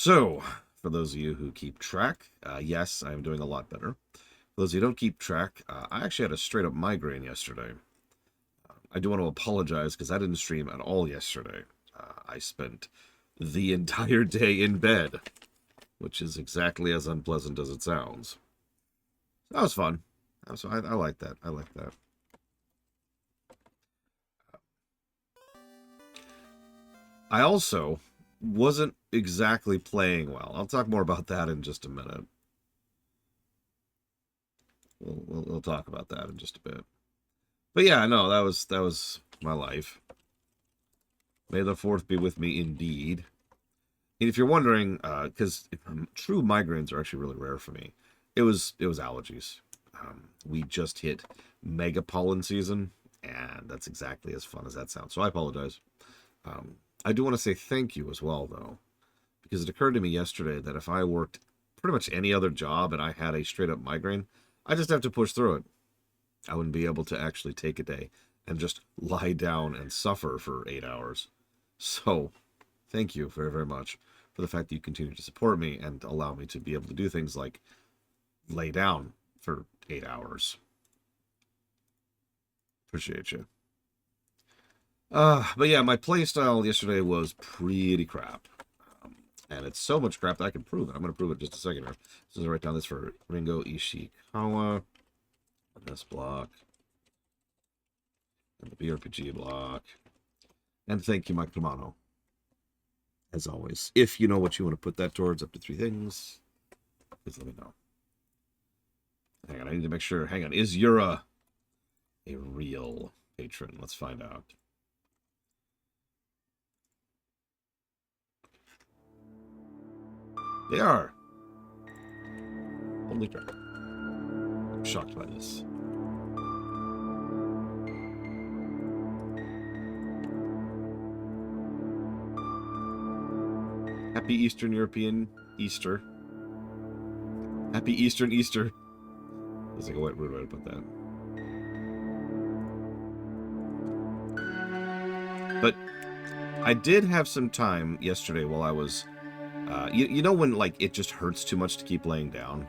So, for those of you who keep track, yes, I'm doing a lot better. For those of you who don't keep track, I actually had a straight-up migraine yesterday. I do want to apologize because I didn't stream at all yesterday. I spent the entire day in bed, which is exactly as unpleasant as it sounds. That was fun. I like that. I like that. I also wasn't exactly playing well. I'll talk more about that in just a minute. We'll talk about that in just a bit. But yeah, no, that was my life. May the 4th be with me indeed. And if you're wondering, because true migraines are actually really rare for me, it was allergies. We just hit mega pollen season, and that's exactly as fun as that sounds. So I apologize. I do want to say thank you as well, though, because it occurred to me yesterday that if I worked pretty much any other job and I had a straight-up migraine, I just have to push through it. I wouldn't be able to actually take a day and just lie down and suffer for 8 hours. So, thank you very, very much for the fact that you continue to support me and allow me to be able to do things like lay down for 8 hours. Appreciate you. But yeah, my playstyle yesterday was pretty crap. And it's so much crap that I can prove it. I'm going to prove it in just a second here. So I'll write down this for Ringo Ishikawa. This block. And the BRPG block. And thank you, Mike Romano. As always. If you know what you want to put that towards, up to 3 things, please let me know. Hang on, I need to make sure. Hang on. Is Yura a real patron? Let's find out. They are. Holy crap. I'm shocked by this. Happy Eastern European Easter. Happy Eastern Easter. That's like a weird way to put that. But I did have some time yesterday while I was... you know when like it just hurts too much to keep laying down?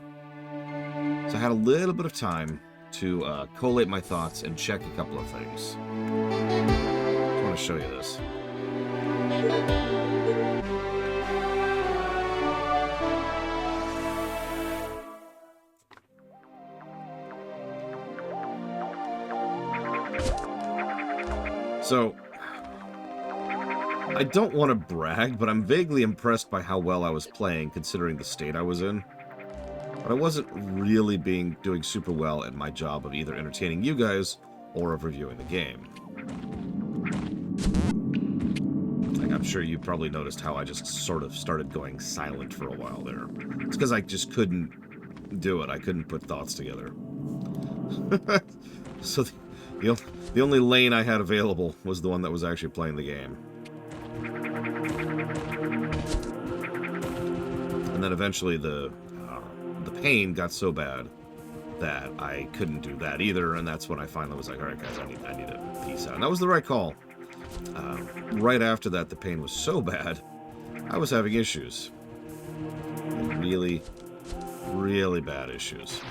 So I had a little bit of time to collate my thoughts and check a couple of things. I want to show you this. So, I don't want to brag, but I'm vaguely impressed by how well I was playing considering the state I was in. But I wasn't really doing super well at my job of either entertaining you guys or of reviewing the game. Like, I'm sure you probably noticed how I just sort of started going silent for a while there. It's because I just couldn't do it. I couldn't put thoughts together. So the only lane I had available was the one that was actually playing the game. And then eventually the pain got so bad that I couldn't do that either, and that's when I finally was like, all right, guys, I need to peace out. And that was the right call. Right after that, the pain was so bad, I was having issues. Really, really bad issues.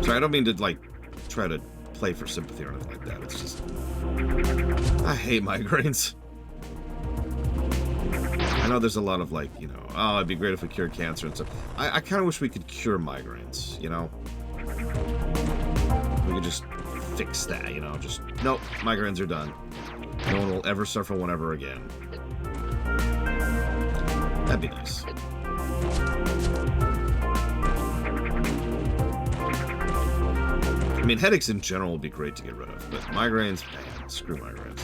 Sorry, I don't mean to, like, try to play for sympathy or anything like that. It's just... I hate migraines. I know there's a lot of, like, you know, oh, it'd be great if we cured cancer and stuff. I kind of wish we could cure migraines, you know? We could just fix that, you know? Just, nope, migraines are done. No one will ever suffer one ever again. That'd be nice. I mean, headaches in general would be great to get rid of, but migraines, man, screw migraines.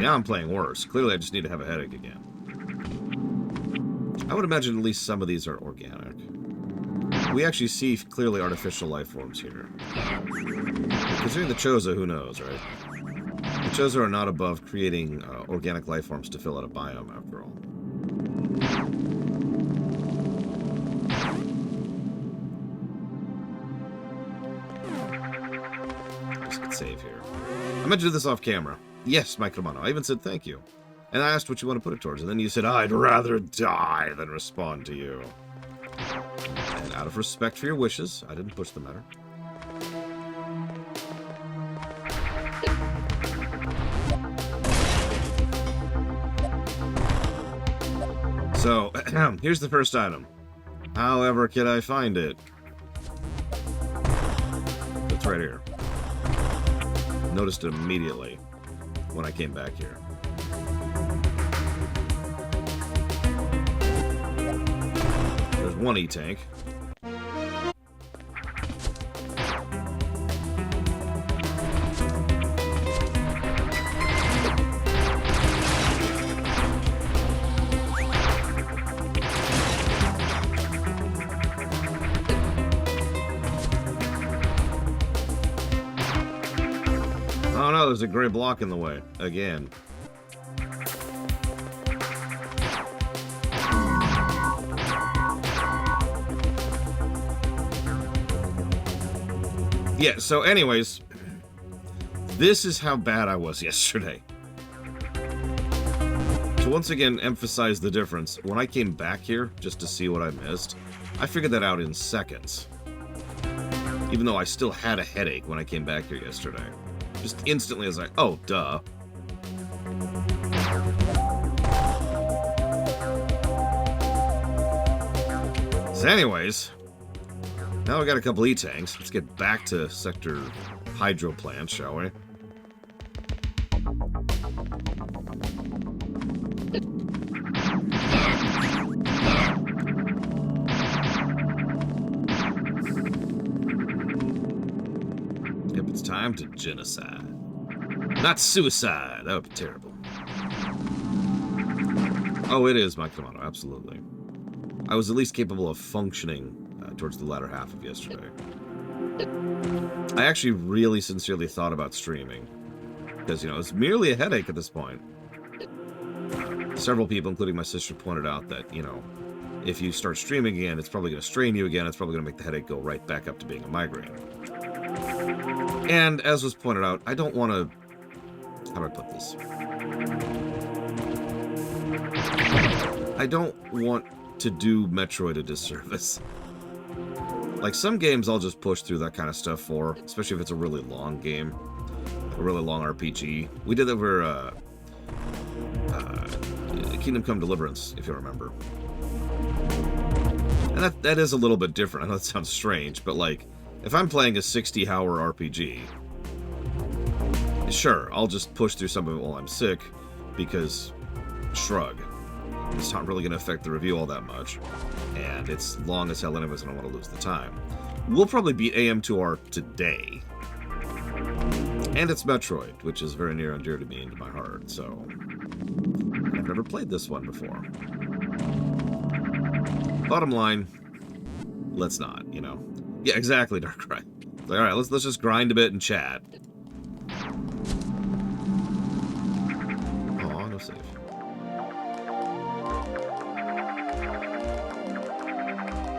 now I'm playing worse. Clearly, I just need to have a headache again. I would imagine at least some of these are organic. We actually see clearly artificial life forms here. Considering the Chozo, who knows, right? The Chozo are not above creating organic life forms to fill out a biome, after all. Just hit save here. I meant to do this off camera. Yes, Mike Romano. I even said thank you. And I asked what you want to put it towards, and then you said, I'd rather die than respond to you. And out of respect for your wishes, I didn't push the matter. So, here's the first item. However can I find it? It's right here. Noticed it immediately when I came back here. There's one E-tank. Oh no, there's a gray block in the way. Again. Yeah, so anyways, this is how bad I was yesterday. To once again emphasize the difference, when I came back here just to see what I missed, I figured that out in seconds. Even though I still had a headache when I came back here yesterday. Just instantly I was like, oh, duh. So anyways, now we got a couple E-tanks. Let's get back to Sector Hydro Plant, shall we? Yep, it's time to genocide. Not suicide. That would be terrible. Oh, it is, Mike Tomato, absolutely. I was at least capable of functioning towards the latter half of yesterday. I actually really sincerely thought about streaming. Because, you know, it's merely a headache at this point. Several people, including my sister, pointed out that, you know, if you start streaming again, it's probably going to strain you again. It's probably going to make the headache go right back up to being a migraine. And, as was pointed out, I don't want to... How do I put this? I don't want to do Metroid a disservice. Like, some games I'll just push through that kind of stuff for, especially if it's a really long game, a really long RPG. We did that for Kingdom Come Deliverance, if you remember. And that is a little bit different. I know that sounds strange, but like, if I'm playing a 60-hour RPG, sure, I'll just push through some of it while I'm sick, because shrug. It's not really going to affect the review all that much, and it's long as hell anyways, and I don't want to lose the time. We'll probably beat AM2R today, and it's Metroid, which is very near and dear to me and to my heart, so I've never played this one before. Bottom line, let's not, you know. Yeah, exactly, Darkrai. Like, alright, let's just grind a bit and chat. Aw, no save.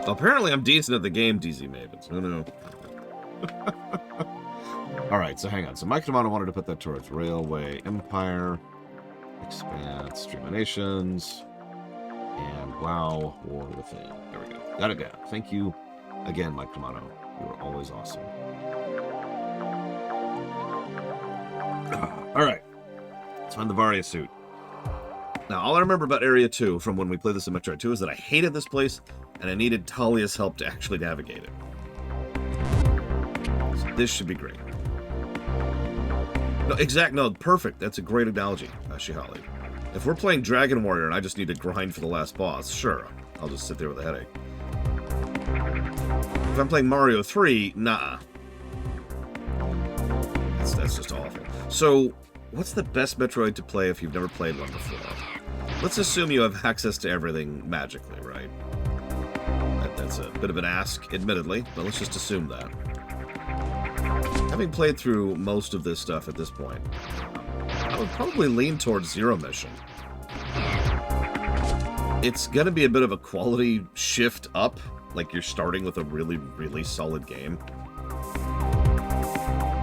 Apparently I'm decent at the game, DZ Mavens. Who knew? Alright, so hang on. So Mike Tomato wanted to put that towards Railway Empire, Expand, Streaminations, and WoW War Within. There we go. Got it down. Thank you again, Mike Tomato. You are always awesome. Alright. Let's find the Varia suit. Now, all I remember about Area 2 from when we played this in Metroid 2 is that I hated this place, and I needed Talia's help to actually navigate it. So this should be great. No, perfect. That's a great analogy, Shihali. If we're playing Dragon Warrior and I just need to grind for the last boss, sure, I'll just sit there with a headache. If I'm playing Mario 3, nah. That's just awful. So, what's the best Metroid to play if you've never played one before? Let's assume you have access to everything magically, right? That's a bit of an ask, admittedly, but let's just assume that. Having played through most of this stuff at this point, I would probably lean towards Zero Mission. It's going to be a bit of a quality shift up, like you're starting with a really, really solid game.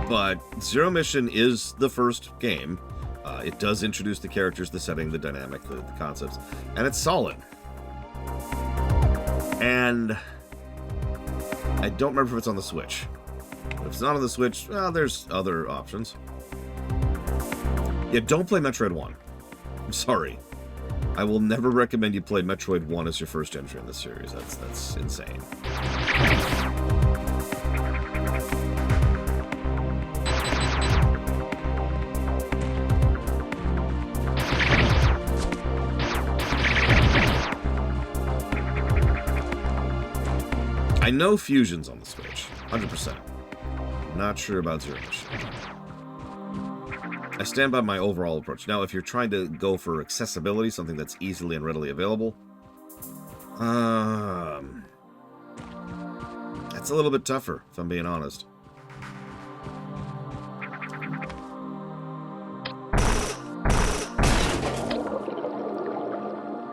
But Zero Mission is the first game. It does introduce the characters, the setting, the dynamic, the concepts, and it's solid. And I don't remember if it's on the Switch. If it's not on the Switch, well, there's other options. Yeah, don't play Metroid 1. I'm sorry. I will never recommend you play Metroid 1 as your first entry in the series. That's insane. I know Fusion's on the Switch, 100%. Not sure about Zero Mission. I stand by my overall approach. Now, if you're trying to go for accessibility, something that's easily and readily available, that's a little bit tougher, if I'm being honest.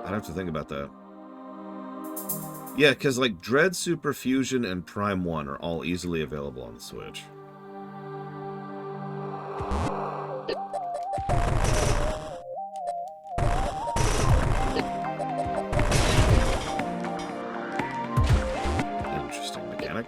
I'd have to think about that. Yeah, because like Dread, Super Fusion, and Prime 1 are all easily available on the Switch. Interesting mechanic.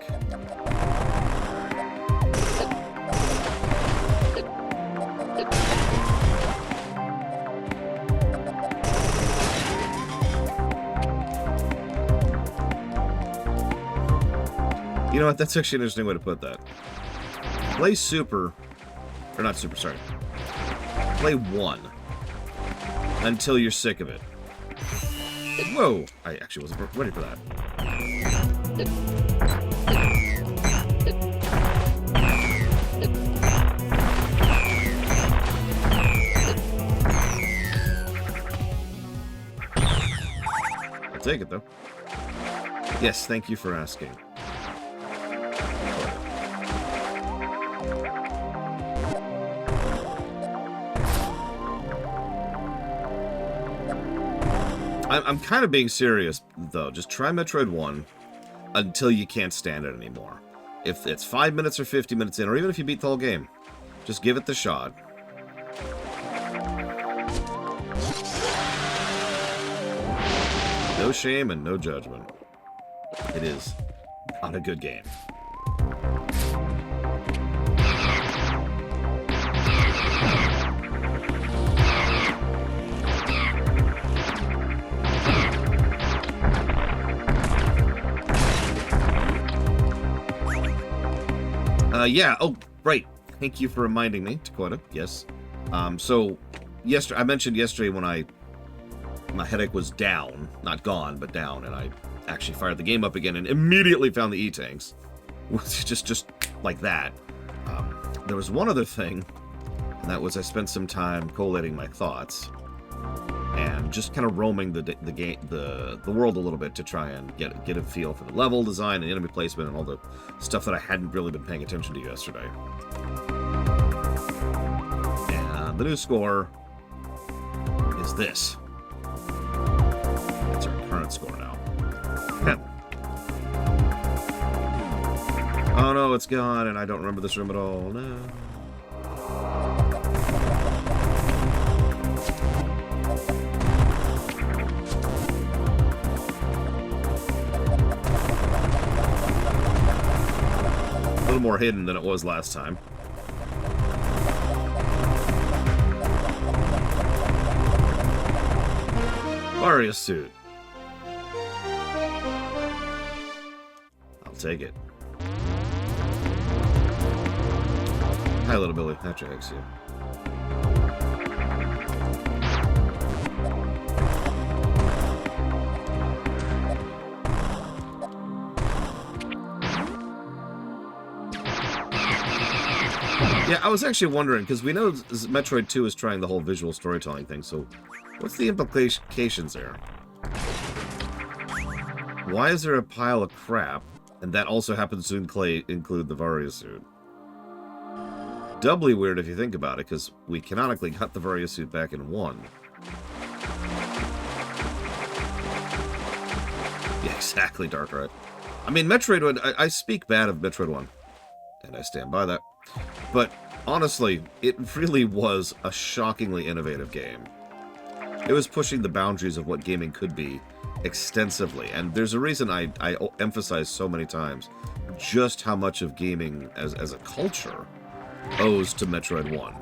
You know what? That's actually an interesting way to put that. Play Super, or not Super, sorry. Play 1 until you're sick of it. Whoa! I actually wasn't ready for that. I'll take it, though. Yes, thank you for asking. I'm kind of being serious, though. Just try Metroid 1 until you can't stand it anymore. If it's 5 minutes or 50 minutes in, or even if you beat the whole game, just give it the shot. No shame and no judgment. It is not a good game. Yeah, oh, right. Thank you for reminding me, Dakota. Yes. So, I mentioned yesterday when my headache was down, not gone, but down, and I actually fired the game up again and immediately found the E-tanks. just like that. There was one other thing, and that was I spent some time collating my thoughts and just kind of roaming the world a little bit to try and get a feel for the level design and enemy placement and all the stuff that I hadn't really been paying attention to yesterday. And the new score is this. That's our current score now. 10. Oh no, it's gone, and I don't remember this room at all. No. A little more hidden than it was last time. Mario suit. I'll take it. Hi, little Billy. That drags you. Yeah, I was actually wondering, because we know Metroid 2 is trying the whole visual storytelling thing, so what's the implications there? Why is there a pile of crap, and that also happens to include the Varia suit? Doubly weird if you think about it, because we canonically got the Varia suit back in 1. Yeah, exactly, Darkrai. I mean, Metroid 1, I speak bad of Metroid 1, and I stand by that. But, honestly, it really was a shockingly innovative game. It was pushing the boundaries of what gaming could be extensively, and there's a reason I emphasize so many times just how much of gaming as a culture owes to Metroid 1.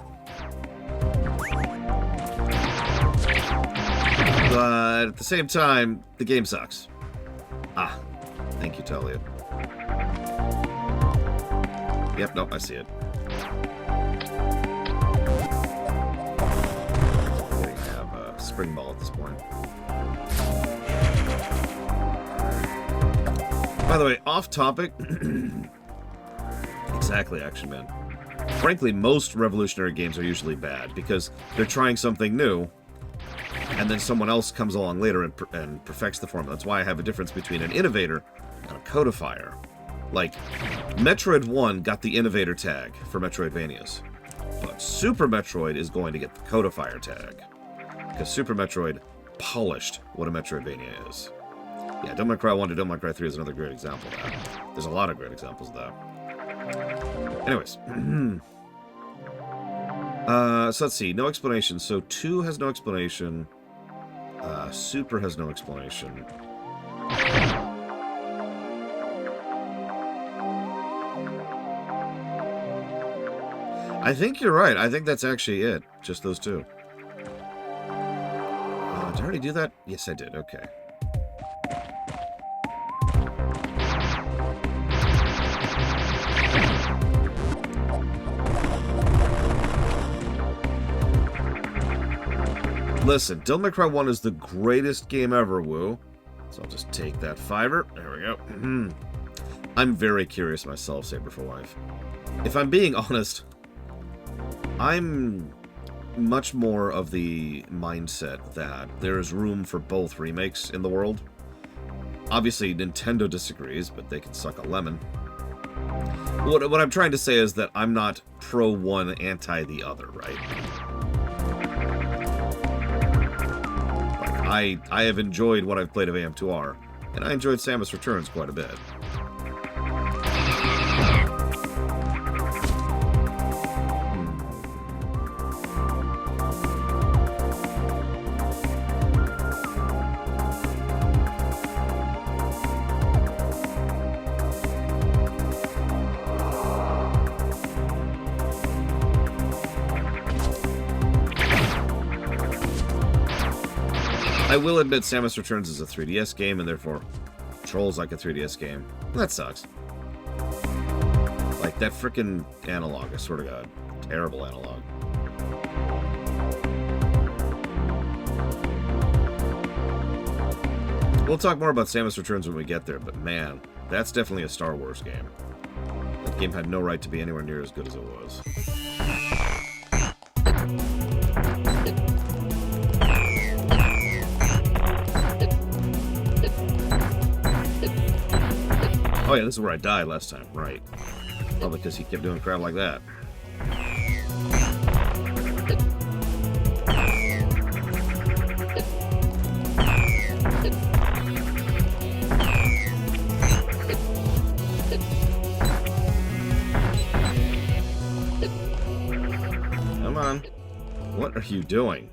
But at the same time, the game sucks. Ah, thank you, Talia. Yep, nope, I see it. We have a spring ball at this point. By the way, off topic. Exactly, Action Man. Frankly, most revolutionary games are usually bad because they're trying something new, and then someone else comes along later and perfects the formula. That's why I have a difference between an innovator and a codifier. Like, Metroid 1 got the innovator tag for Metroidvanias, but Super Metroid is going to get the codifier tag, because Super Metroid polished what a Metroidvania is. Yeah, Devil May Cry 1 to Devil May Cry 3 is another great example of that. There's a lot of great examples of that. Anyways. So let's see. No explanation. So 2 has no explanation. Super has no explanation. I think you're right. I think that's actually it. Just those 2. Did I already do that? Yes, I did. Okay. Listen, Devil May Cry 1 is the greatest game ever, woo. So I'll just take that fiver. There we go. I'm very curious myself, Saber for Life. If I'm being honest, I'm much more of the mindset that there is room for both remakes in the world. Obviously, Nintendo disagrees, but they can suck a lemon. What I'm trying to say is that I'm not pro one, anti the other, right? I have enjoyed what I've played of AM2R, and I enjoyed Samus Returns quite a bit. I will admit Samus Returns is a 3DS game, and therefore controls like a 3DS game. That sucks. Like, that frickin' analog, I swear to God. Terrible analog. We'll talk more about Samus Returns when we get there, but man, that's definitely a Star Wars game. That game had no right to be anywhere near as good as it was. Oh yeah, this is where I died last time, right. Probably because he kept doing crap like that. Come on. What are you doing?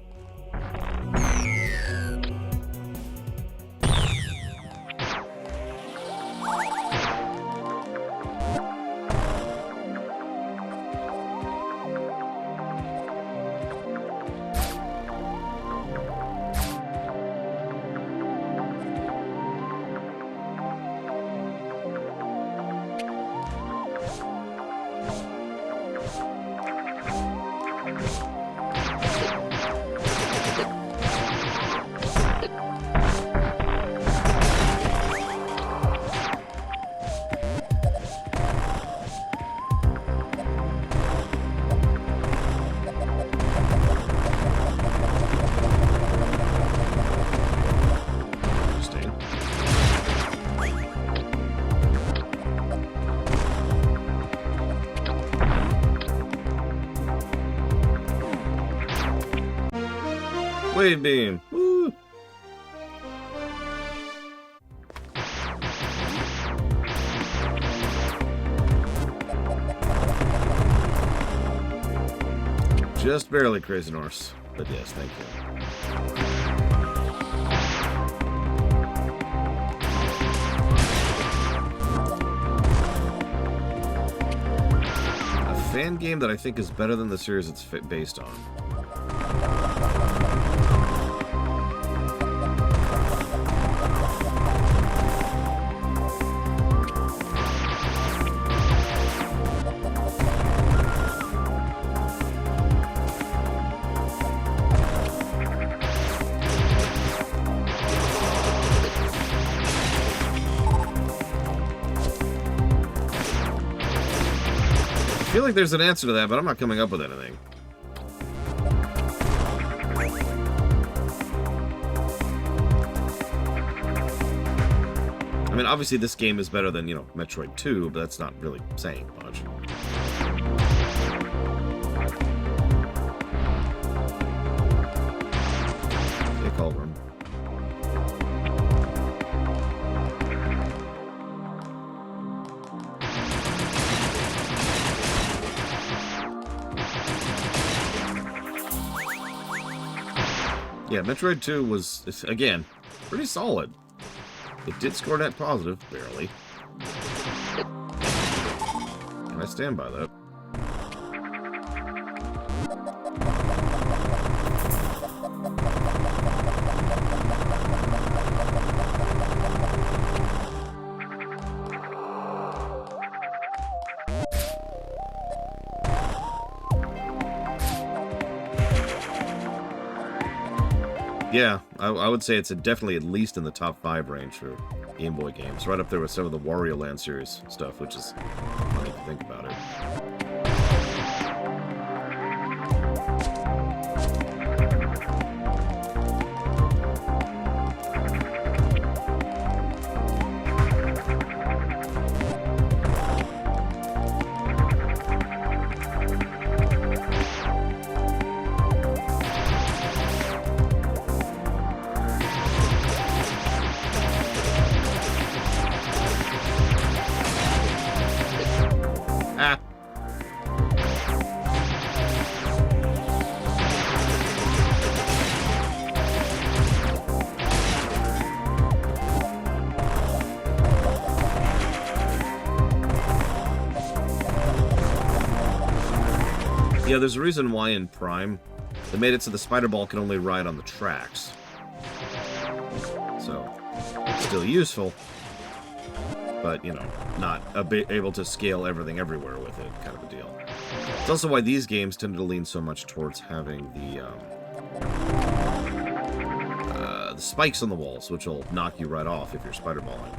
Wave beam. Woo! Just barely, Crazy Norse. But yes, thank you. A fan game that I think is better than the series it's based on. I feel like there's an answer to that, but I'm not coming up with anything. I mean, obviously this game is better than, you know, Metroid 2, but that's not really saying much. Okay, call room. Yeah, Metroid 2 was, again, pretty solid. It did score net positive, barely. And I stand by that. Yeah, I would say it's definitely at least in the top 5 range for Game Boy games. Right up there with some of the Wario Land series stuff, which is funny to think about it. Yeah, there's a reason why in Prime they made it so the spider ball can only ride on the tracks. So, it's still useful, but, you know, not able to scale everything everywhere with it, kind of a deal. It's also why these games tend to lean so much towards having the spikes on the walls, which will knock you right off if you're spider balling.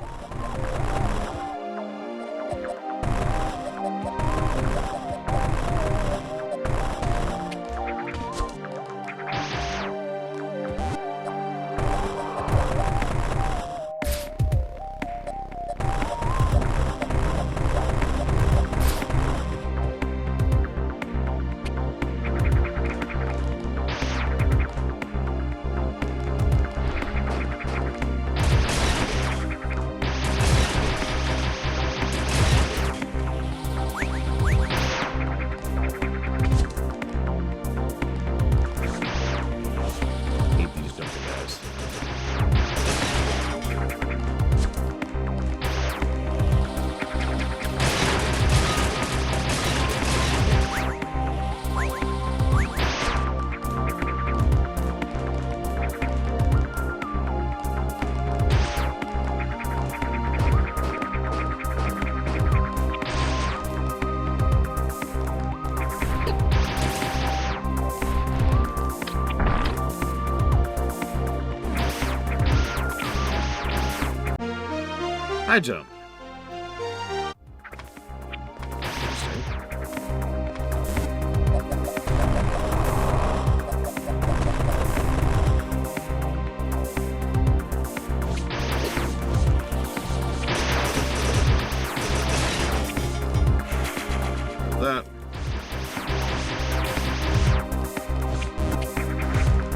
High jump.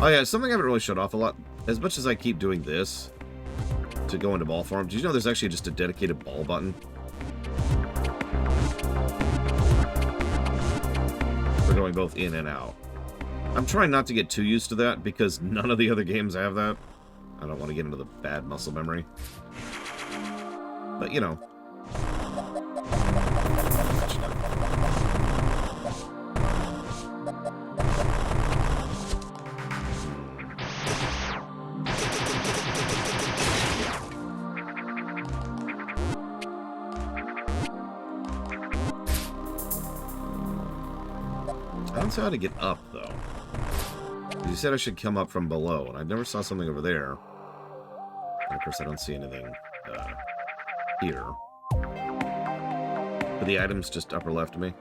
Oh yeah, something I haven't really shut off a lot. As much as I keep doing this to go into ball farm, did you know there's actually just a dedicated ball button? For going both in and out. I'm trying not to get too used to that because none of the other games have that. I don't want to get into the bad muscle memory. But, you know. I don't see how to get up, though. You said I should come up from below, and I never saw something over there. And of course, I don't see anything here. Are the items just upper left of me?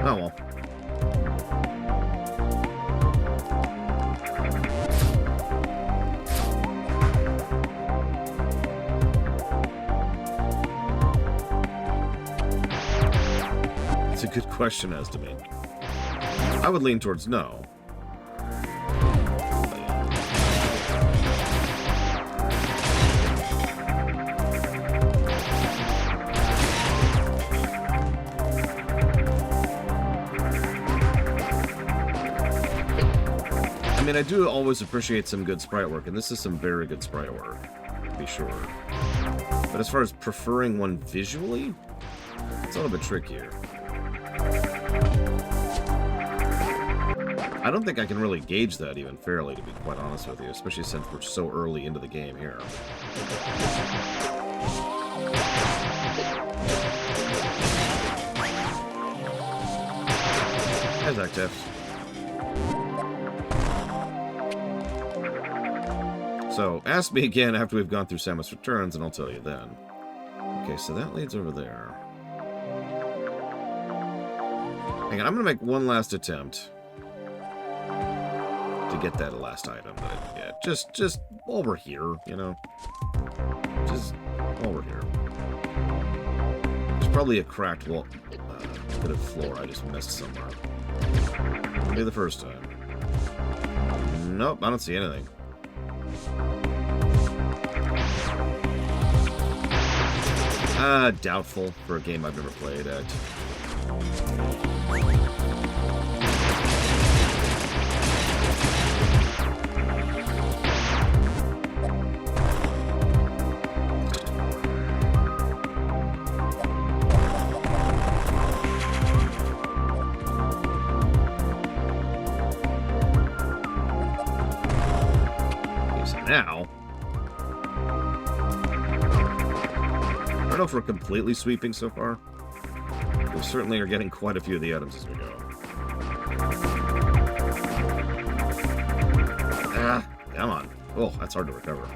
Oh, well. It's a good question, as to me. I would lean towards no. I mean, I do always appreciate some good sprite work, and this is some very good sprite work, to be sure. But as far as preferring one visually, it's a little bit trickier. I don't think I can really gauge that even fairly, to be quite honest with you, especially since we're so early into the game here. There's Actif. So, ask me again after we've gone through Samus Returns, and I'll tell you then. Okay, so that leads over there. Hang on, I'm going to make one last attempt to get that last item that I can get. Just while we're here, you know? Just while we're here. There's probably a cracked wall, bit of floor I just missed somewhere. Maybe the first time. Nope, I don't see anything. Doubtful for a game I've never played at. Now, I don't know if we're completely sweeping so far. We certainly are getting quite a few of the items as we go. Ah, come on. Oh, that's hard to recover.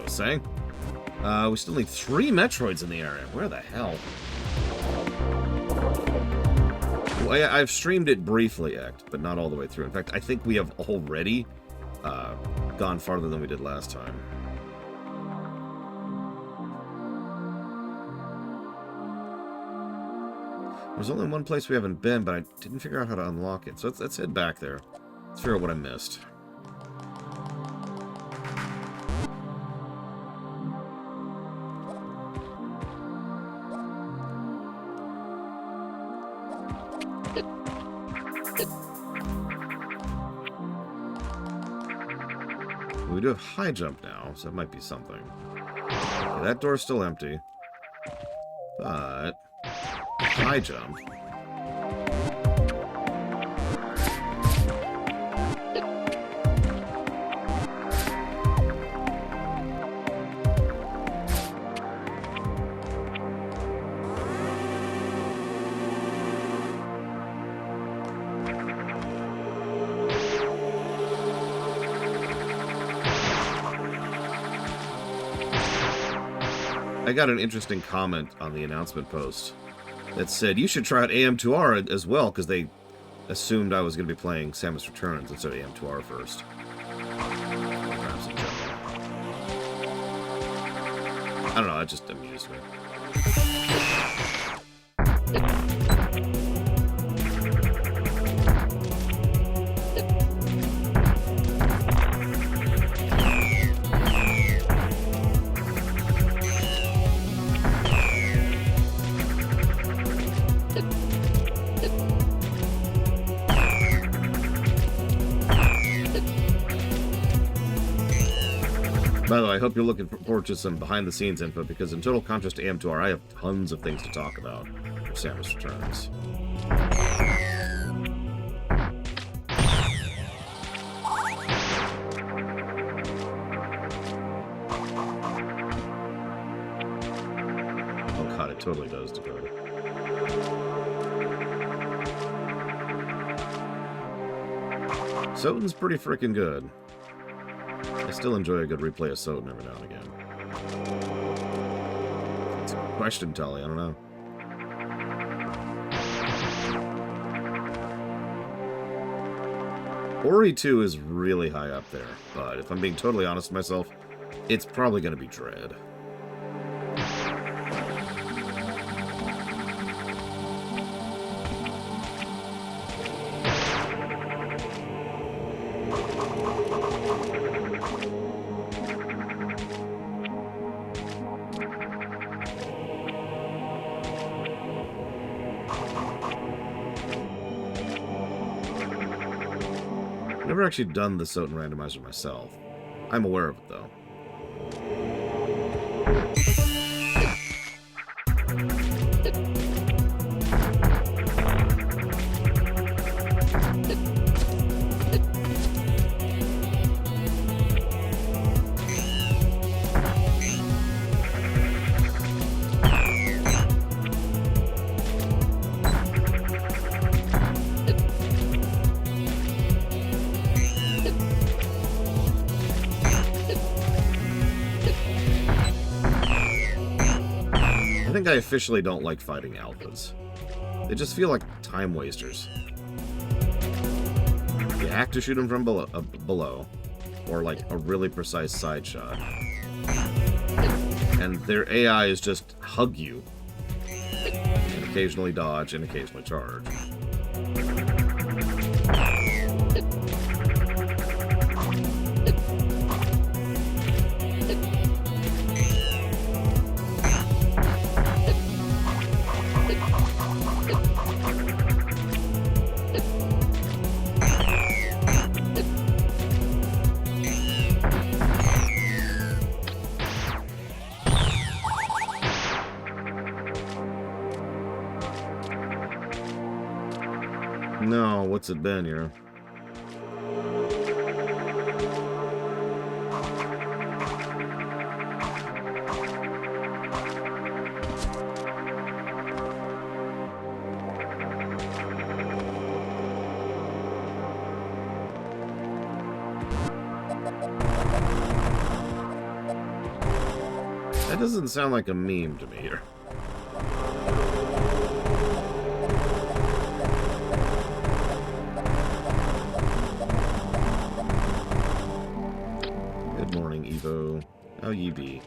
Saying. We still need 3 Metroids in the area. Where the hell? Well, I've streamed it briefly, but not all the way through. In fact, I think we have already gone farther than we did last time. There's only one place we haven't been, but I didn't figure out how to unlock it. So let's head back there. Let's figure out what I missed. We do have high jump now, so that might be something. Okay, that door's still empty. But high jump. I got an interesting comment on the announcement post that said, you should try out AM2R as well, because they assumed I was going to be playing Samus Returns instead of AM2R first. Perhaps in general. I don't know, that just amused me. By the way, I hope you're looking forward to some behind-the-scenes info, because in total contrast to AM2R, I have tons of things to talk about for Samus Returns. Oh god, it totally does, Dakota. Soten's pretty freaking good. I still enjoy a good replay of Soten every now and again. It's a question, Tully. I don't know. Ori 2 is really high up there, but if I'm being totally honest with myself, it's probably going to be Dread. Never actually done the Soten randomizer myself. I'm aware of it, though. I think I officially don't like fighting alphas. They just feel like time wasters. You have to shoot them from below, or like a really precise side shot. And their AI is just hug you, and occasionally dodge, and occasionally charge. No, what's it been here? That doesn't sound like a meme to me here. How ye be?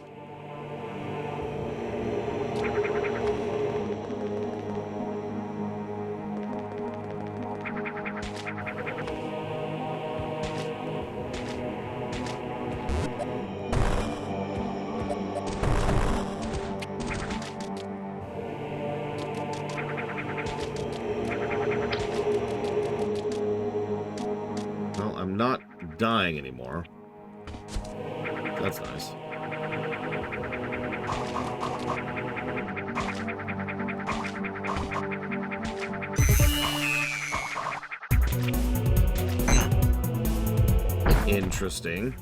Well, I'm not dying anymore. That's nice. Interesting.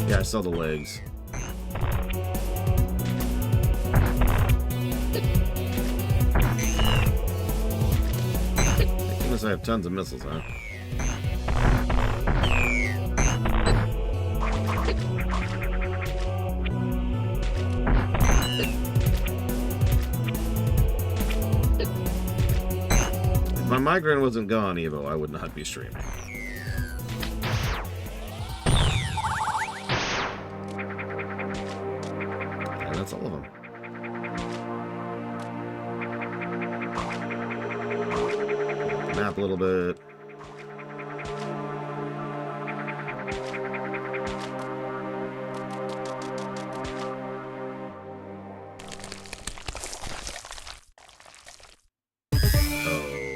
Yeah, I saw the legs. I have tons of missiles, huh? If my migraine wasn't gone, Evo, I would not be streaming. And that's all of them. Map a little bit.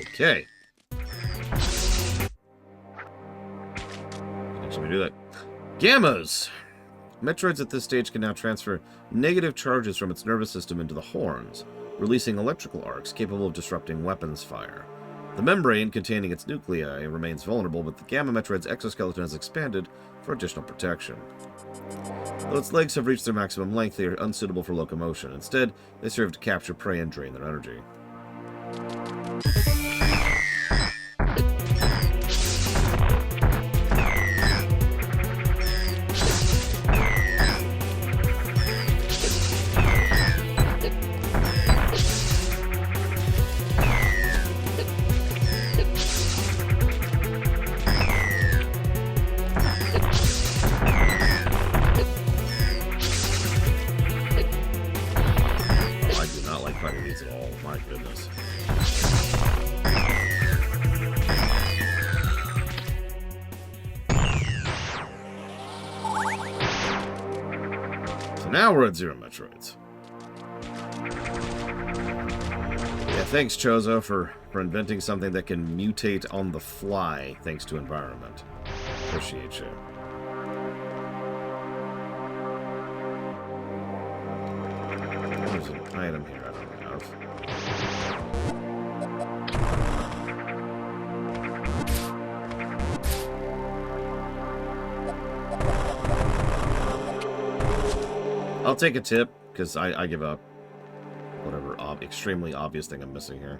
Okay. Actually, we do that. Gammas! Metroids at this stage can now transfer negative charges from its nervous system into the horns, releasing electrical arcs capable of disrupting weapons fire. The membrane containing its nuclei remains vulnerable, but the Gamma Metroid's exoskeleton has expanded for additional protection. Though its legs have reached their maximum length, they are unsuitable for locomotion. Instead, they serve to capture prey and drain their energy. Now we're at Zero Metroids. Yeah, thanks, Chozo, for inventing something that can mutate on the fly thanks to environment. Appreciate you. There's an item here I don't have. I'll take a tip, because I give up. Whatever extremely obvious thing I'm missing here.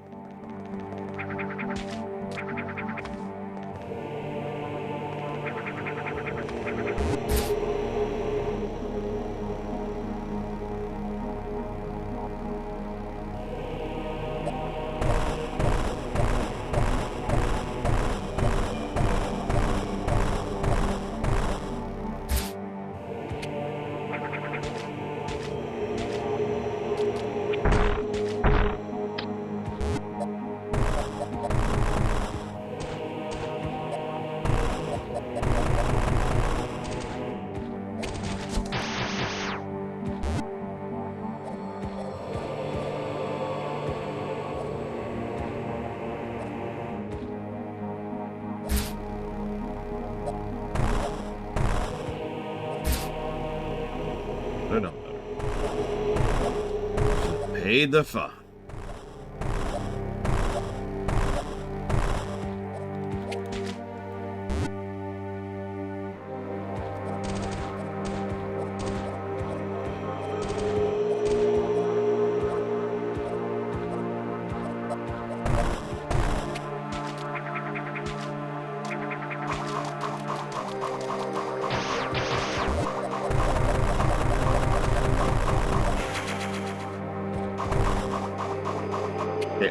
Paid the fine.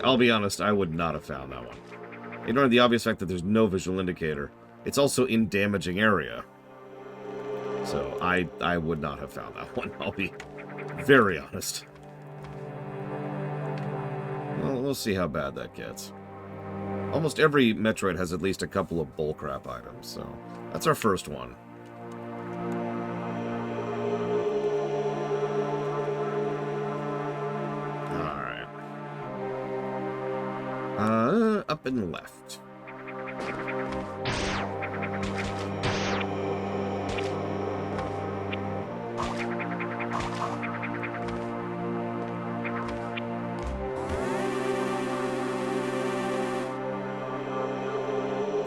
I'll be honest, I would not have found that one. Ignoring the obvious fact that there's no visual indicator, it's also in damaging area. So I would not have found that one, I'll be very honest. Well, we'll see how bad that gets. Almost every Metroid has at least a couple of bullcrap items, so that's our first one. Up and left.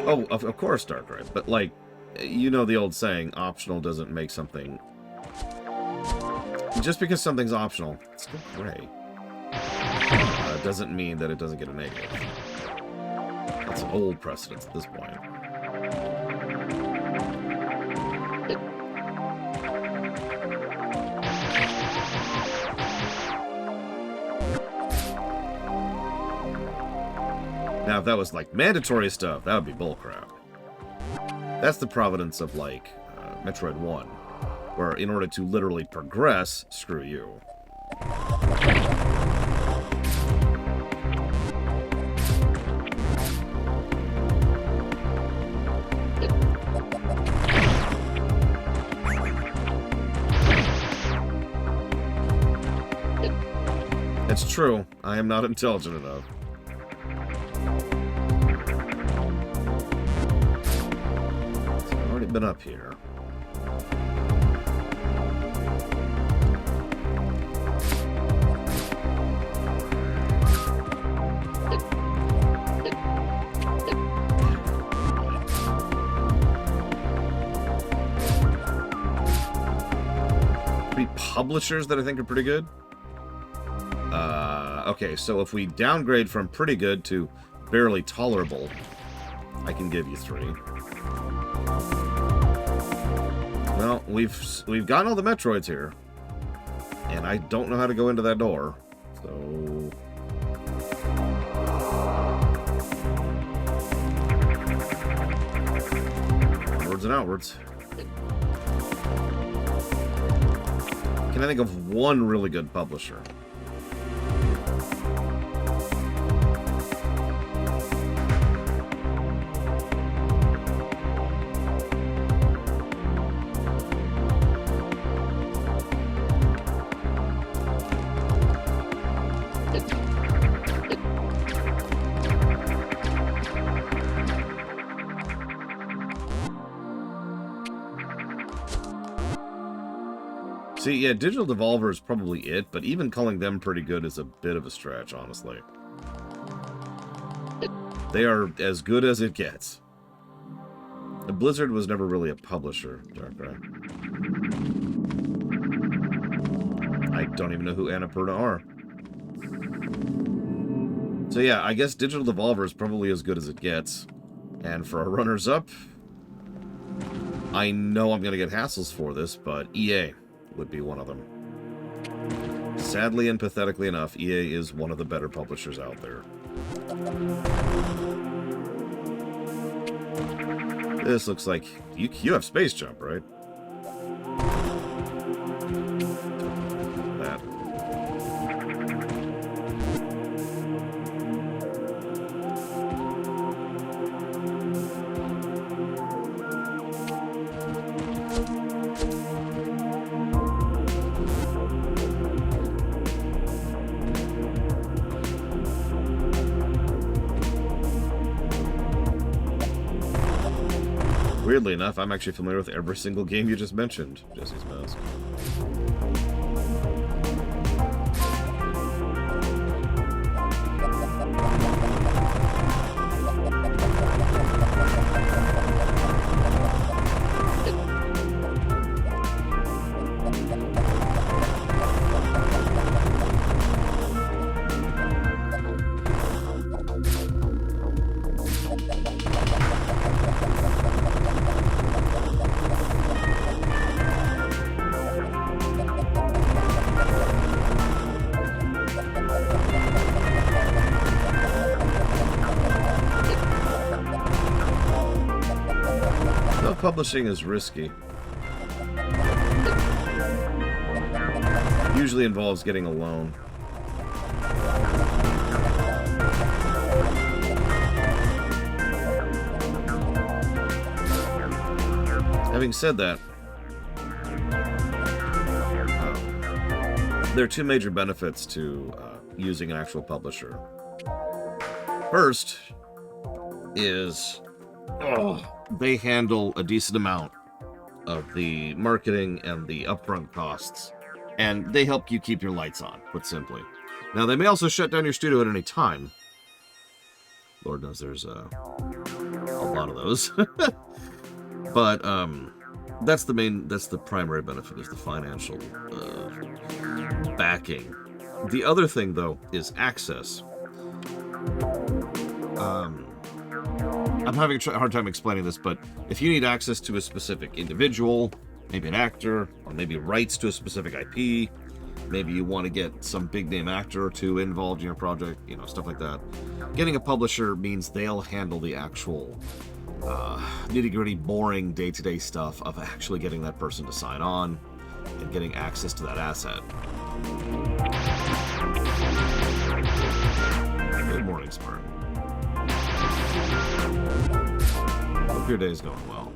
Oh, of course, Darkrai, but like, you know the old saying, optional doesn't make something... Just because something's optional, it's still gray. Doesn't mean that it doesn't get a negative. It's old precedence at this point. Now, if that was, like, mandatory stuff, that would be bullcrap. That's the providence of, like, Metroid 1, where in order to literally progress, screw you. It's true. I am not intelligent enough. So I've already been up here. Three publishers that I think are pretty good. Okay, so if we downgrade from pretty good to barely tolerable, I can give you 3. Well, we've gotten all the Metroids here, and I don't know how to go into that door, so... Onwards and outwards. Can I think of one really good publisher? See, yeah, Digital Devolver is probably it, but even calling them pretty good is a bit of a stretch, honestly. They are as good as it gets. The Blizzard was never really a publisher, Darkrai. I don't even know who Annapurna are. So yeah, I guess Digital Devolver is probably as good as it gets. And for our runners-up, I know I'm going to get hassles for this, but EA would be one of them. Sadly and pathetically enough, EA is one of the better publishers out there. This looks like... You have Space Jump, right? That. Weirdly enough, I'm actually familiar with every single game you just mentioned, Jesse's Mask. Publishing is risky. Usually involves getting a loan. Having said that, there are two major benefits to using an actual publisher. First is... they handle a decent amount of the marketing and the upfront costs, and they help you keep your lights on, put simply. Now, they may also shut down your studio at any time. Lord knows there's a lot of those. But that's the primary benefit, is the financial backing. The other thing, though, is access. I'm having a hard time explaining this, but if you need access to a specific individual, maybe an actor, or maybe rights to a specific IP, maybe you want to get some big name actor or two involved in your project, you know, stuff like that. Getting a publisher means they'll handle the actual nitty-gritty, boring day-to-day stuff of actually getting that person to sign on and getting access to that asset. Good morning, Smart. Hope your day's going well.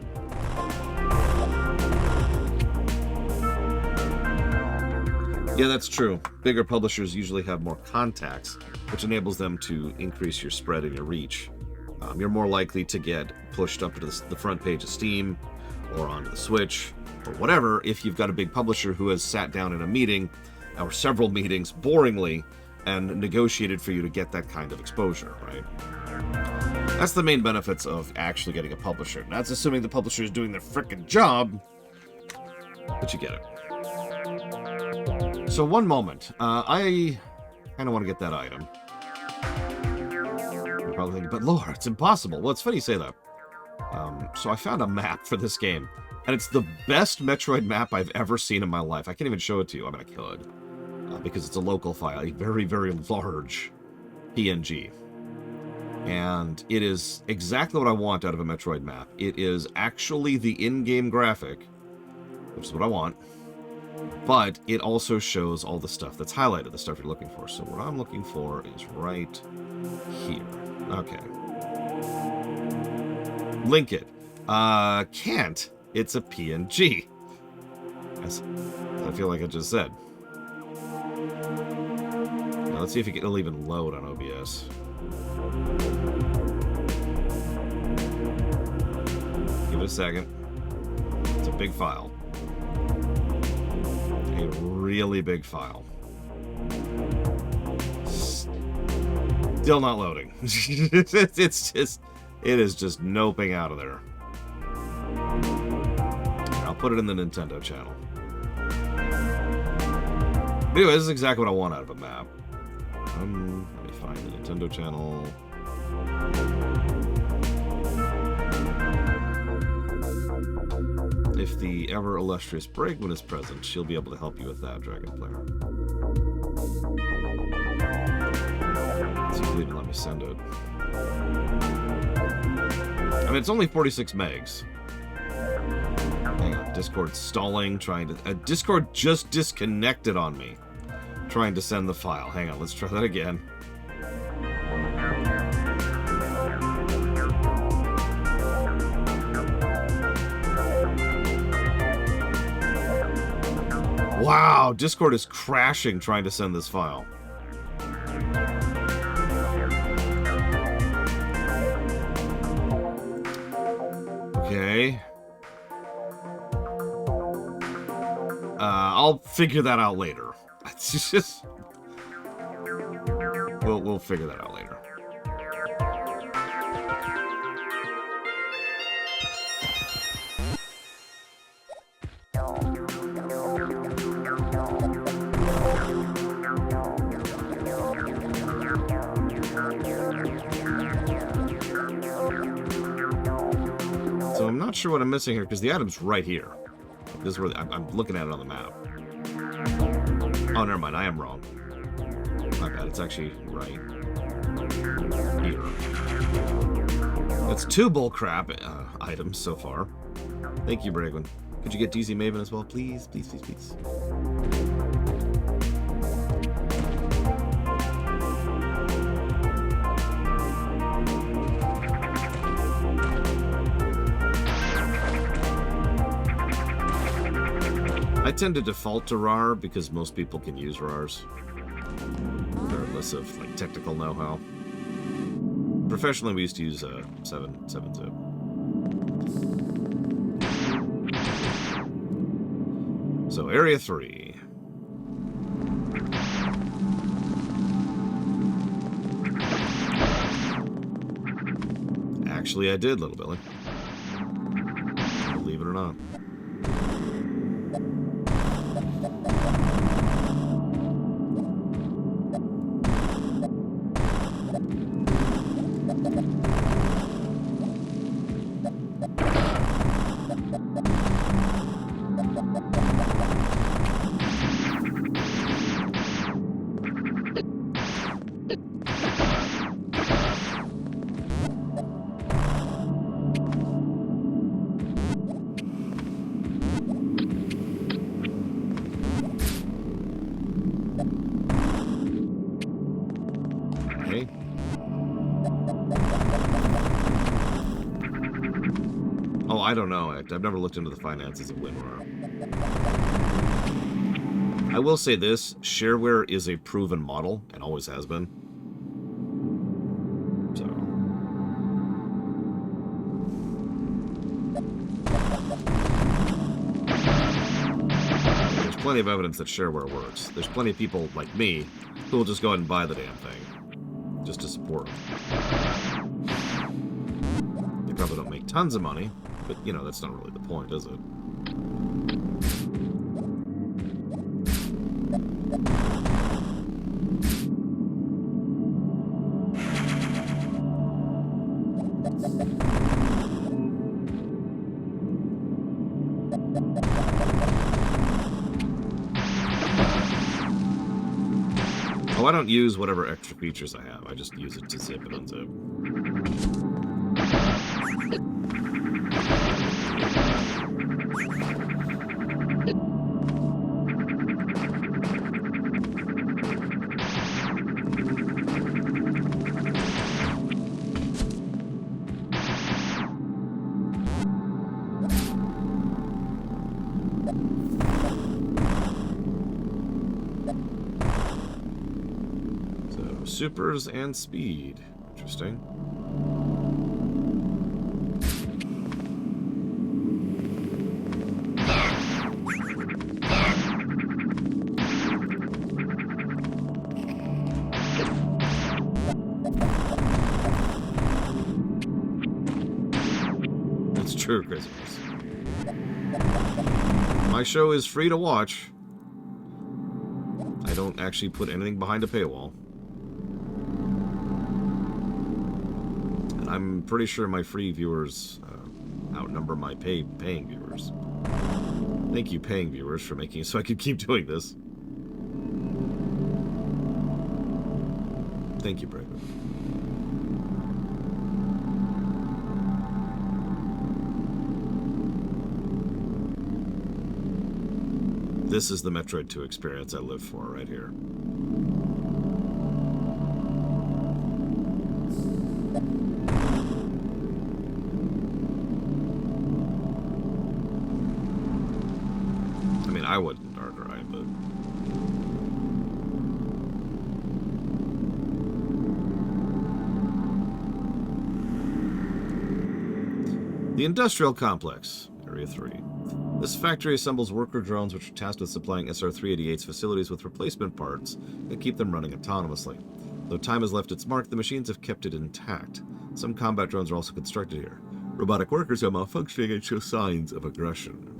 Yeah, that's true. Bigger publishers usually have more contacts, which enables them to increase your spread and your reach. You're more likely to get pushed up to the front page of Steam or onto the Switch or whatever if you've got a big publisher who has sat down in a meeting or several meetings boringly and negotiated for you to get that kind of exposure, right? That's the main benefits of actually getting a publisher. And that's assuming the publisher is doing their frickin' job, but you get it. So one moment. I kind of want to get that item. You're probably thinking, but Lord, it's impossible. Well, it's funny you say that. So I found a map for this game, and it's the best Metroid map I've ever seen in my life. I can't even show it to you. I mean, I could, because it's a local file, a very, very large PNG. And it is exactly what I want out of a Metroid map. It is actually the in-game graphic, which is what I want, but it also shows all the stuff that's highlighted, the stuff you're looking for. So what I'm looking for is right here. Okay. Link it. Can't. It's a PNG. As I feel like I just said. Now let's see if it'll even load on OBS. Give it a second. It's a big file. A really big file. Still not loading. It is just noping out of there. I'll put it in the Nintendo channel. But anyway, this is exactly what I want out of a map. Let me find the Nintendo channel. If the ever illustrious Brakeman is present, she'll be able to help you with that, Dragon Player. See if they'll even let me send it. I mean, it's only 46 megs. Hang on, Discord's stalling, trying to... Discord just disconnected on me, trying to send the file. Hang on, let's try that again. Wow, Discord is crashing trying to send this file. Okay. I'll figure that out later. It's just... We'll figure that out later. So I'm not sure what I'm missing here, because the item's right here. This is where I'm looking at it on the map. Oh, never mind. I am wrong. My bad. It's actually right here. That's 2 bullcrap items so far. Thank you, Bragwin. Could you get DZ Maven as well, please? Please, please, please. I tend to default to RAR because most people can use RARs, regardless of like technical know-how. Professionally, we used to use 7.7.2. So Area 3. Actually, I did, Little Billy. Believe it or not. don't know. I've never looked into the finances of WinRAR. I will say this, shareware is a proven model, and always has been. So. There's plenty of evidence that shareware works. There's plenty of people like me who will just go ahead and buy the damn thing. Just to support them. They probably don't make tons of money, but, you know, that's not really the point, is it? Oh, I don't use whatever extra features I have. I just use it to zip and unzip. Supers and speed. Interesting. That's true, Christmas. My show is free to watch. I don't actually put anything behind a paywall. I'm pretty sure my free viewers outnumber my paying viewers. Thank you, paying viewers, for making it so I could keep doing this. Thank you, Brandon. This is the Metroid 2 experience I live for right here. I wouldn't dark ride, but the industrial complex, Area 3. This factory assembles worker drones which are tasked with supplying SR-388's facilities with replacement parts that keep them running autonomously. Though time has left its mark, the machines have kept it intact. Some combat drones are also constructed here. Robotic workers are malfunctioning and show signs of aggression.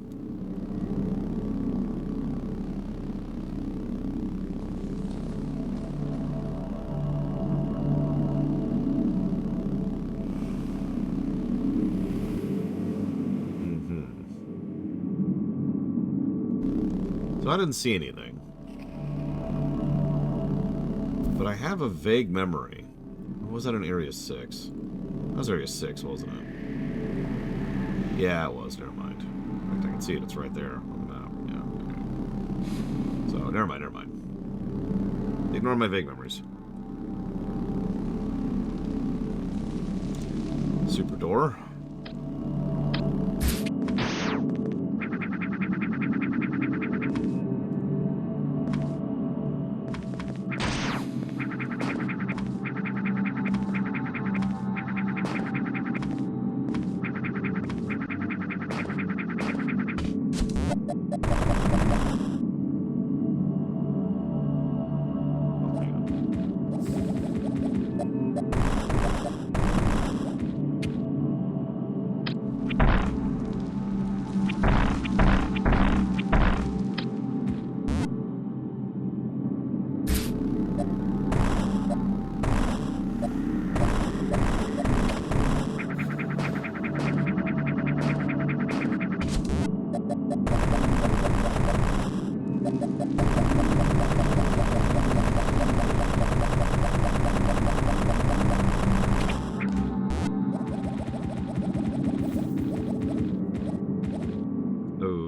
So I didn't see anything. But I have a vague memory. Or was that in Area 6? That was Area 6, wasn't it? Yeah, it was. Never mind. In fact, I can see it. It's right there on the map. Yeah, okay. So, never mind. Ignore my vague memories. Super door.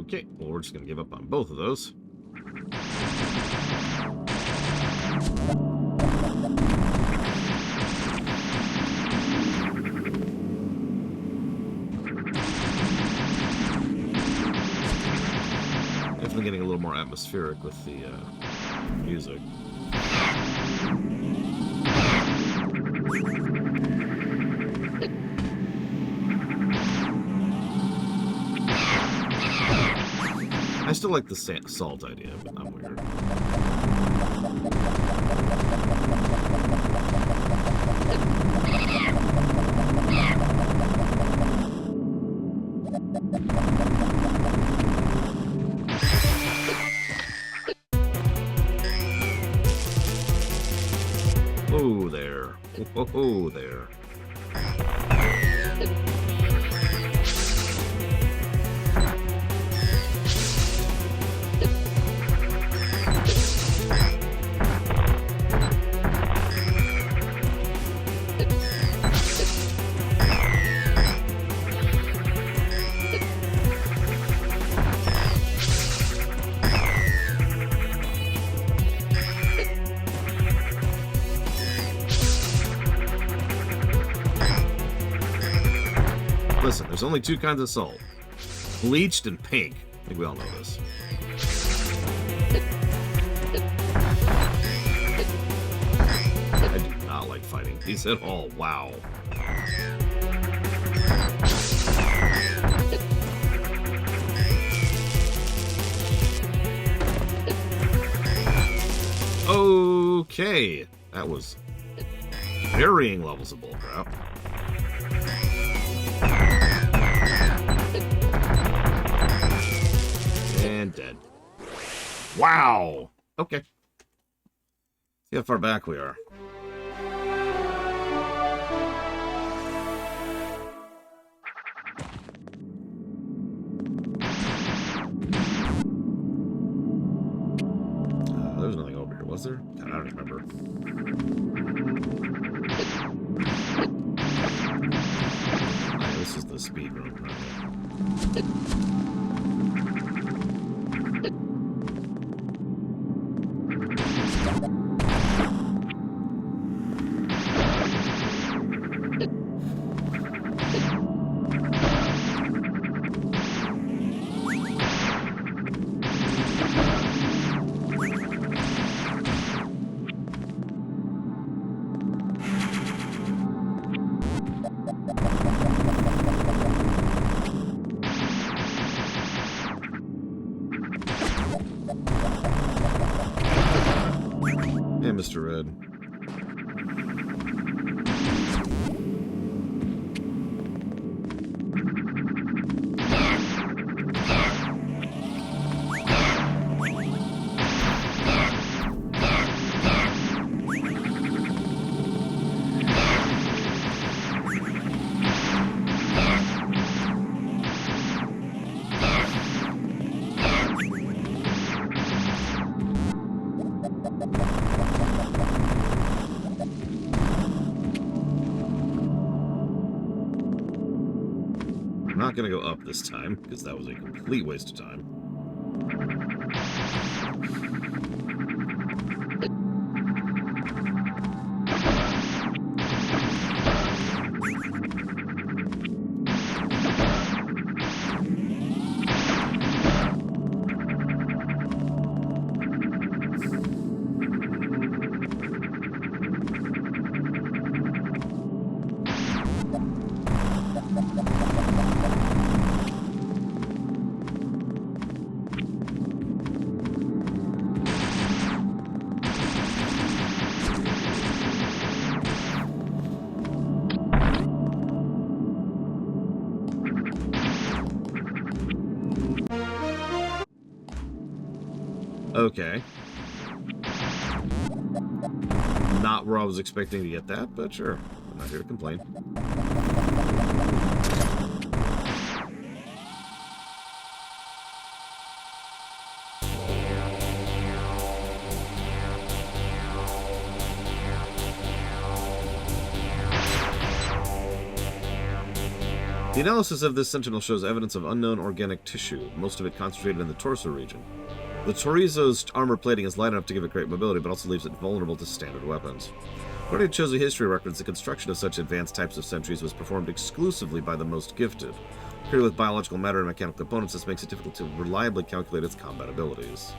Okay, well, we're just going to give up on both of those. definitely getting a little more atmospheric with the music. I still like the salt idea, but I'm weird. Oh, there. Oh, there. Listen, there's only two kinds of salt. Bleached and pink. I think we all know this. I do not like fighting these at all. Wow. Okay. That was varying levels of bullcrap. And dead. Wow. Okay. See how far back we are. There's nothing over here, was there? God, I don't remember. Oh, this is the speed room. Okay. Yeah, Mr. Red. I'm not going to go up this time, because that was a complete waste of time. Okay. Not where I was expecting to get that, but sure. I'm not here to complain. The analysis of this sentinel shows evidence of unknown organic tissue, most of it concentrated in the torso region. The Chorizo's armor plating is light enough to give it great mobility, but also leaves it vulnerable to standard weapons. According to Chosen history records, the construction of such advanced types of sentries was performed exclusively by the most gifted. Created with biological matter and mechanical components, this makes it difficult to reliably calculate its combat abilities.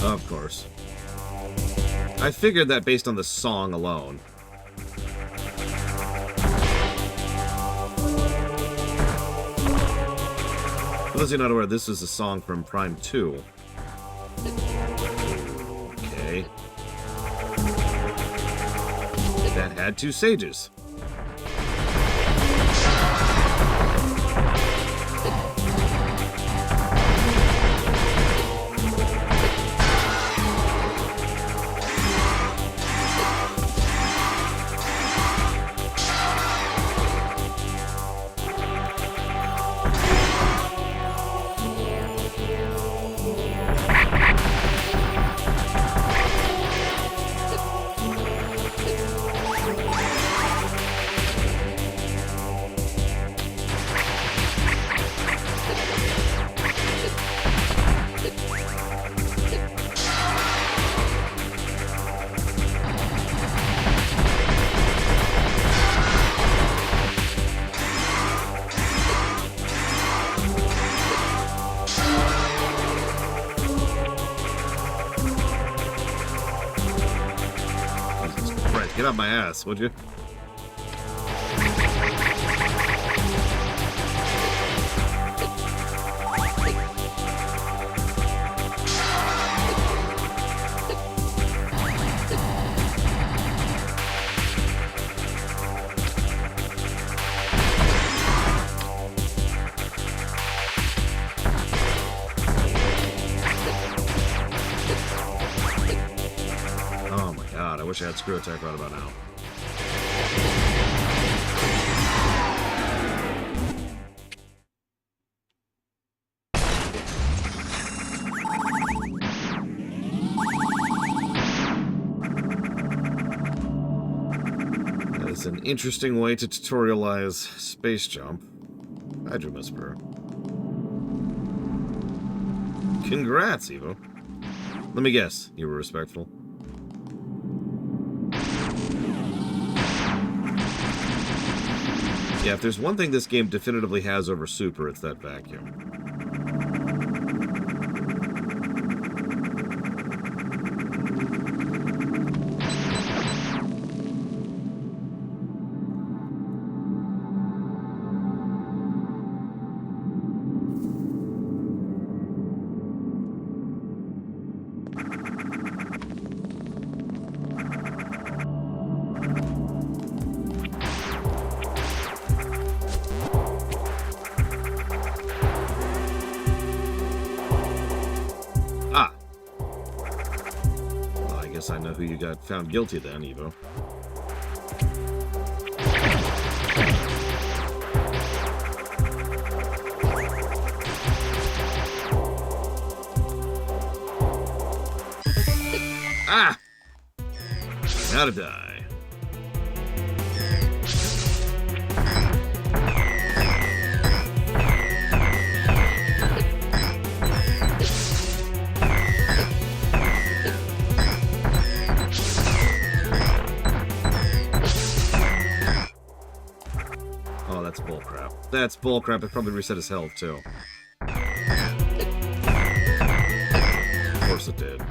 Of course. I figured that based on the song alone. For those of you not aware, this is a song from Prime 2. Okay. That had 2 sages. Get out my ass, would you? Oh my god, I wish I had screw attack right about now. That is an interesting way to tutorialize space jump. Hydro Whisperer. Congrats, Evo. Let me guess, you were respectful. Yeah, if there's one thing this game definitively has over Super, it's that vacuum. I know who you got found guilty then, Evo. Ah! Gotta die. That's bullcrap. That's bullcrap. It probably reset his health, too. Of course it did.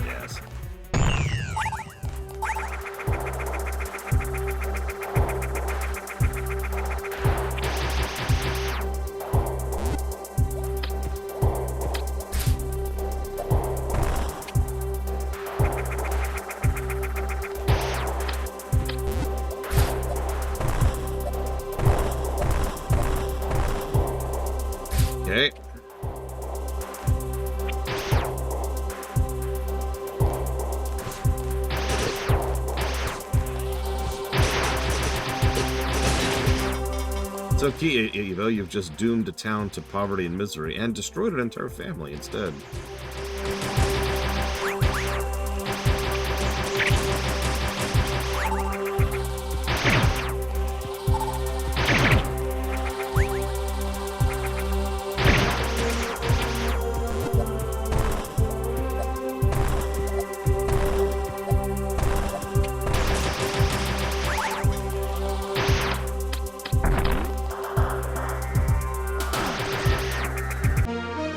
Yes. Okay. So, Evo, you've just doomed a town to poverty and misery and destroyed an entire family instead.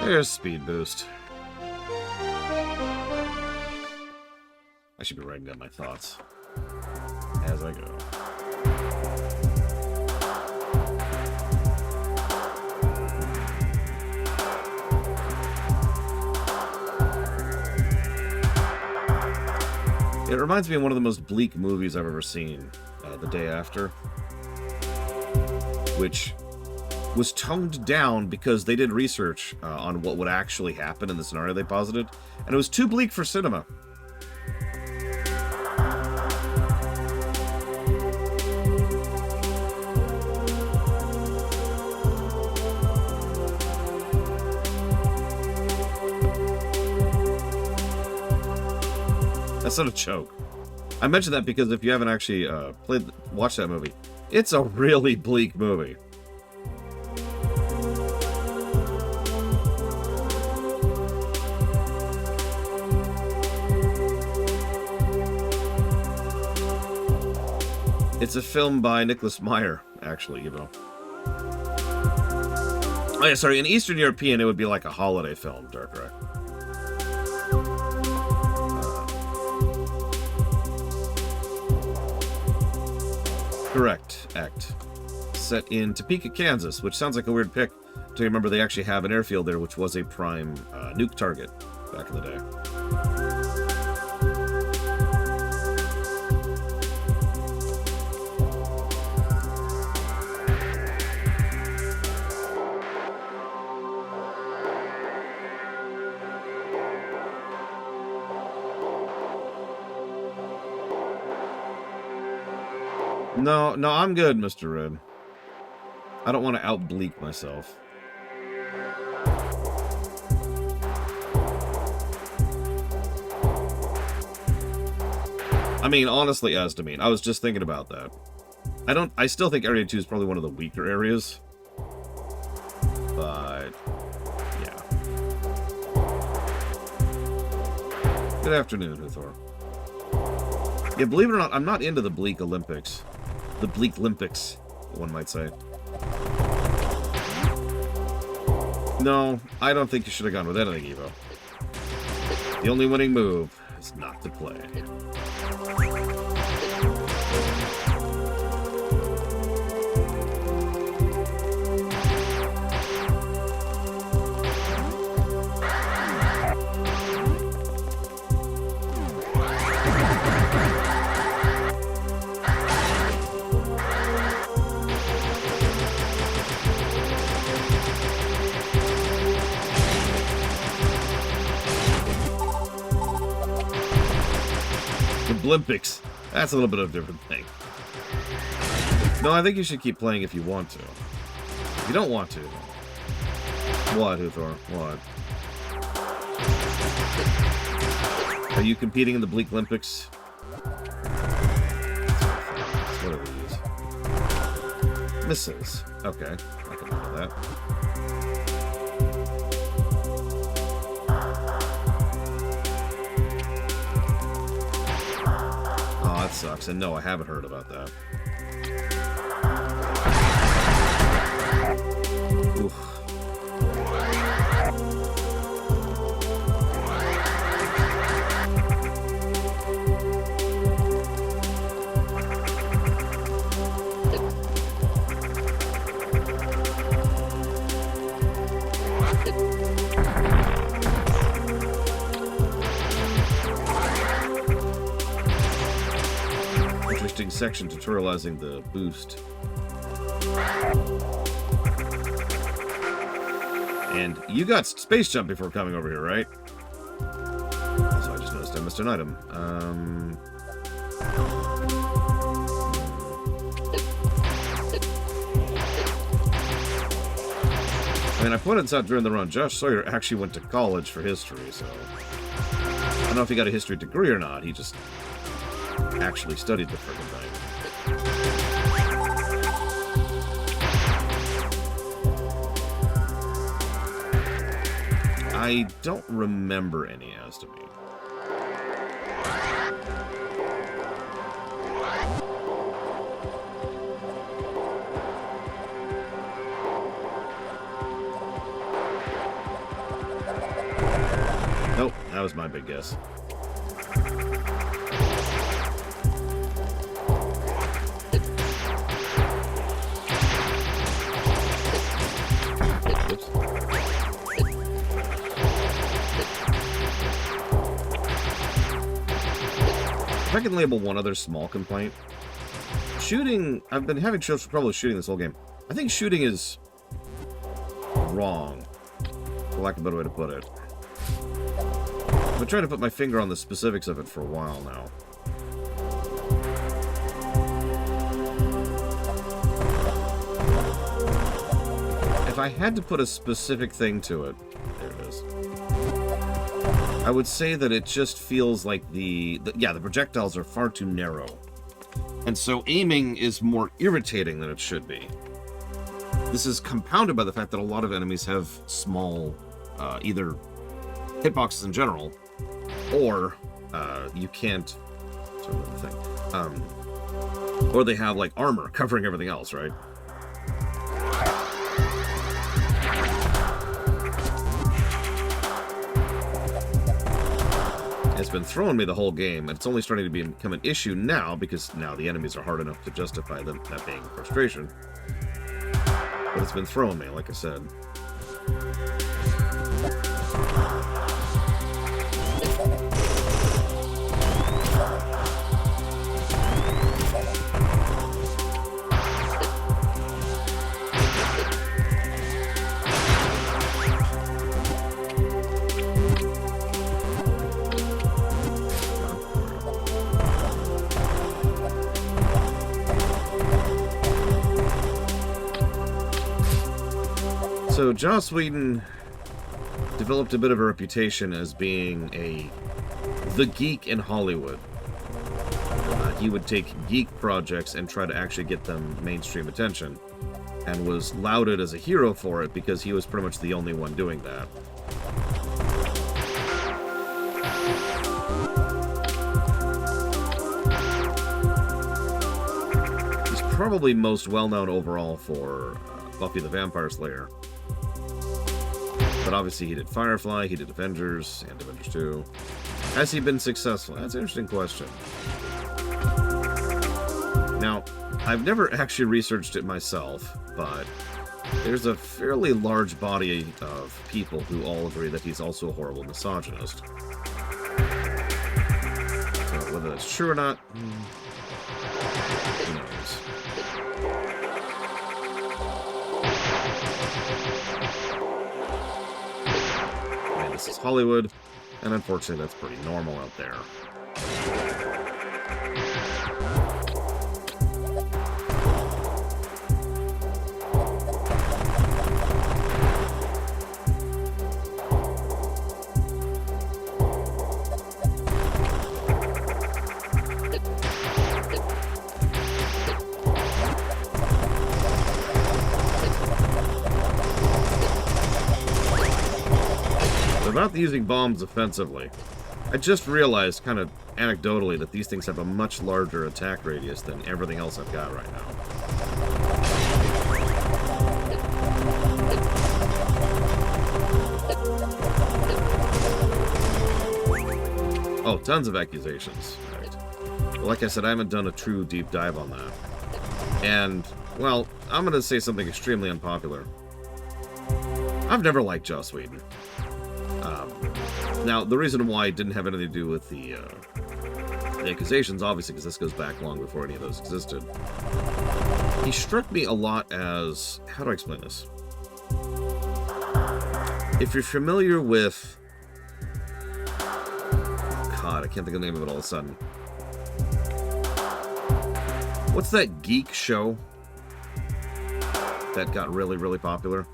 There's speed boost. I should be writing down my thoughts as I go. It reminds me of one of the most bleak movies I've ever seen, The Day After, which was toned down because they did research on what would actually happen in the scenario they posited, and it was too bleak for cinema. That's not a joke. I mentioned that because if you haven't actually watched that movie, it's a really bleak movie. It's a film by Nicholas Meyer, actually, you know. Oh yeah, sorry, in Eastern European, it would be like a holiday film, Dark. Correct. Act. Set in Topeka, Kansas, which sounds like a weird pick to remember they actually have an airfield there, which was a prime nuke target back in the day. No, I'm good, Mr. Red. I don't want to out-bleak myself. I mean, honestly, Estamine, I was just thinking about that. I still think Area 2 is probably one of the weaker areas. But, yeah. Good afternoon, Huthor. Yeah, believe it or not, I'm not into the Bleak Olympics. The Bleak Olympics, one might say. No, I don't think you should have gone with anything, Evo. The only winning move is not to play. Olympics. That's a little bit of a different thing. No, I think you should keep playing if you want to. If you don't want to. What, Huthor? What? Are you competing in the Bleak Olympics? What do we use? Missiles. Okay. I can handle that. That sucks, and no, I haven't heard about that. Oof. Section tutorializing the boost. And you got space jump before coming over here, right? Also, I just noticed I missed an item. I mean, I pointed this out during the run. Josh Sawyer actually went to college for history, so... I don't know if he got a history degree or not. He just actually studied the friggin' thing. I don't remember any as to me. Nope, that was my big guess. Oops. If I can label one other small complaint. Shooting, I've been having trouble shooting this whole game. I think shooting is wrong, for lack of a better way to put it. I've been trying to put my finger on the specifics of it for a while now. If I had to put a specific thing to it, there it is. I would say that it just feels like the projectiles are far too narrow. And so aiming is more irritating than it should be. This is compounded by the fact that a lot of enemies have small, either hitboxes in general, or you can't... Sorry about the thing. Or they have, like, armor covering everything else, right? It's been throwing me the whole game, and it's only starting to become an issue now, because now the enemies are hard enough to justify them that being frustration. But it's been throwing me, like I said. So Joss Whedon developed a bit of a reputation as being the geek in Hollywood. He would take geek projects and try to actually get them mainstream attention, and was lauded as a hero for it because he was pretty much the only one doing that. He's probably most well-known overall for Buffy the Vampire Slayer. But obviously he did Firefly, he did Avengers, and Avengers 2. Has he been successful? That's an interesting question. Now, I've never actually researched it myself, but there's a fairly large body of people who all agree that he's also a horrible misogynist. So whether that's true or not, who knows? This is Hollywood, and unfortunately that's pretty normal out there. About using bombs offensively, I just realized, kind of anecdotally, that these things have a much larger attack radius than everything else I've got right now. Oh, tons of accusations. Right. Well, like I said, I haven't done a true deep dive on that. And, well, I'm going to say something extremely unpopular. I've never liked Joss Whedon. Now, the reason why it didn't have anything to do with the accusations, obviously, because this goes back long before any of those existed. He struck me a lot as... How do I explain this? If you're familiar with... God, I can't think of the name of it all of a sudden. What's that geek show that got really, really popular?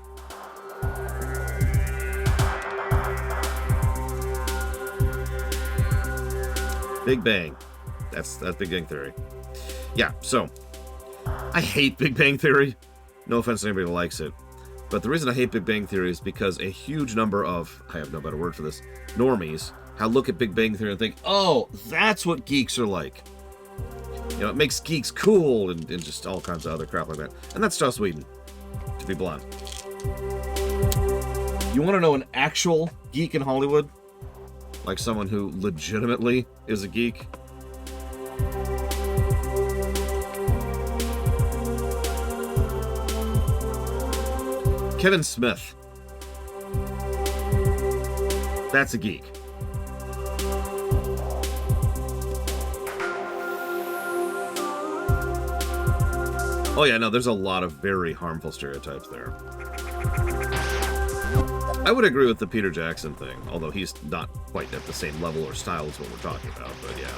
Big Bang. That's Big Bang Theory. Yeah, so I hate Big Bang Theory. No offense to anybody who likes it. But the reason I hate Big Bang Theory is because a huge number of, I have no better word for this, normies, look at Big Bang Theory and think, oh, that's what geeks are like. You know, it makes geeks cool and just all kinds of other crap like that. And that's Joss Whedon, to be blunt. You want to know an actual geek in Hollywood? Like someone who legitimately is a geek? Kevin Smith. That's a geek. Oh yeah, no, there's a lot of very harmful stereotypes there. I would agree with the Peter Jackson thing, although he's not quite at the same level or style as what we're talking about, but yeah.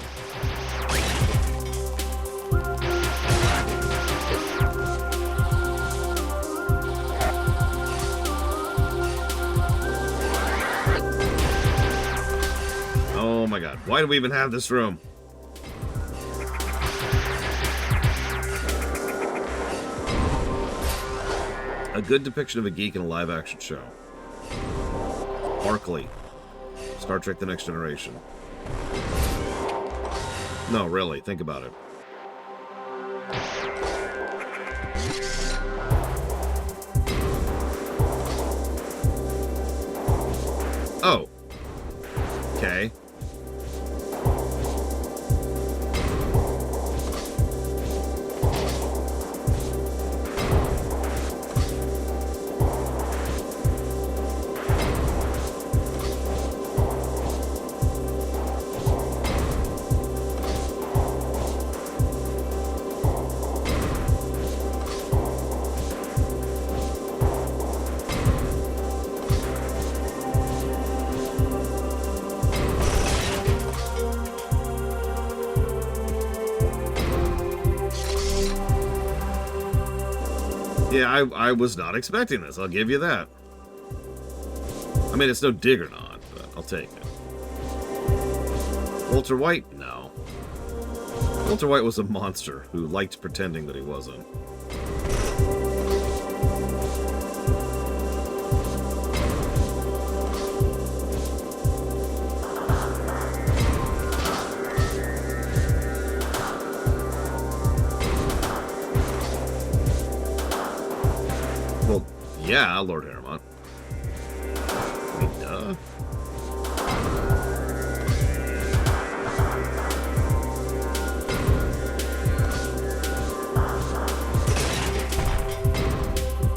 Oh my god, why do we even have this room? A good depiction of a geek in a live-action show. Barkley. Star Trek The Next Generation. No, really, think about it. Oh. Okay. Yeah, I was not expecting this, I'll give you that. I mean, it's no dig or not, but I'll take it. Walter White? No. Walter White was a monster who liked pretending that he wasn't. Yeah, Lord Harriman. I mean, duh.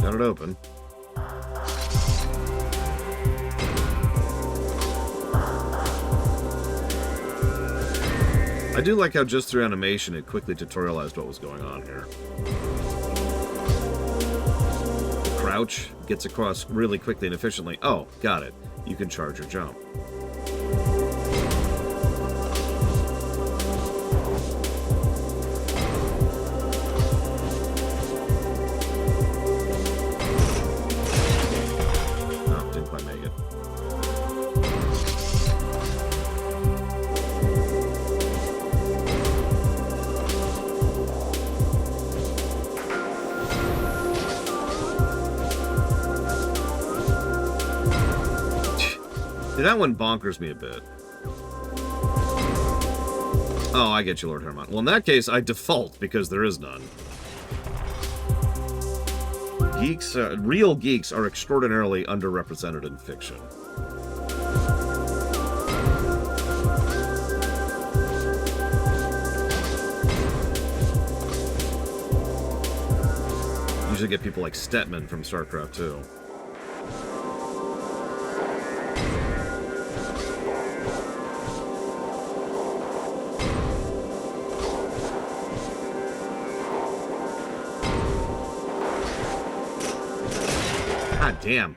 Got it open. I do like how just through animation it quickly tutorialized what was going on here. Crouch gets across really quickly and efficiently. Oh, got it. You can charge or jump. Oh, didn't quite make it. That one bonkers me a bit. Oh, I get you, Lord Hermont. Well, in that case, I default, because there is none. Geeks, real geeks are extraordinarily underrepresented in fiction. Usually get people like Stetman from StarCraft 2. God damn.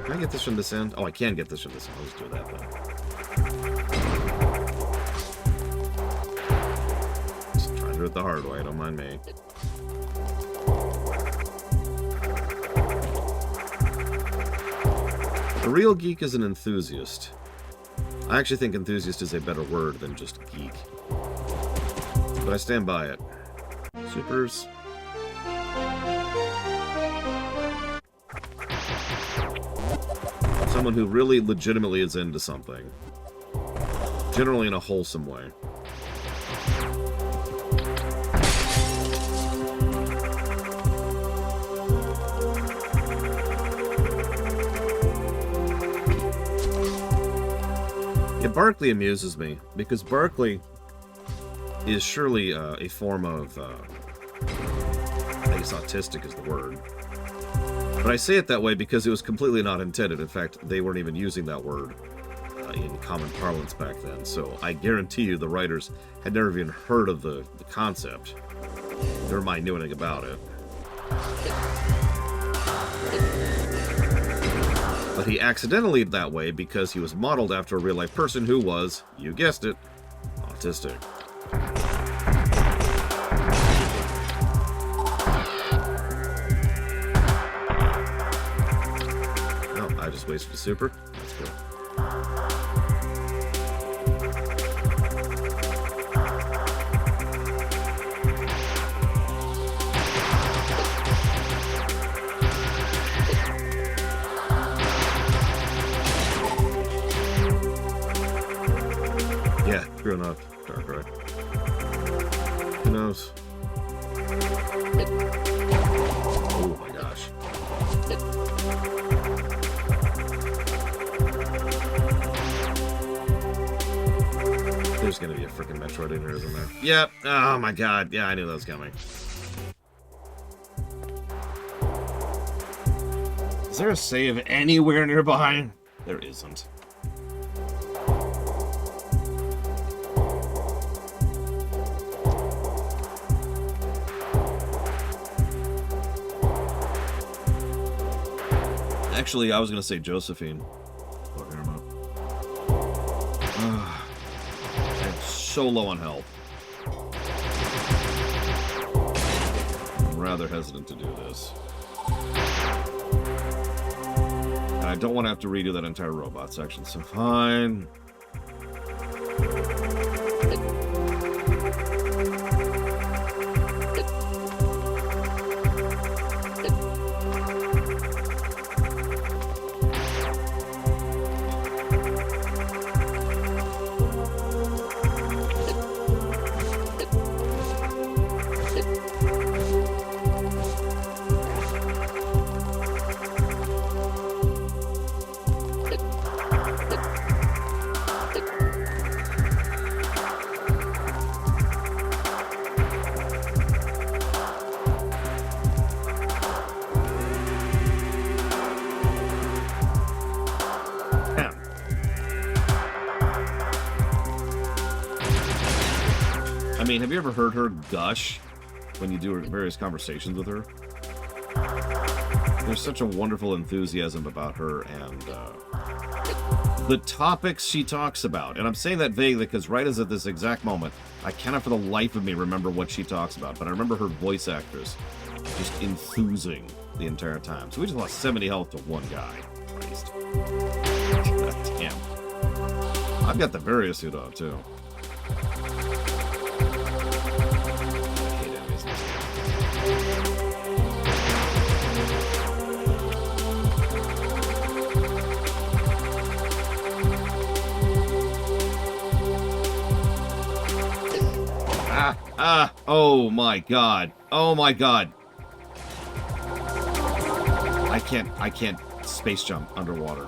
Can I get this from this end? Oh, I can get this from this end. I'll just do that then. Just trying to do it the hard way. Don't mind me. A real geek is an enthusiast. I actually think enthusiast is a better word than just geek. But I stand by it. Supers. Someone who really legitimately is into something. Generally in a wholesome way. Yeah, Barkley amuses me, because Barkley is surely a form of, I guess autistic is the word. But I say it that way because it was completely not intended. In fact, they weren't even using that word in common parlance back then. So I guarantee you the writers had never even heard of the concept. Never mind knew anything about it. But he accidentally that way because he was modeled after a real-life person who was, you guessed it, autistic. Just wasted a super. That's good. Yeah, true enough. Dark right. Who knows? Oh my gosh. There's gonna be a freaking Metroid in here, isn't there? Yep. Oh my god. Yeah, I knew that was coming. Is there a save anywhere nearby? There isn't. Actually, I was gonna say Josephine. Oh, here I'm up. So low on health. I'm rather hesitant to do this. And I don't want to have to redo that entire robot section, so fine. I mean, have you ever heard her gush when you do various conversations with her? There's such a wonderful enthusiasm about her and the topics she talks about. And I'm saying that vaguely because right as at this exact moment, I cannot for the life of me remember what she talks about. But I remember her voice actress just enthusing the entire time. So we just lost 70 health to one guy. Christ. God damn. I've got the various suit on, too. Oh my god. Oh my god. I can't space jump underwater.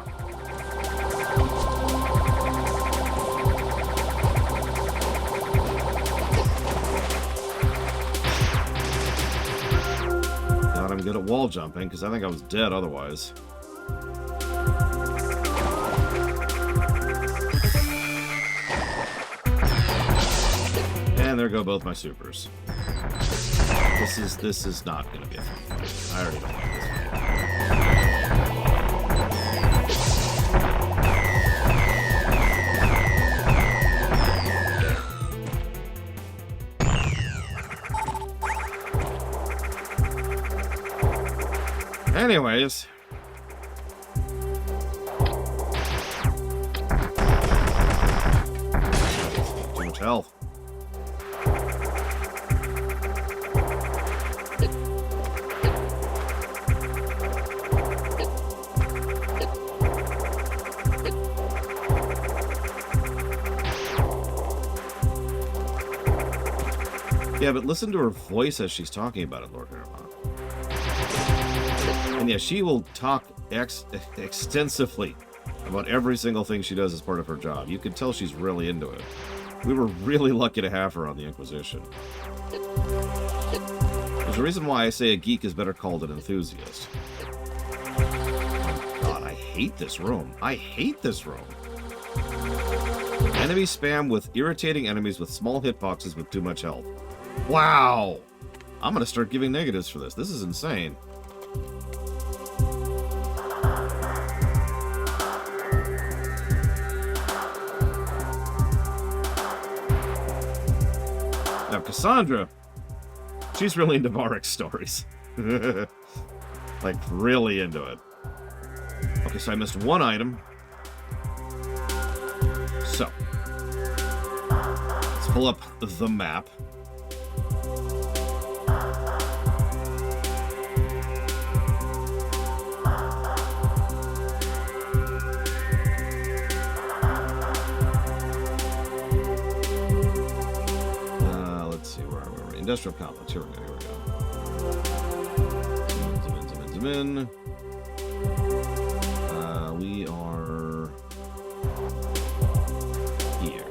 God, I'm good at wall jumping, because I think I was dead otherwise. And there go both my supers. This is not gonna be a fun fight. I already don't like Anyways. Too much health. Yeah, but listen to her voice as she's talking about it, Lord Paramount. And yeah, she will talk extensively about every single thing she does as part of her job. You can tell she's really into it. We were really lucky to have her on the Inquisition. There's a reason why I say a geek is better called an enthusiast. Oh God, I hate this room. I hate this room. Enemy spam with irritating enemies with small hitboxes with too much health. Wow! I'm gonna start giving negatives for this. This is insane. Now, Cassandra, she's really into Varric stories. Like, really into it. Okay, so I missed one item. So, let's pull up the map. Industrial complex. Here we go. Zoom in. We are here.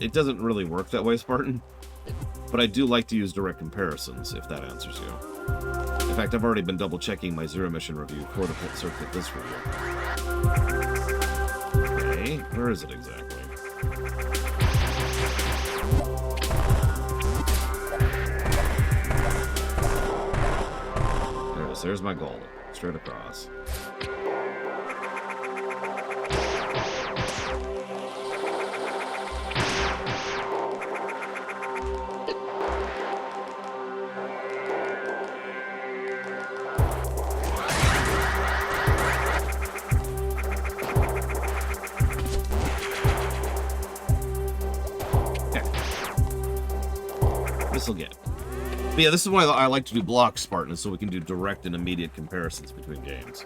It doesn't really work that way, Spartan, but I do like to use direct comparisons, if that answers you. In fact, I've already been double-checking my Zero Mission review for the circuit this review. Okay, where is it exactly? There it is. There's my goal. Straight across. This'll get it. But yeah, this is why I like to do blocks, Spartan, so we can do direct and immediate comparisons between games.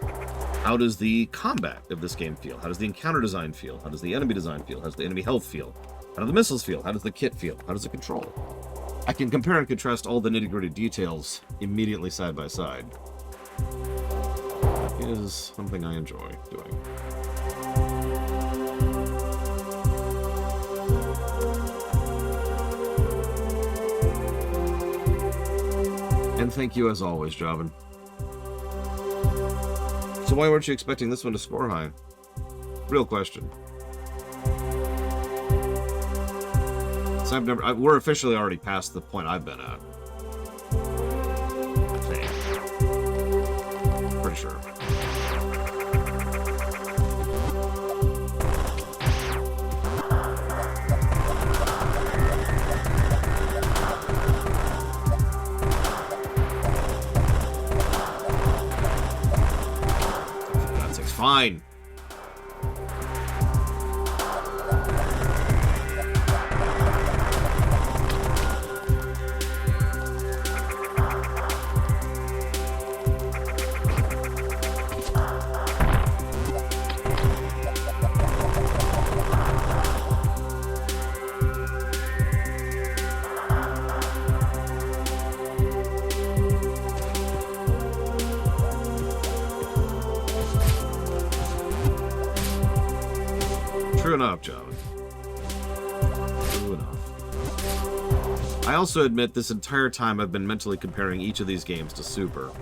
How does the combat of this game feel? How does the encounter design feel? How does the enemy design feel? How does the enemy health feel? How do the missiles feel? How does the kit feel? How does it control? I can compare and contrast all the nitty-gritty details immediately side by side. It is something I enjoy doing. And thank you as always, Jobin. So why weren't you expecting this one to score high? Real question. So we're officially already past the point I've been at. I think. Pretty sure. Fine. True enough, John. True enough. I also admit this entire time I've been mentally comparing each of these games to Super.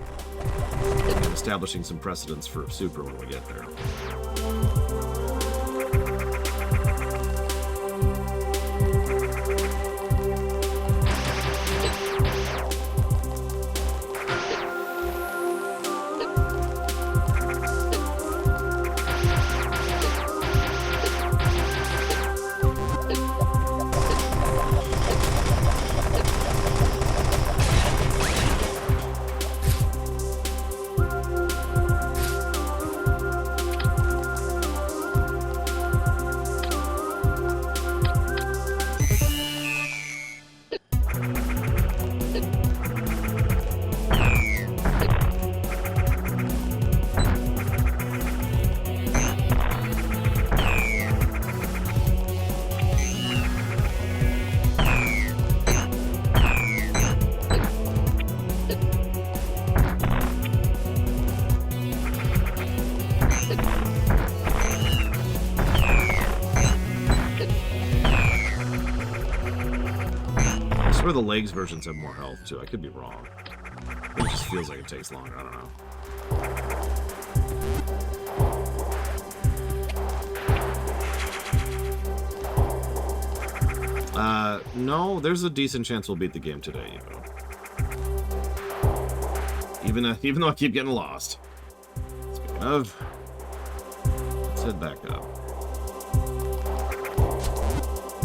establishing some precedents for Super when we get there. Where the legs versions have more health too. I could be wrong. It just feels like it takes longer. I don't know. No, there's a decent chance we'll beat the game today, even though I keep getting lost. Speaking of, let's head back up.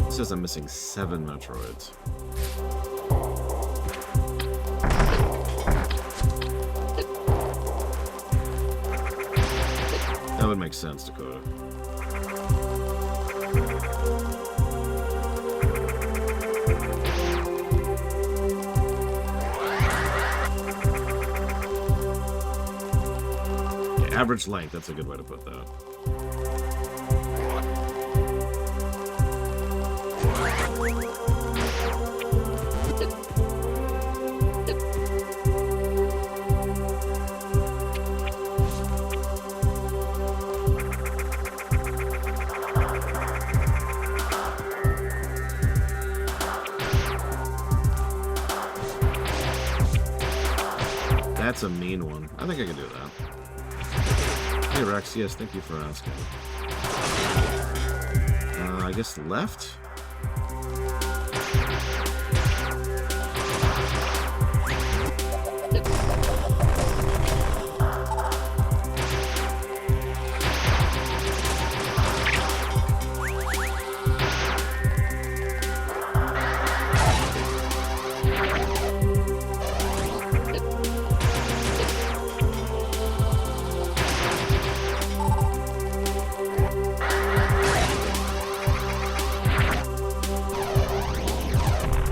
It says I'm missing 7 Metroids. That would make sense, Dakota. Okay, average length, that's a good way to put that. That's a mean one. I think I can do that. Hey Rex, yes, thank you for asking. I guess left?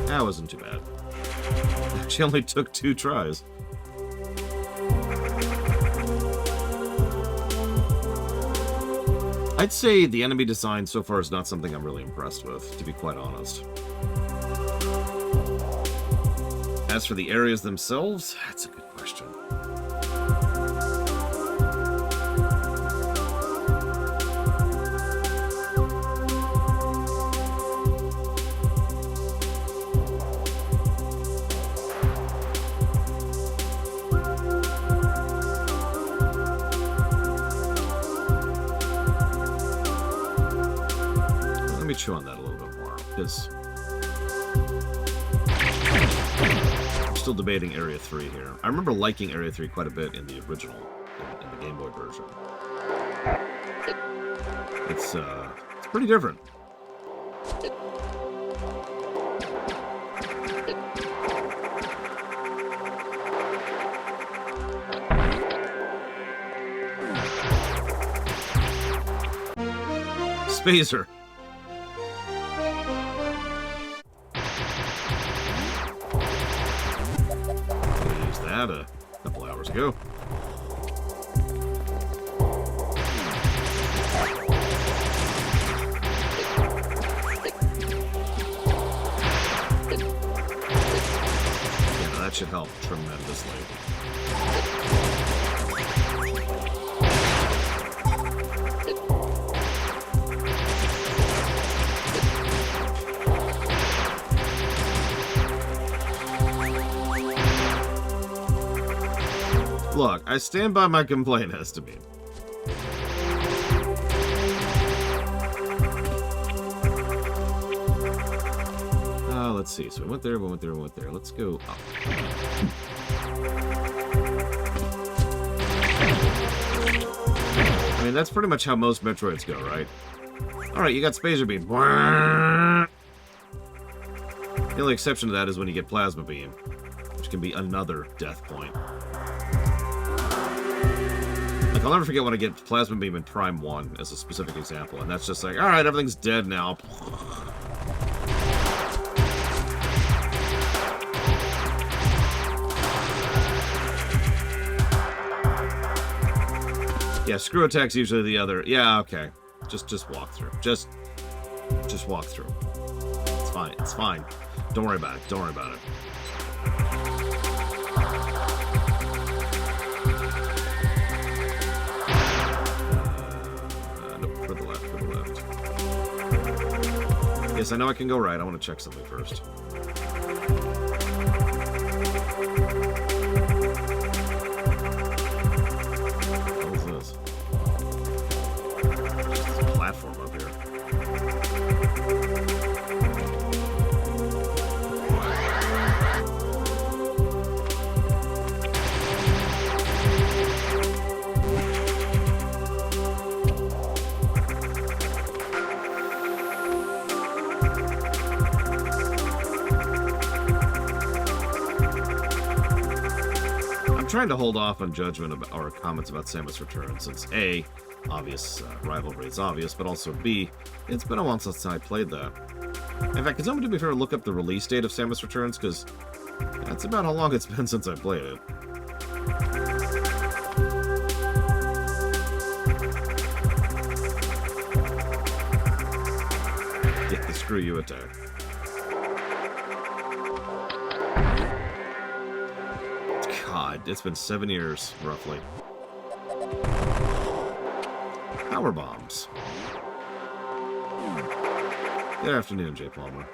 That wasn't too bad. Actually only took 2 tries. I'd say the enemy design so far is not something I'm really impressed with, to be quite honest. As for the areas themselves, that's a good question. Chew on that a little bit more, because I'm still debating Area 3 here. I remember liking Area 3 quite a bit in the original, in the Game Boy version. It's pretty different. Spacer. A couple hours ago. Yeah, that should help tremendously. Look, I stand by my complaint, Estimate. Let's see. So we went there, we went there, we went there. Let's go up. I mean, that's pretty much how most Metroids go, right? Alright, you got Spacer Beam. The only exception to that is when you get Plasma Beam, which can be another death point. Like, I'll never forget when I get Plasma Beam in Prime 1 as a specific example, and that's just like, alright, everything's dead now. Yeah, screw attack's usually the other. Yeah, okay. Just walk through. Just walk through. It's fine. It's fine. Don't worry about it. Don't worry about it. Nope, for the left, for the left. Yes, I know I can go right. I want to check something first. I'm trying to hold off on judgment about, or comments about Samus Return, since A, obvious rivalry is obvious, but also B, it's been a while since I played that. In fact, can someone do me a favor, look up the release date of Samus Returns, because that's about how long it's been since I played it. Get the screw you attack. God, it's been 7 years, roughly. Power bombs. Good afternoon, J. Palmer.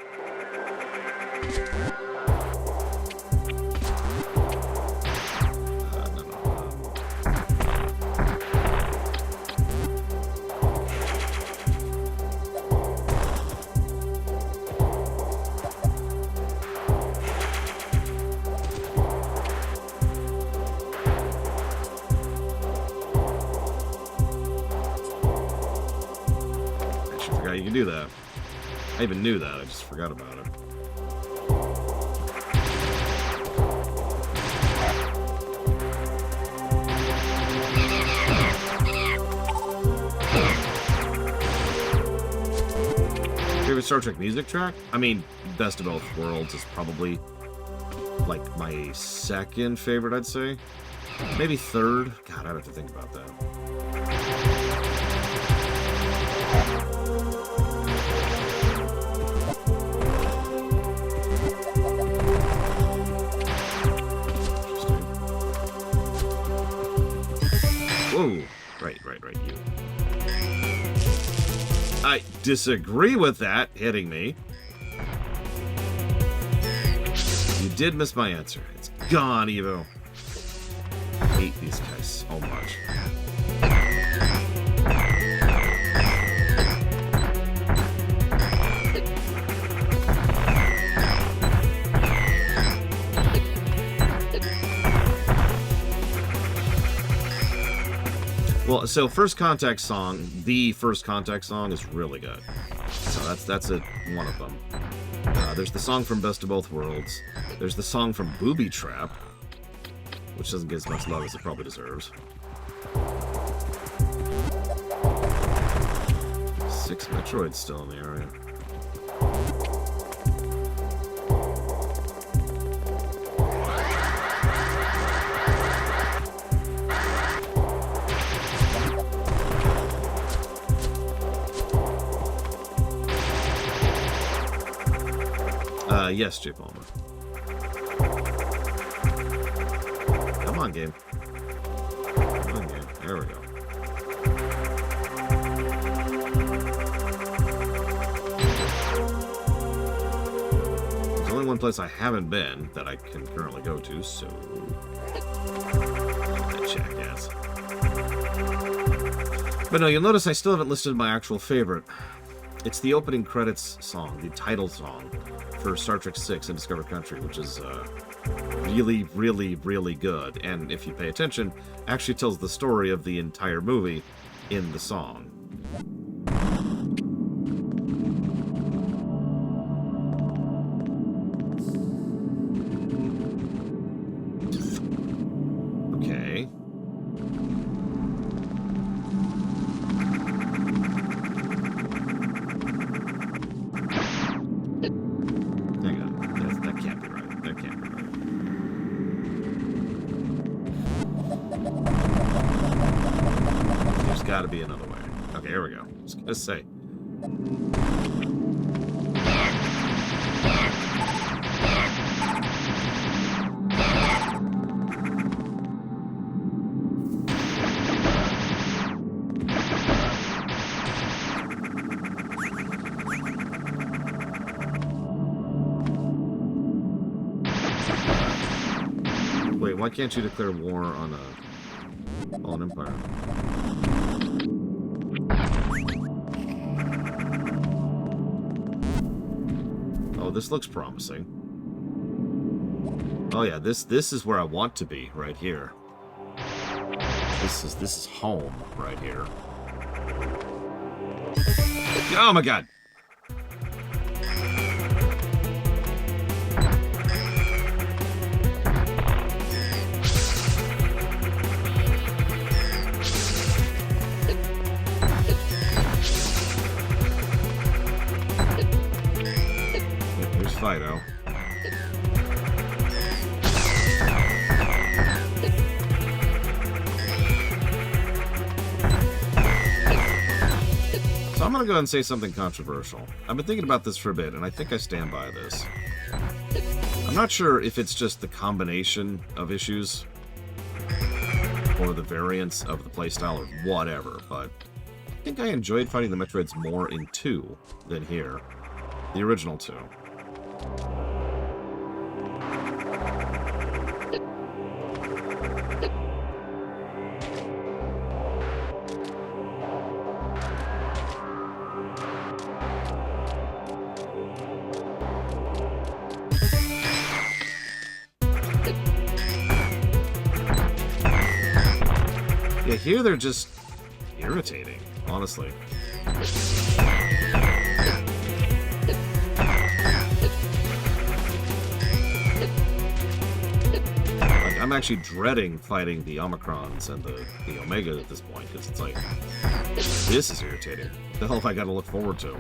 You can do that. I even knew that, I just forgot about it. Favorite Star Trek music track? I mean, Best of Both Worlds is probably like my second favorite, I'd say. Maybe third. God, I'd have to think about that. Whoa! Right, you. I disagree with that hitting me. You did miss my answer. It's gone, Evo. I hate these guys so much. Well, so First Contact song, the First Contact song is really good. So that's one of them. There's the song from Best of Both Worlds. There's the song from Booby Trap, which doesn't get as much love as it probably deserves. 6 Metroids still in the area. Yes, J. Palmer. Come on, game. Come on, game. There we go. There's only one place I haven't been that I can currently go to, so... Jackass. But no, you'll notice I still haven't listed my actual favorite. It's the opening credits song, the title song for Star Trek VI in Discovered Country, which is really, really, really good. And if you pay attention, actually tells the story of the entire movie in the song. Okay. Hang on. That can't be right. That can't be right. There's got to be another way. Okay, here we go. I was gonna say. Wait, why can't you declare war on a Fallen Empire? Oh, this looks promising. Oh yeah, this is where I want to be, right here. This is home right here. Oh my god. Fido. So I'm gonna go ahead and say something controversial. I've been thinking about this for a bit, and I think I stand by this. I'm not sure if it's just the combination of issues or the variance of the playstyle or whatever, but I think I enjoyed fighting the Metroids more in 2 than here. The original 2. Yeah, here they're just irritating, honestly. I'm actually dreading fighting the Omicrons and the Omega at this point, because it's like, this is irritating. What the hell have I got to look forward to?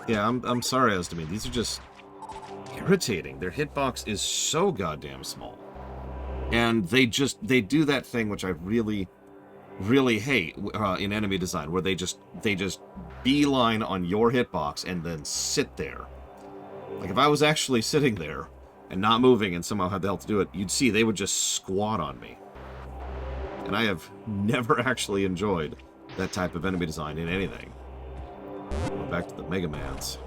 Yeah, I'm sorry, Esdemir. These are just irritating. Their hitbox is so goddamn small. And they do that thing which I really, really hate in enemy design, where they just beeline on your hitbox and then sit there. Like, if I was actually sitting there and not moving and somehow had the health to do it, you'd see they would just squat on me. And I have never actually enjoyed that type of enemy design in anything. Going back to the Mega Mans.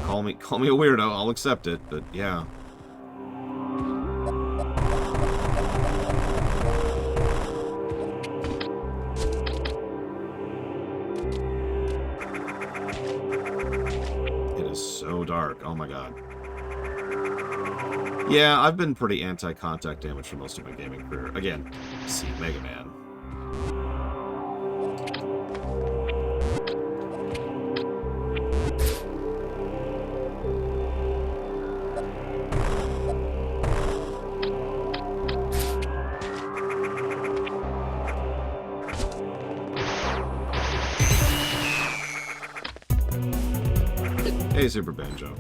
Call me a weirdo, I'll accept it, but yeah. It is so dark, oh my god. Yeah, I've been pretty anti-contact damage for most of my gaming career. Again, see Mega Man. Hey, Super Banjo.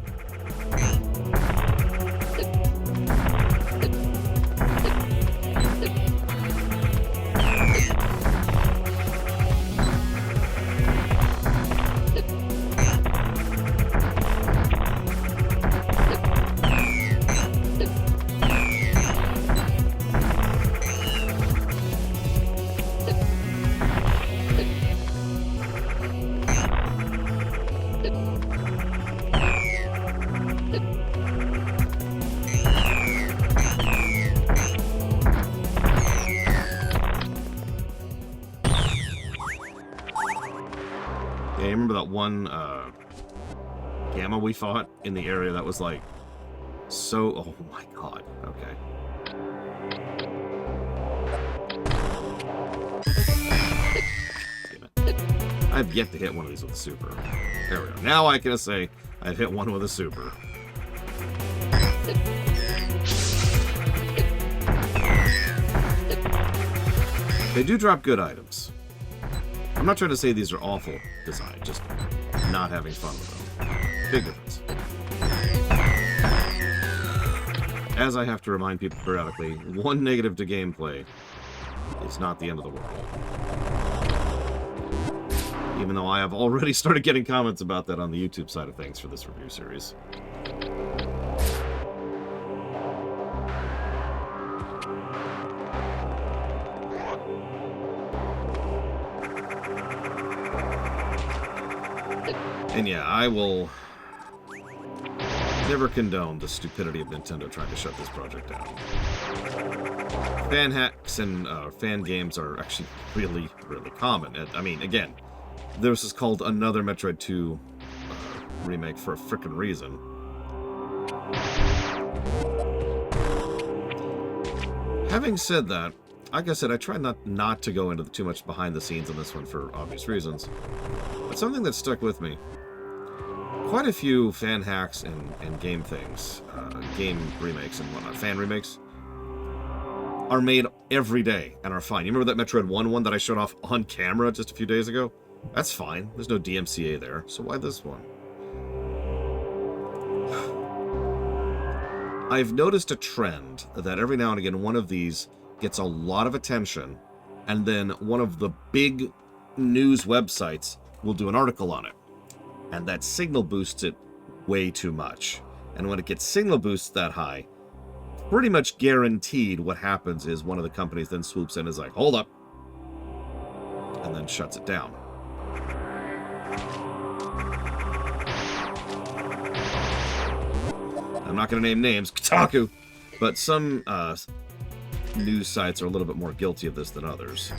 Yeah, you remember that one gamma we fought in the area that was like so... Oh my god. Okay. Damn it. I've yet to hit one of these with a super. There we go. Now I can say I've hit one with a super. They do drop good items. I'm not trying to say these are awful design, just not having fun with them. Big difference. As I have to remind people periodically, one negative to gameplay is not the end of the world. Even though I have already started getting comments about that on the YouTube side of things for this review series. And yeah, I will never condone the stupidity of Nintendo trying to shut this project down. Fan hacks and fan games are actually really, really common. I mean, again, this is called another Metroid 2 remake for a frickin' reason. Having said that, like I said, I try not to go into too much behind the scenes on this one for obvious reasons. But something that stuck with me, quite a few fan hacks and game things, game remakes and whatnot, fan remakes, are made every day and are fine. You remember that Metroid 1 one that I showed off on camera just a few days ago? That's fine. There's no DMCA there, so why this one? I've noticed a trend that every now and again one of these gets a lot of attention, and then one of the big news websites will do an article on it. And that signal boosts it way too much. And when it gets signal boosts that high, pretty much guaranteed what happens is one of the companies then swoops in and is like, hold up, and then shuts it down. I'm not going to name names, Kotaku, but some news sites are a little bit more guilty of this than others.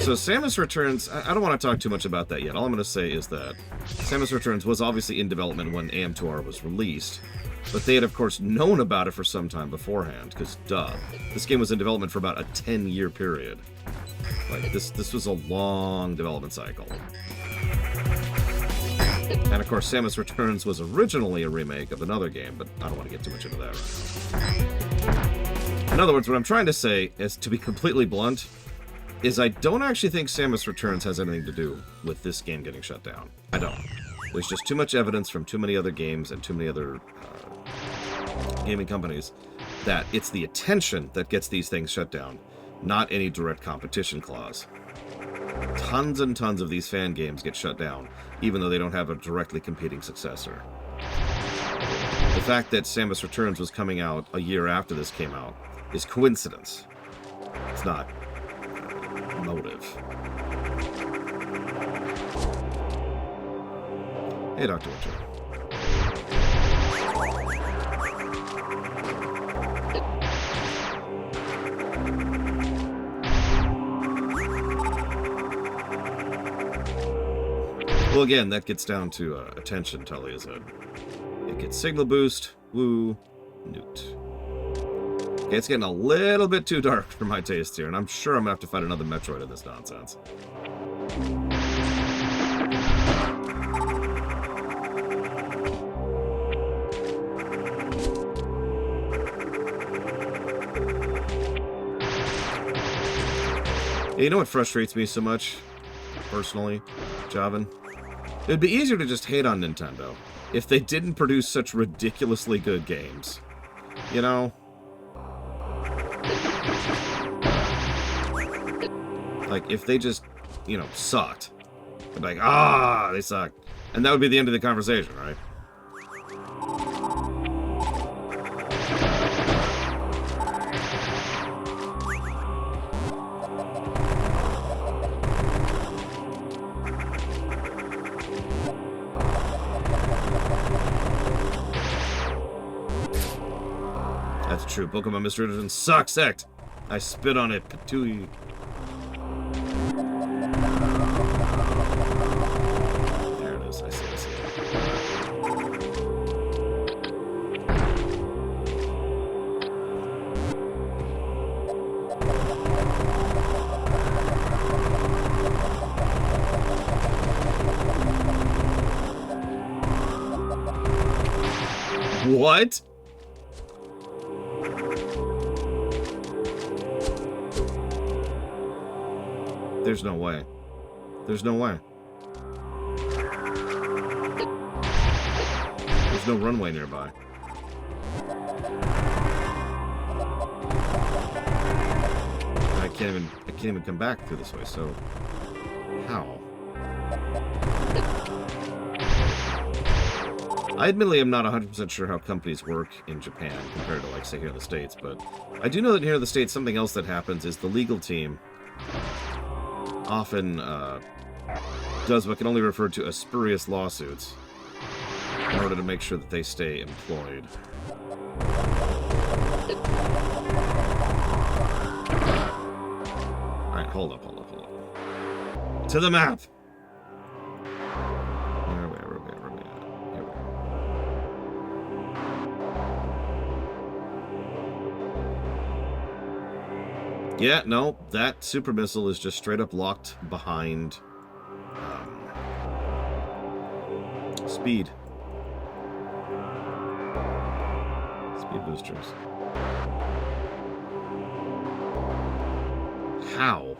So Samus Returns, I don't want to talk too much about that yet. All I'm going to say is that Samus Returns was obviously in development when AM2R was released, but they had, of course, known about it for some time beforehand, because, duh, this game was in development for about a 10-year period. Like, this was a long development cycle. And, of course, Samus Returns was originally a remake of another game, but I don't want to get too much into that right now. In other words, what I'm trying to say is, to be completely blunt, is I don't actually think Samus Returns has anything to do with this game getting shut down. I don't. There's just too much evidence from too many other games and too many other gaming companies that it's the attention that gets these things shut down, not any direct competition clause. Tons and tons of these fan games get shut down, even though they don't have a directly competing successor. The fact that Samus Returns was coming out a year after this came out is coincidence. It's not motive. Hey, Dr. Witcher. Well, again, that gets down to attention, Tully, is it? It gets signal boost, woo, newt. Okay, it's getting a little bit too dark for my taste here, and I'm sure I'm going to have to find another Metroid in this nonsense. You know what frustrates me so much, personally, Javin? It would be easier to just hate on Nintendo if they didn't produce such ridiculously good games. You know? Like, if they just, you know, sucked. I'd be like, they suck. And that would be the end of the conversation, right? That's true. Pokemon Mr. Anderson sucks, act. I spit on it. Patooey. There it is. I see it. What? There's no way. There's no way. There's no runway nearby. I can't even come back through this way, so how? I admittedly am not 100% sure how companies work in Japan compared to, like, say, here in the States, but I do know that here in the States, something else that happens is the legal team often does what can only refer to as spurious lawsuits in order to make sure that they stay employed. Alright, hold up. To the map! Where are we? Here we are. Yeah, no, that super missile is just straight up locked behind speed boosters. How?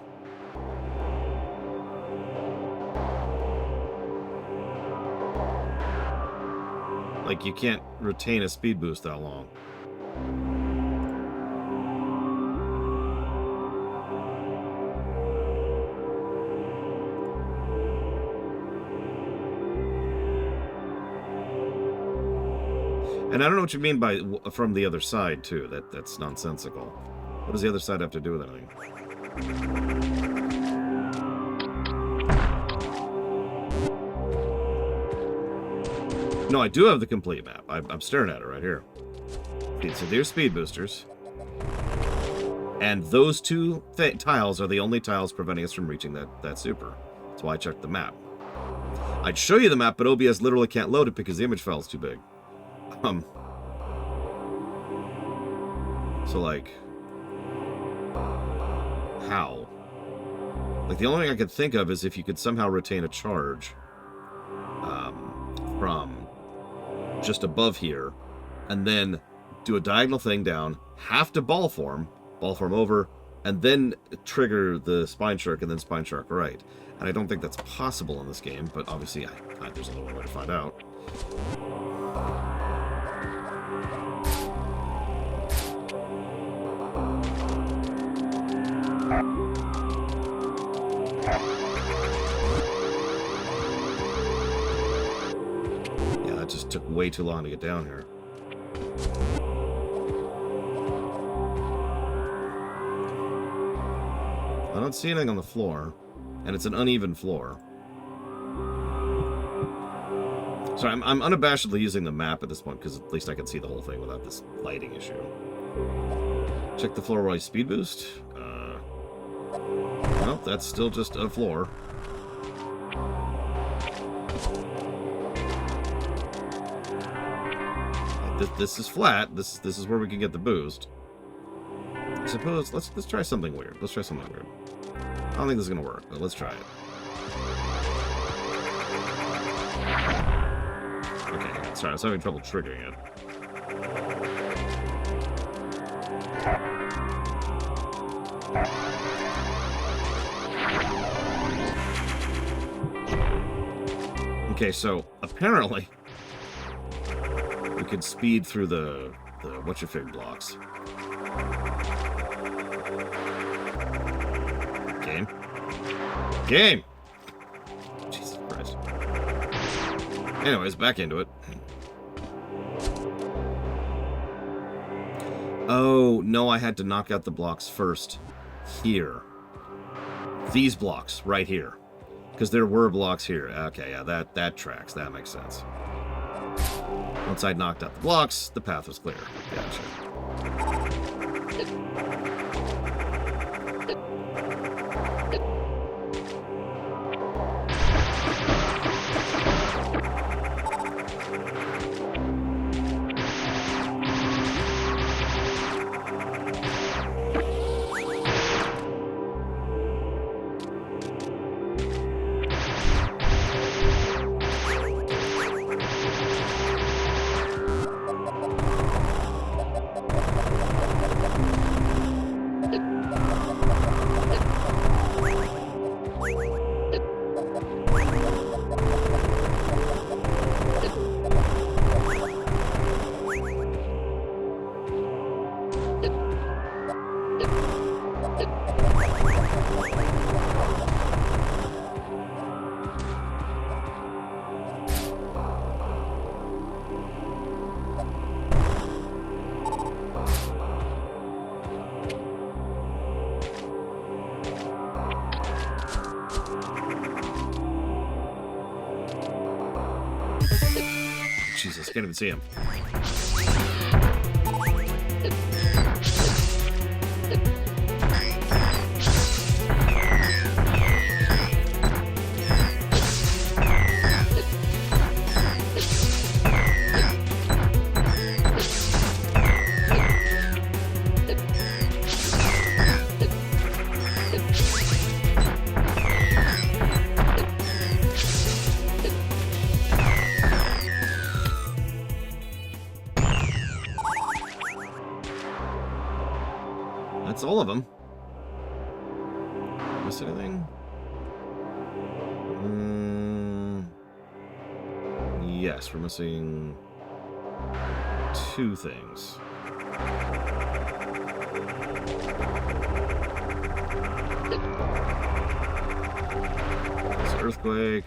Like, you can't retain a speed boost that long. And I don't know what you mean by from the other side, too. That's nonsensical. What does the other side have to do with anything? No, I do have the complete map. I'm staring at it right here. Okay, so there's speed boosters. And those two tiles are the only tiles preventing us from reaching that super. That's why I checked the map. I'd show you the map, but OBS literally can't load it because the image file is too big. So, like, how? Like, the only thing I could think of is if you could somehow retain a charge from just above here, and then do a diagonal thing down, have to ball form over, and then trigger the Spine Shark and then Spine Shark right. And I don't think that's possible in this game, but obviously there's a little way to find out. Yeah, that just took way too long to get down here. I don't see anything on the floor, and it's an uneven floor. So I'm unabashedly using the map at this point, because at least I can see the whole thing without this lighting issue. Check the floor while you speed boost. Nope, that's still just a floor. This is flat. This is where we can get the boost. I suppose let's try something weird. I don't think this is gonna work, but let's try it. Okay, sorry, I was having trouble triggering it. Okay, so apparently we could speed through the whatcha-fig blocks. Game! Jesus Christ. Anyways, back into it. Oh, no, I had to knock out the blocks first. Here. These blocks, right here. Because there were blocks here. Okay, yeah, that tracks. That makes sense. Once I'd knocked out the blocks, the path was clear. Gotcha. Jesus, can't even see him. That's all of them. Miss anything? Yes, we're missing 2 things. There's an earthquake.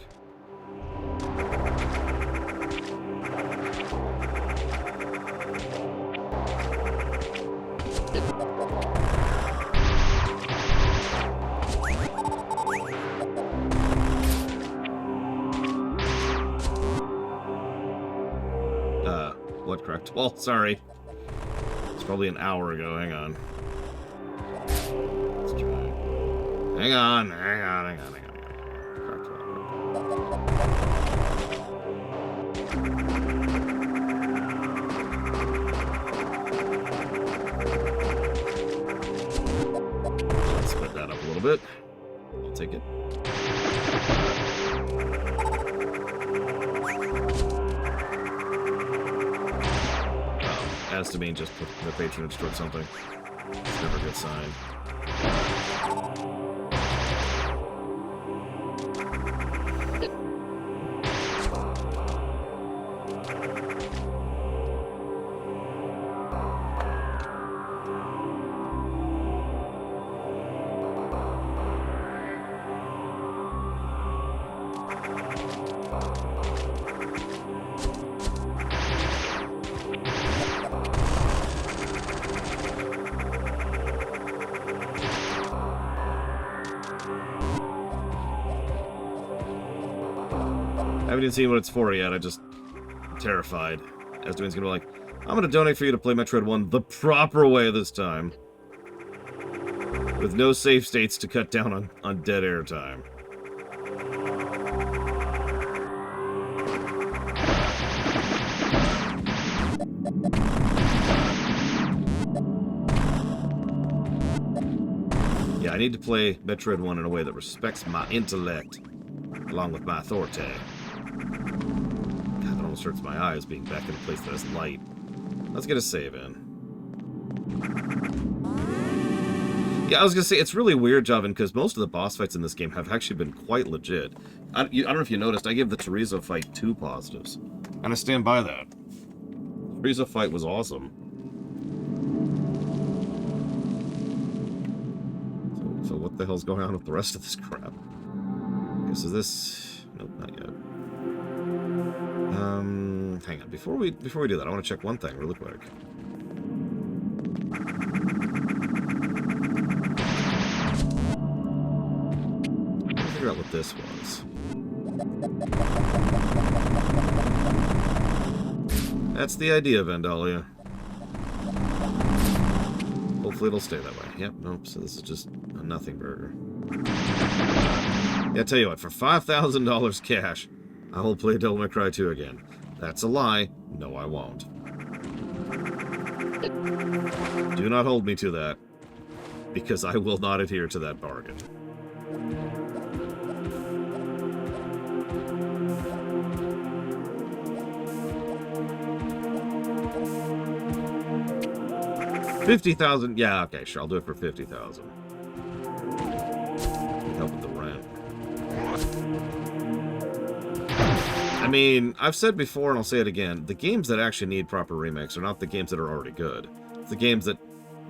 What cracked? Well, sorry. It's probably an hour ago. Hang on. Let's try. Hang on. Cracked wall. Let's split that up a little bit. I'll take it. Has to mean just put the patronage towards something. It's never a good sign. I haven't even seen what it's for yet. I'm just terrified. Esduine's gonna be like, I'm gonna donate for you to play Metroid 1 the proper way this time. With no save states to cut down on dead air time. Yeah, I need to play Metroid 1 in a way that respects my intellect, along with my authority. God, that almost hurts my eyes being back in a place that has light. Let's get a save in. Yeah, I was gonna say, it's really weird, Javin, because most of the boss fights in this game have actually been quite legit. I don't know if you noticed, I gave the Teresa fight 2 positives. And I stand by that. Teresa fight was awesome. So what the hell's going on with the rest of this crap? I guess is this... Nope, not yet. Hang on. Before we do that, I want to check one thing really quick. Figure out what this was. That's the idea, Vandalia. Hopefully it'll stay that way. Yep, nope, so this is just a nothing burger. Yeah, I tell you what, for $5,000 cash, I will play Devil May Cry 2 again. That's a lie. No, I won't. Do not hold me to that, because I will not adhere to that bargain. $50,000. Yeah, okay, sure. I'll do it for $50,000. Help with the rent. I mean, I've said before, and I'll say it again, the games that actually need proper remakes are not the games that are already good. It's the games that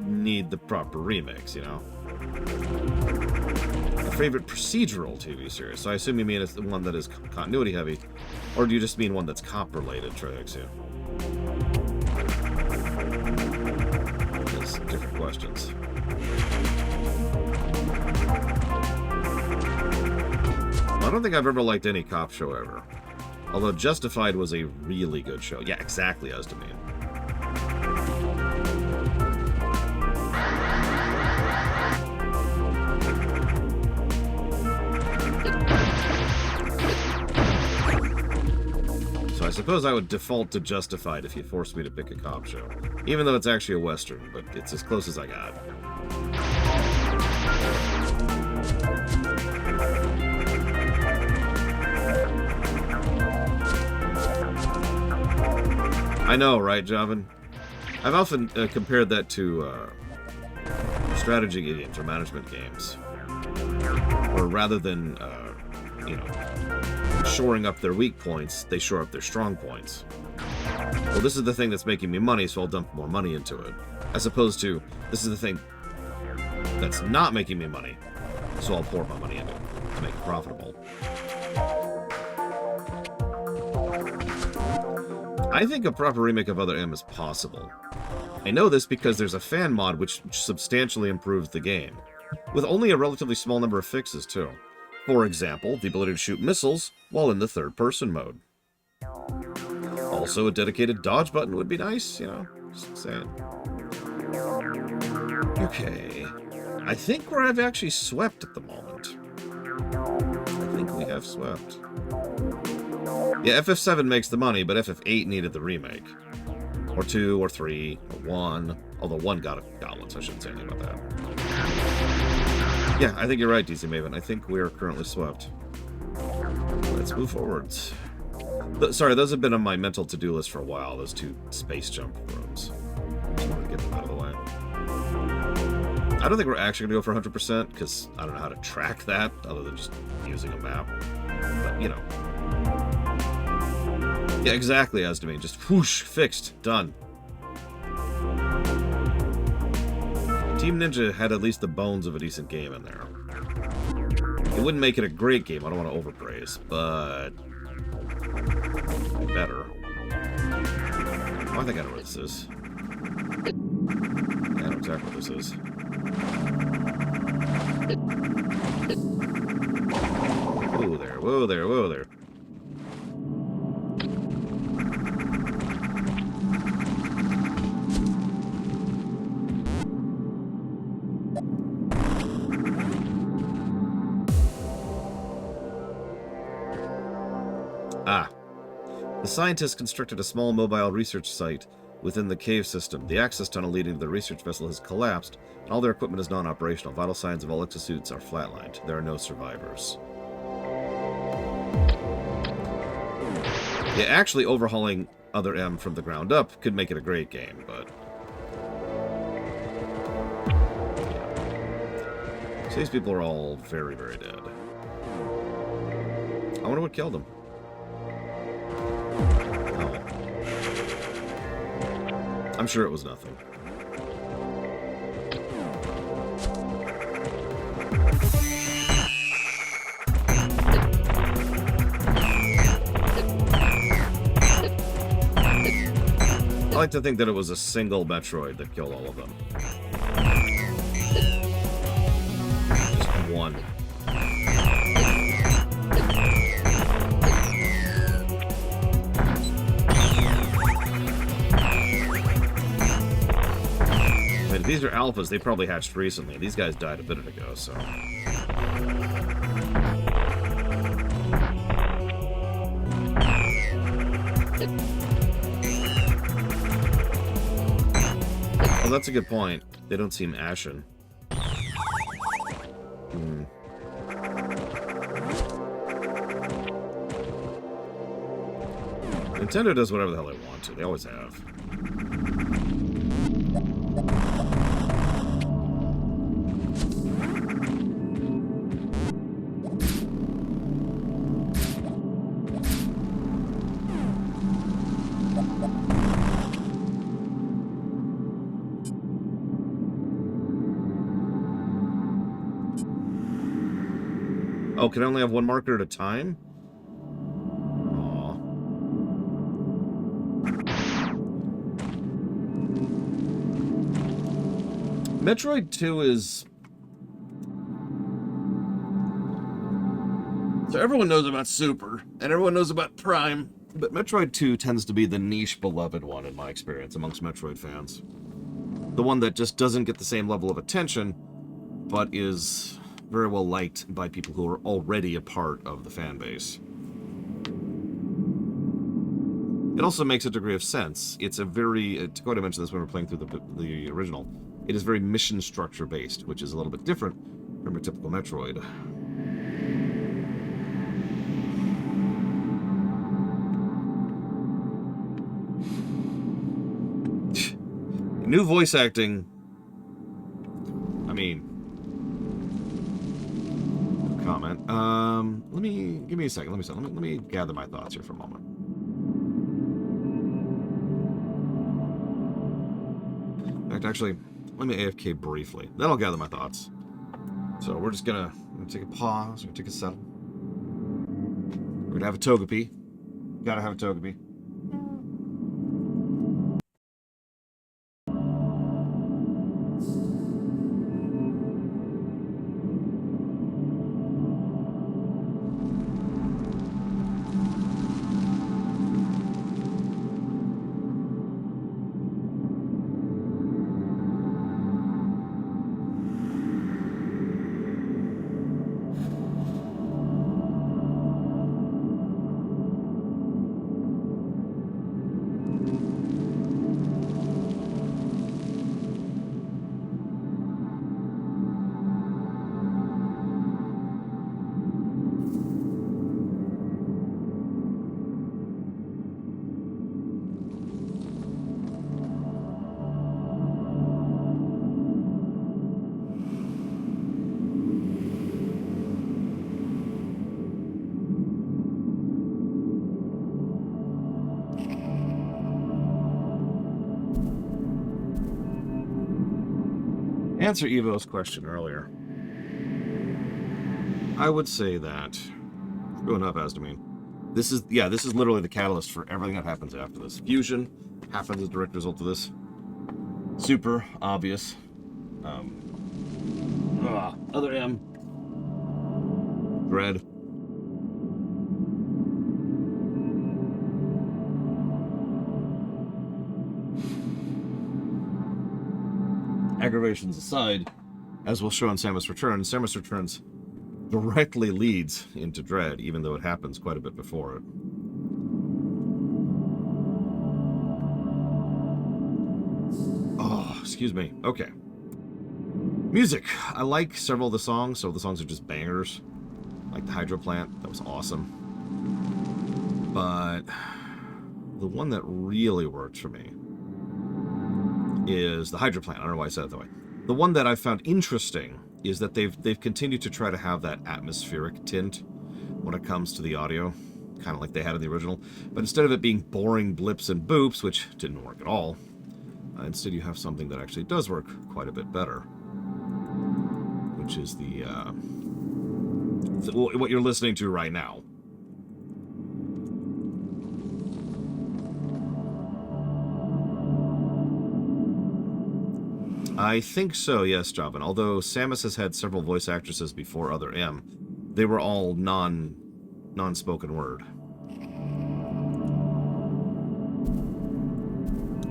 need the proper remakes, you know? A favorite procedural TV series. So I assume you mean it's the one that is continuity heavy, or do you just mean one that's comp-related, Trixie? Different questions. I don't think I've ever liked any cop show ever. Although Justified was a really good show. Yeah, exactly as to mean. So I suppose I would default to Justified if you forced me to pick a cop show. Even though it's actually a Western, but it's as close as I got. I know, right, Javan? I've often compared that to strategy games or management games. Or rather than, you know, shoring up their weak points, they shore up their strong points. Well, this is the thing that's making me money, so I'll dump more money into it. As opposed to, this is the thing that's not making me money, so I'll pour my money into it to make it profitable. I think a proper remake of Other M is possible. I know this because there's a fan mod which substantially improves the game, with only a relatively small number of fixes, too. For example, the ability to shoot missiles while in the third-person mode. Also, a dedicated dodge button would be nice, you know, just saying. Okay. I think I've actually swept at the moment. I think we have swept. Yeah, FF7 makes the money, but FF8 needed the remake. Or 2, or 3, or 1. Although 1 got one, so I shouldn't say anything about that. Yeah, I think you're right, DC Maven. I think we are currently swept. Let's move forwards. Sorry, those have been on my mental to-do list for a while, those 2 space jump rooms. Just wanted to get them out of the way. I don't think we're actually going to go for 100%, because I don't know how to track that, other than just using a map. But, you know. Yeah, exactly, as to me. Just whoosh, fixed, done. Team Ninja had at least the bones of a decent game in there. It wouldn't make it a great game, I don't want to overpraise, but... better. Oh, I think I know what this is. Yeah, I know exactly what this is. Whoa there, whoa there, whoa there. Ah. The scientists constructed a small mobile research site within the cave system. The access tunnel leading to the research vessel has collapsed, and all their equipment is non-operational. Vital signs of all exosuits are flatlined. There are no survivors. Yeah, actually overhauling Other M from the ground up could make it a great game, but... yeah. So these people are all very, very dead. I wonder what killed them. I'm sure it was nothing. I like to think that it was a single Metroid that killed all of them. Just one. If these are alphas, they probably hatched recently. These guys died a minute ago, so... Oh, that's a good point. They don't seem ashen. Nintendo does whatever the hell they want to. They always have. Oh, can I only have one marker at a time? Aww. Metroid 2 is... So everyone knows about Super, and everyone knows about Prime, but Metroid 2 tends to be the niche beloved one in my experience amongst Metroid fans. The one that just doesn't get the same level of attention, but is very well liked by people who are already a part of the fan base. It also makes a degree of sense. It's a very... Dakota mentioned this when we were playing through the original. It is very mission structure based, which is a little bit different from a typical Metroid. New voice acting. I mean... Comment. Give me a second. Let me gather my thoughts here for a moment. In fact, actually, let me AFK briefly. Then I'll gather my thoughts. So we're just gonna take a pause. We're gonna take a settle. We're gonna have a Togepi. Gotta have a Togepi. Answer Evo's question earlier. I would say that, true enough, Asdamine, this is literally the catalyst for everything that happens after this. Fusion happens as a direct result of this. Super obvious. Other M. Dread. Aggravations aside, as we'll show in Samus Returns directly leads into Dread, even though it happens quite a bit before it. Oh, excuse me. Okay. Music. I like several of the songs, so the songs are just bangers. Like the Hydro Plant, that was awesome. But the one that really worked for me is the Hydro Plant. I don't know why I said it that way. The one that I found interesting is that they've continued to try to have that atmospheric tint when it comes to the audio, kind of like they had in the original. But instead of it being boring blips and boops, which didn't work at all, instead you have something that actually does work quite a bit better, which is what you're listening to right now. I think so, yes, Jobin. Although Samus has had several voice actresses before Other M, they were all non-spoken word.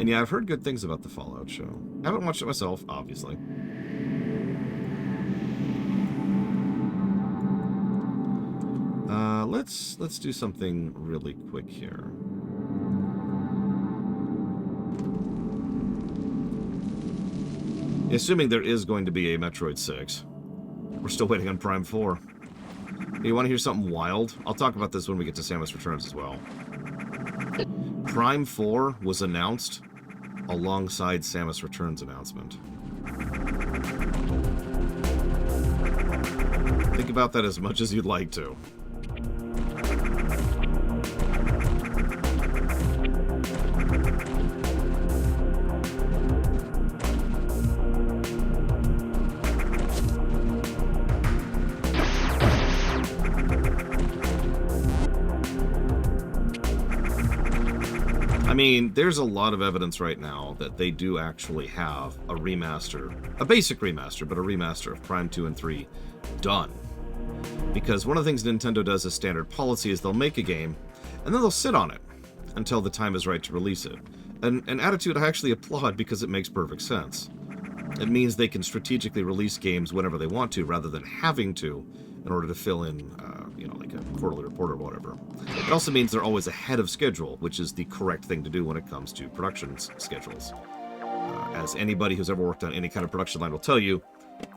And yeah, I've heard good things about the Fallout show. I haven't watched it myself, obviously. Let's do something really quick here. Assuming there is going to be a Metroid 6. We're still waiting on Prime 4. You want to hear something wild? I'll talk about this when we get to Samus Returns as well. Prime 4 was announced alongside Samus Returns announcement. Think about that as much as you'd like to. I mean, there's a lot of evidence right now that they do actually have a remaster, a basic remaster, but a remaster of Prime 2 and 3 done. Because one of the things Nintendo does as standard policy is they'll make a game, and then they'll sit on it until the time is right to release it. An attitude I actually applaud because it makes perfect sense. It means they can strategically release games whenever they want to, rather than having to, in order to fill in, like a quarterly report or whatever. It also means they're always ahead of schedule, which is the correct thing to do when it comes to production schedules. As anybody who's ever worked on any kind of production line will tell you,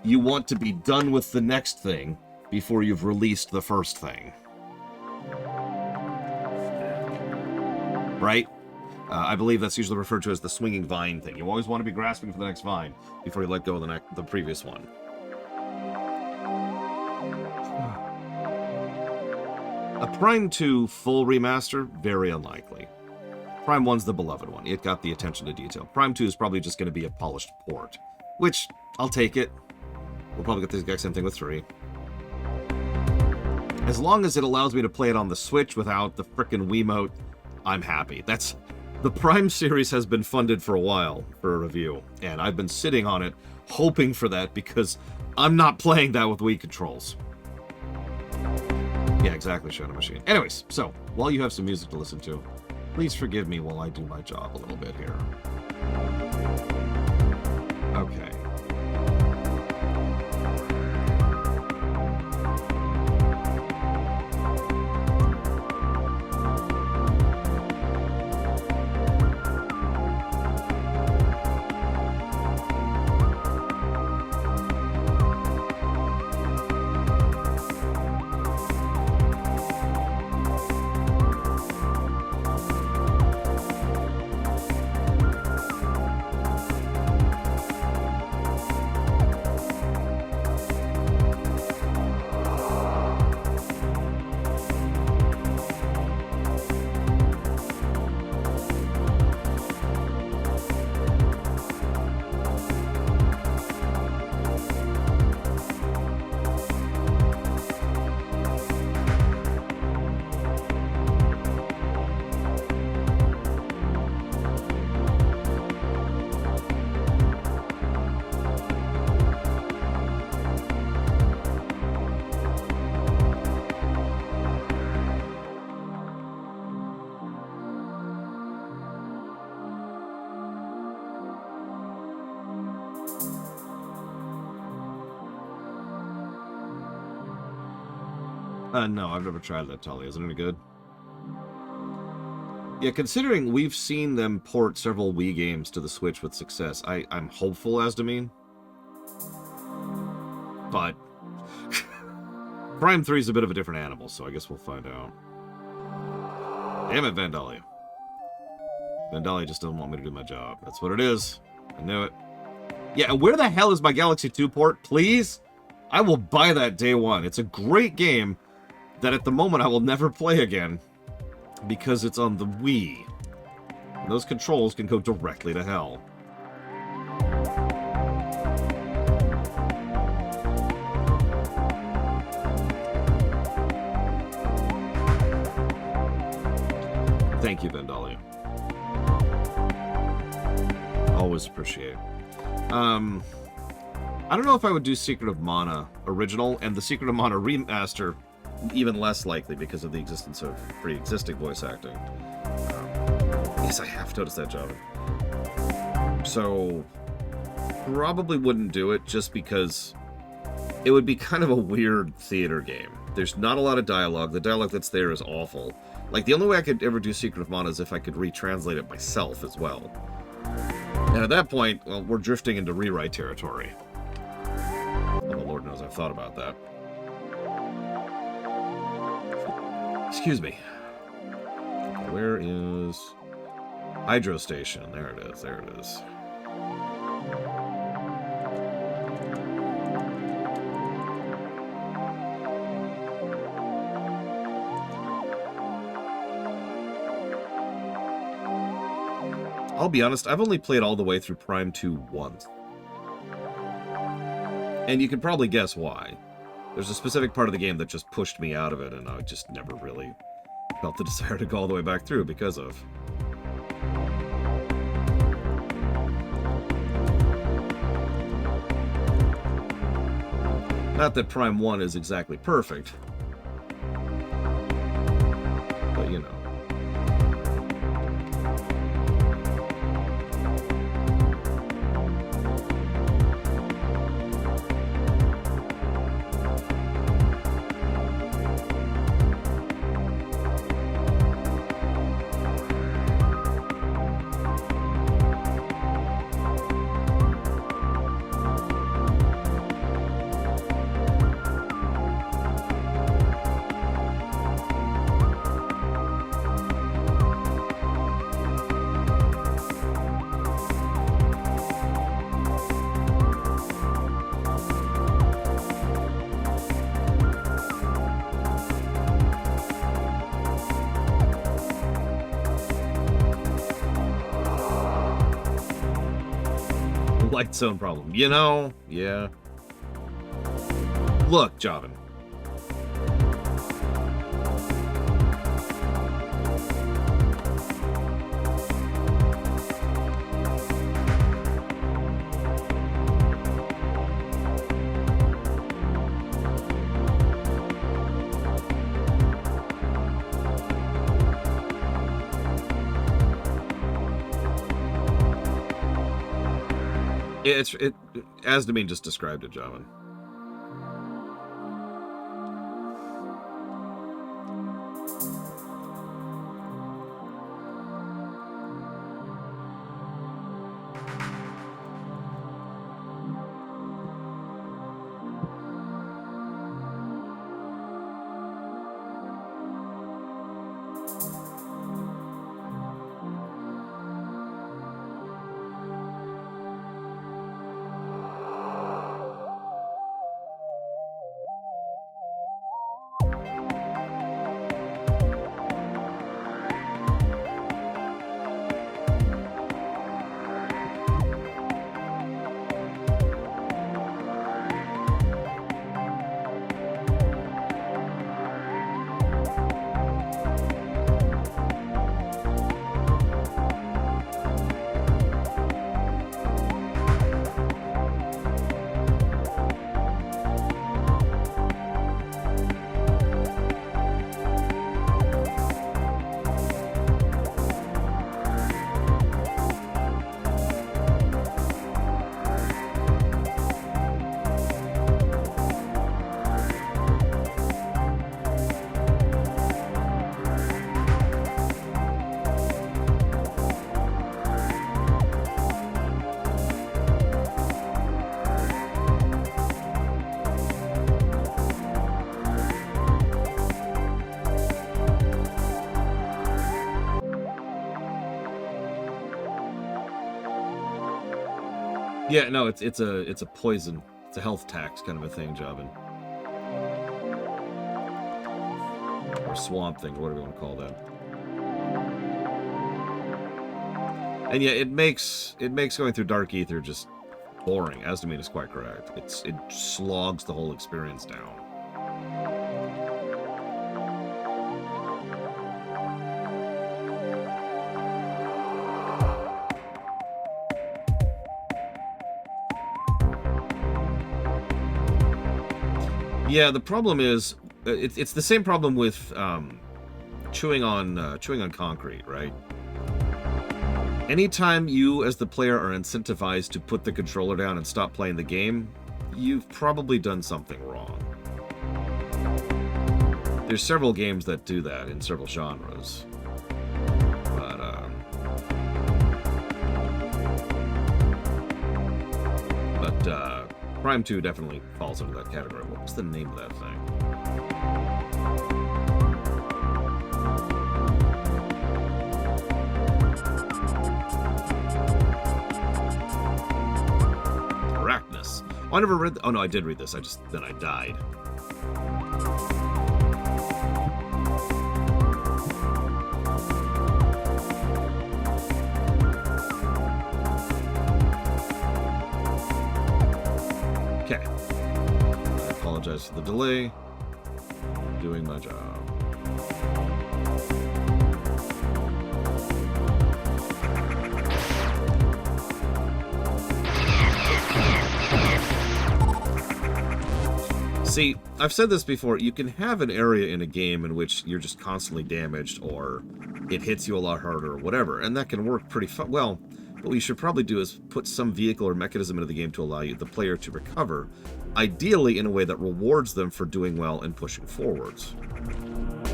you want to be done with the next thing before you've released the first thing. Right? I believe that's usually referred to as the swinging vine thing. You always want to be grasping for the next vine before you let go of the previous one. A Prime 2 full remaster? Very unlikely. Prime 1's the beloved one. It got the attention to detail. Prime 2 is probably just going to be a polished port. Which, I'll take it. We'll probably get the exact same thing with 3. As long as it allows me to play it on the Switch without the frickin' Wiimote, I'm happy. The Prime series has been funded for a while for a review, and I've been sitting on it hoping for that because I'm not playing that with Wii controls. Yeah, exactly, Shadow Machine. Anyways, so, while you have some music to listen to, please forgive me while I do my job a little bit here. Okay. No, I've never tried that, Tully. Is it any good? Yeah, considering we've seen them port several Wii games to the Switch with success, I'm hopeful, Asdamine. But Prime 3 is a bit of a different animal, so I guess we'll find out. Damn it, Vandalia. Vandalia just doesn't want me to do my job. That's what it is. I knew it. Yeah, and where the hell is my Galaxy 2 port? Please? I will buy that day one. It's a great game that at the moment I will never play again because it's on the Wii. And those controls can go directly to hell. Thank you, Vandalia. Always appreciate. I don't know if I would do Secret of Mana original, and the Secret of Mana remaster even less likely because of the existence of pre-existing voice acting. Yes, I have noticed that, Java. So, probably wouldn't do it just because it would be kind of a weird theater game. There's not a lot of dialogue. The dialogue that's there is awful. Like, the only way I could ever do Secret of Mana is if I could retranslate it myself as well. And at that point, well, we're drifting into rewrite territory. Oh, the Lord knows I've thought about that. Excuse me. Where is... Hydro Station. There it is. There it is. I'll be honest, I've only played all the way through Prime 2 once. And you can probably guess why. There's a specific part of the game that just pushed me out of it, and I just never really felt the desire to go all the way back through because of. Not that Prime 1 is exactly perfect. But, you know. Light zone problem. You know? Yeah. Look, Javan. It Asdamine just described it, Javan. Yeah, no, it's a poison. It's a health tax kind of a thing, Javan. Or swamp thing, whatever you want to call that. And yeah, it makes going through Dark Aether just boring. Asdamine is quite correct. It slogs the whole experience down. Yeah, the problem is it's the same problem with chewing on concrete, right? Anytime you, as the player, are incentivized to put the controller down and stop playing the game, you've probably done something wrong. There's several games that do that in several genres. But Prime 2 definitely falls into that category. What was the name of that thing? Arachnus. Oh, I never read... Oh, no, I did read this. Then I died. Okay. I apologize for the delay. I'm doing my job. See, I've said this before, you can have an area in a game in which you're just constantly damaged or it hits you a lot harder or whatever, and that can work pretty well. What we should probably do is put some vehicle or mechanism into the game to allow the player to recover, ideally in a way that rewards them for doing well and pushing forwards.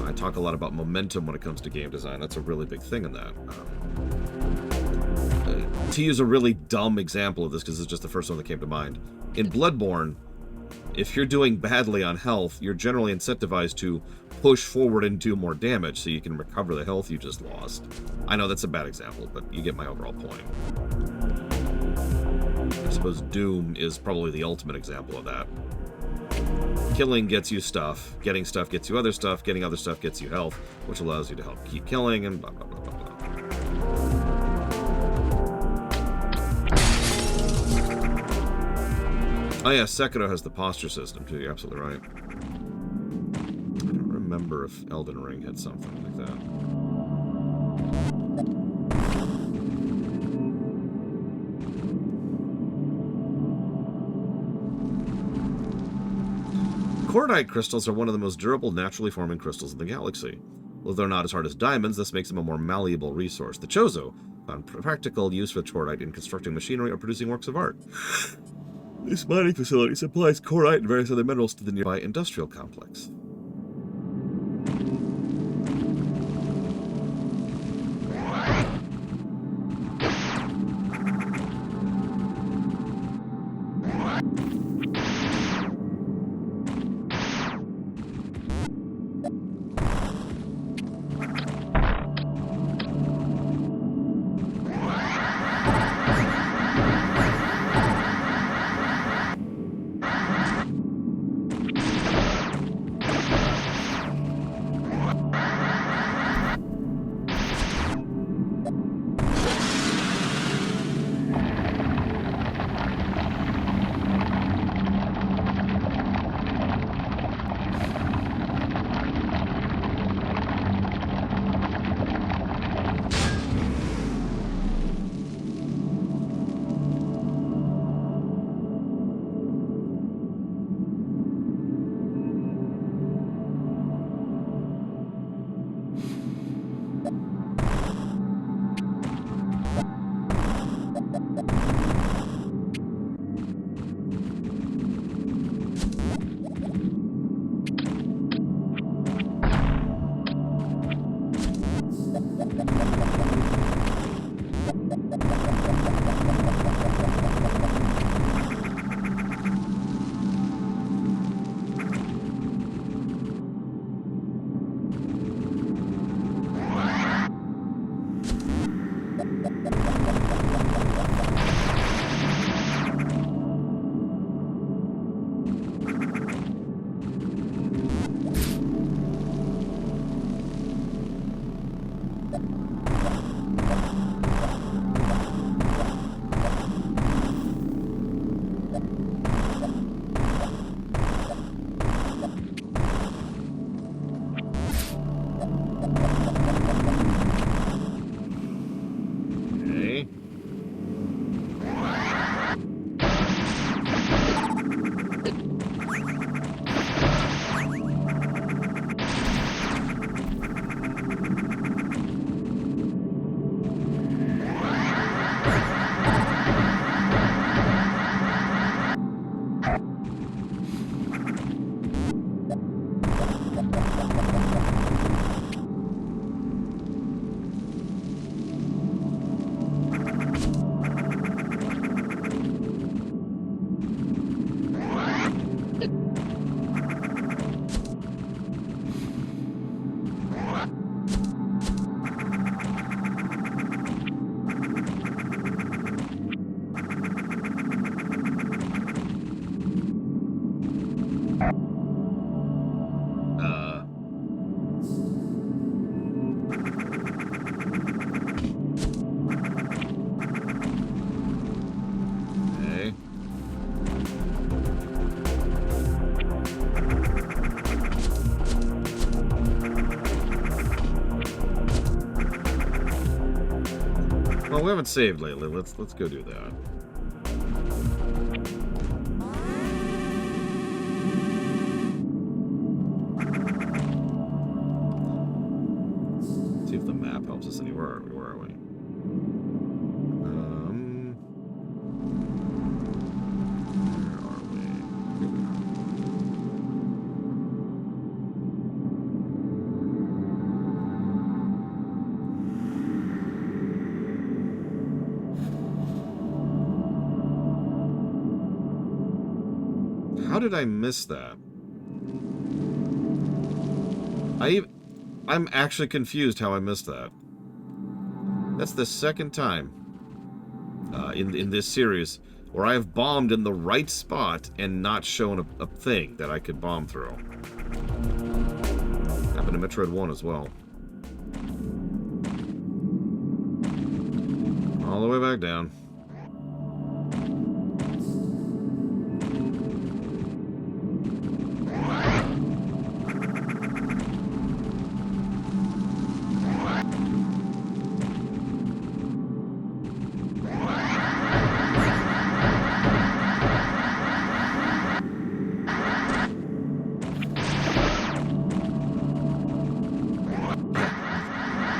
I talk a lot about momentum when it comes to game design. That's a really big thing in that. To use a really dumb example of this, because it's just the first one that came to mind, in Bloodborne, if you're doing badly on health, you're generally incentivized to push forward and do more damage so you can recover the health you just lost. I know that's a bad example, but you get my overall point. I suppose Doom is probably the ultimate example of that. Killing gets you stuff, getting stuff gets you other stuff, getting other stuff gets you health, which allows you to help keep killing, and blah, blah, blah, blah, blah. Oh yeah, Sekiro has the posture system too, you're absolutely right. I don't remember if Elden Ring had something like that. Cordite crystals are one of the most durable naturally forming crystals in the galaxy. Although they're not as hard as diamonds, this makes them a more malleable resource. The Chozo found practical use for cordite in constructing machinery or producing works of art. This mining facility supplies cordite and various other minerals to the nearby industrial complex. we haven't saved lately. Let's go do that. See if the map helps us anywhere. Where are we? How did I miss that? I'm actually confused how I missed that. That's the second time in this series where I have bombed in the right spot and not shown a thing that I could bomb through. Happened to Metroid 1 as well. All the way back down.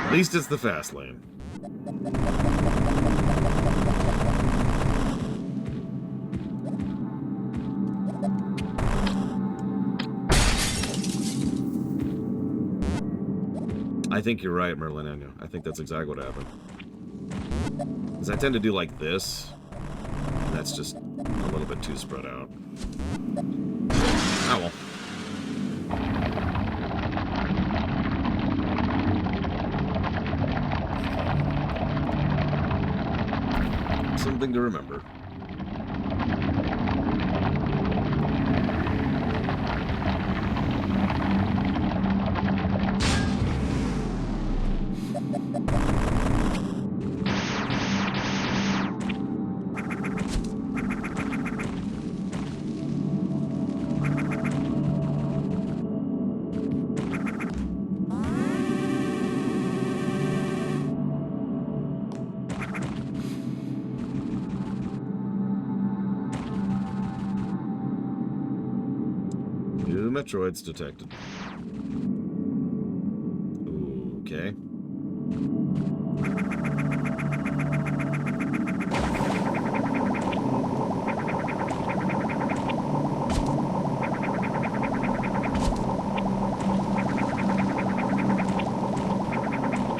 At least it's the fast lane. I think you're right, Merlin. I think that's exactly what happened. Because I tend to do like this. And that's just a little bit too spread out. Oh well. Something to remember. Metroids detected. Okay.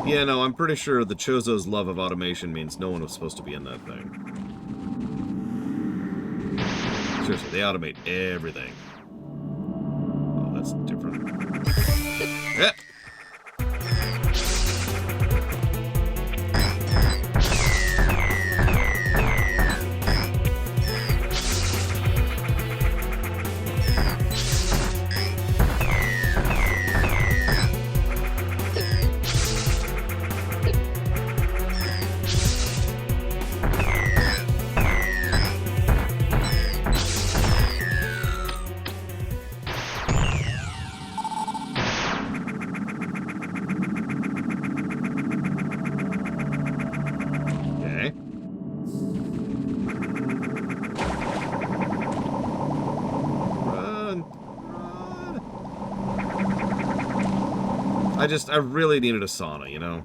Yeah, no, I'm pretty sure the Chozo's love of automation means no one was supposed to be in that thing. Seriously, they automate everything. That's different. Yeah. I really needed a sauna, you know?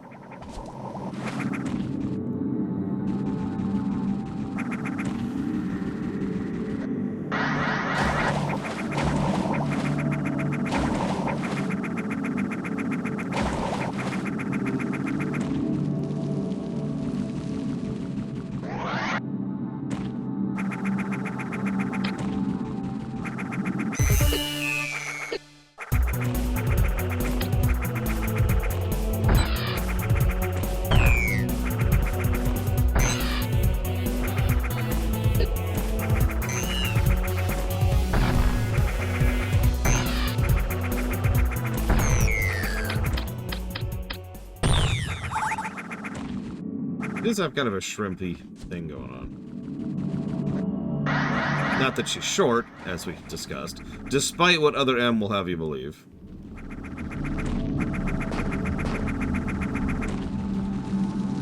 Does have kind of a shrimpy thing going on. Not that she's short, as we discussed, despite what other M will have you believe.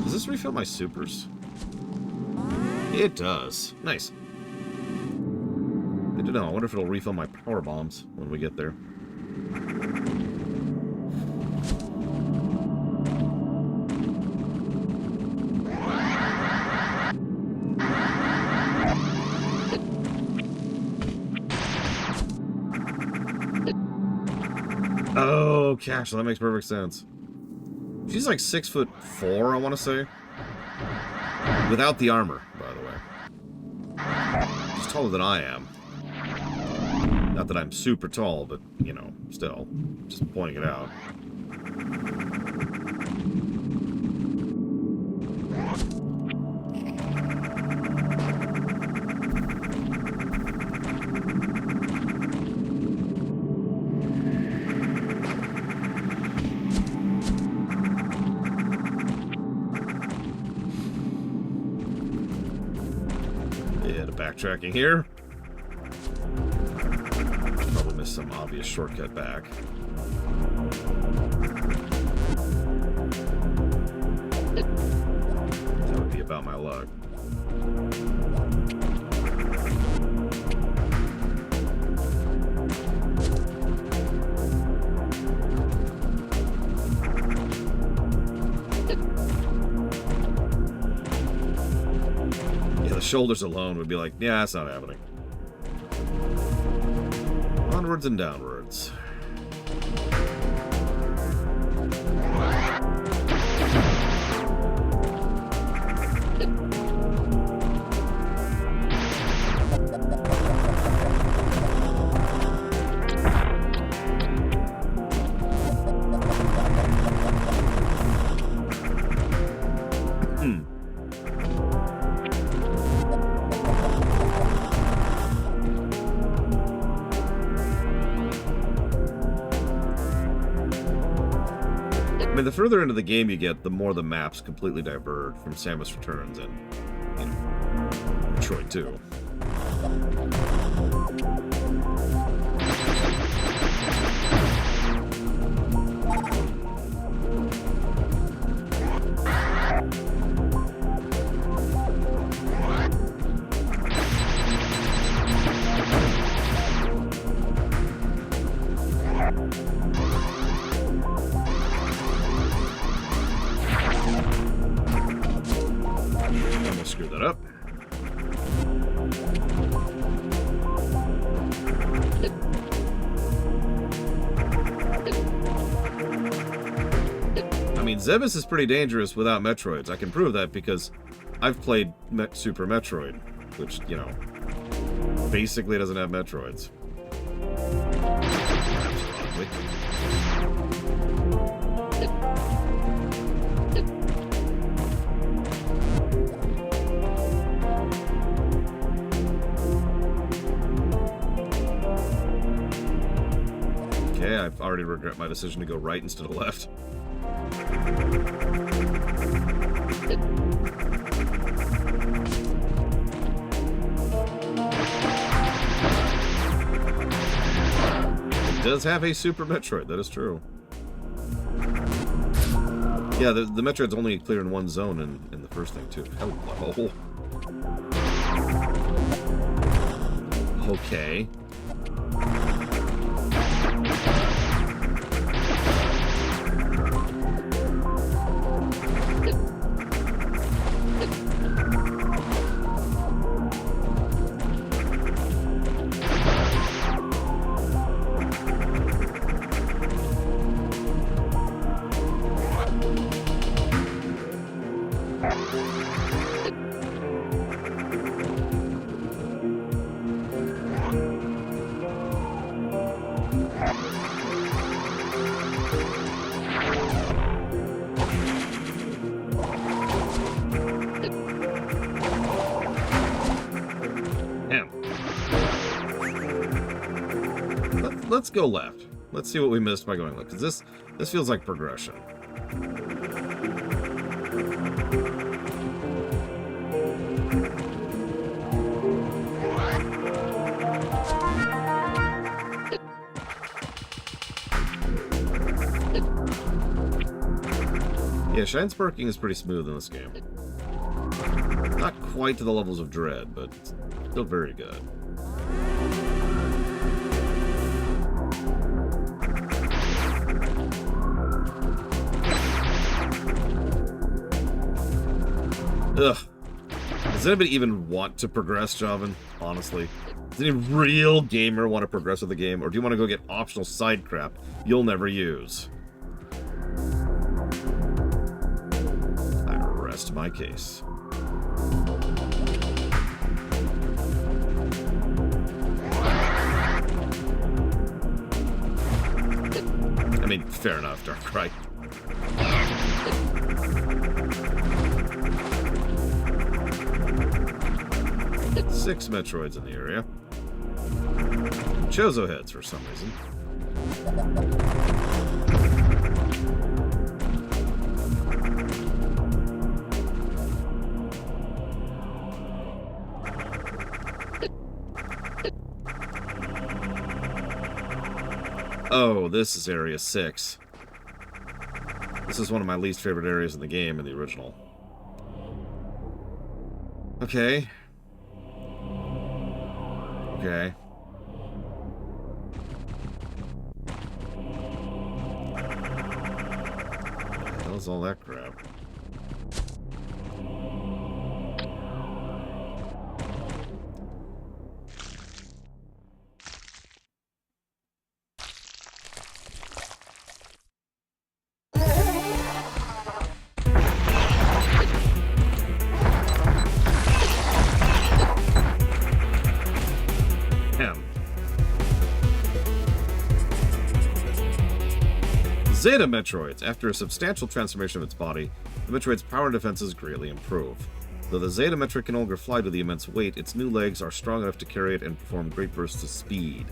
Does this this refill my supers? It does. Nice. Good to know. I wonder if it'll refill my power bombs when we get there. Oh, gosh, that makes perfect sense. She's like 6'4", I want to say. Without the armor, by the way. She's taller than I am. Not that I'm super tall, but, you know, still. Just pointing it out. Backtracking here. Probably missed some obvious shortcut back. That would be about my luck. Shoulders alone would be like, yeah, that's not happening. Onwards and downwards. I mean, the further into the game you get, the more the maps completely diverge from Samus Returns and, you know, Metroid 2. Screw that up. I mean, Zebus is pretty dangerous without Metroids. I can prove that because I've played Super Metroid, which, you know, basically doesn't have Metroids. I already regret my decision to go right instead of left. It does have a Super Metroid, that is true. Yeah, the Metroid's only clear in one zone in the first thing, too. Hello. Okay. Let's go left. Let's see what we missed by going left, because this feels like progression. Yeah, Yeah, shine sparking is pretty smooth in this game. Not quite to the levels of Dread, but still very good. Ugh. Does anybody even want to progress, Javan? Honestly. Does any real gamer want to progress with the game? Or do you want to go get optional side crap you'll never use? I rest my case. I mean, fair enough, Darkrai. 6 Metroids in the area. Chozo heads for some reason. Oh, this is Area 6. This is one of my least favorite areas in the game in the original. Okay. Okay. What the hell is all that crap? Zeta Metroids. After a substantial transformation of its body, the Metroid's power and defenses greatly improve. Though the Zeta Metroid can no longer fly due to the immense weight, its new legs are strong enough to carry it and perform great bursts of speed.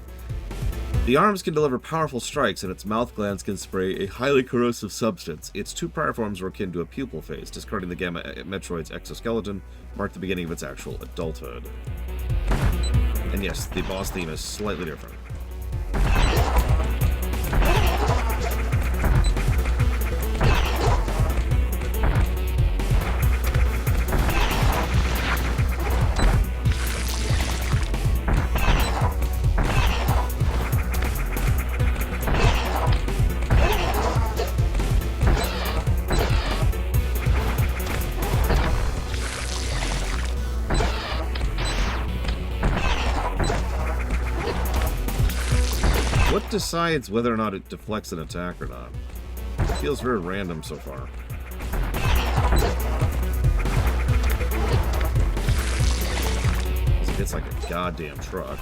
The arms can deliver powerful strikes, and its mouth glands can spray a highly corrosive substance. Its 2 prior forms were akin to a pupil phase. Discarding the Gamma Metroid's exoskeleton marked the beginning of its actual adulthood. And yes, the boss theme is slightly different. What decides whether or not it deflects an attack or not? It feels very random so far. It's like a goddamn truck.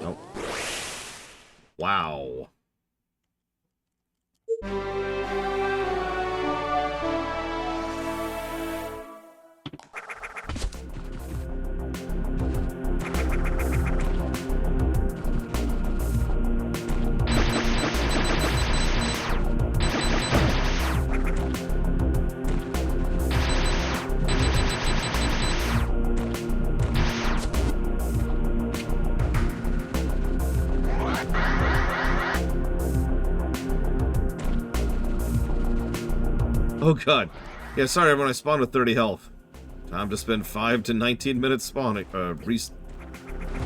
Nope. Wow. Oh god. Yeah, sorry everyone, I spawned with 30 health. Time to spend 5 to 19 minutes spawning,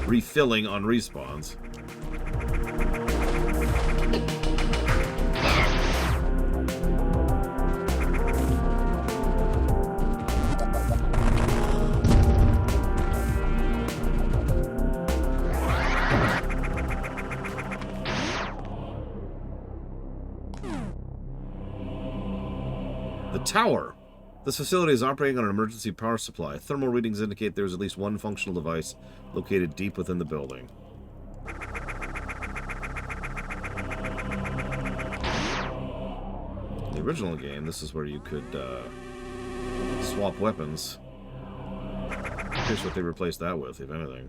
refilling on respawns. Tower. This facility is operating on an emergency power supply. Thermal readings indicate there is at least one functional device located deep within the building. In the original game, this is where you could swap weapons. Here's what they replaced that with, if anything.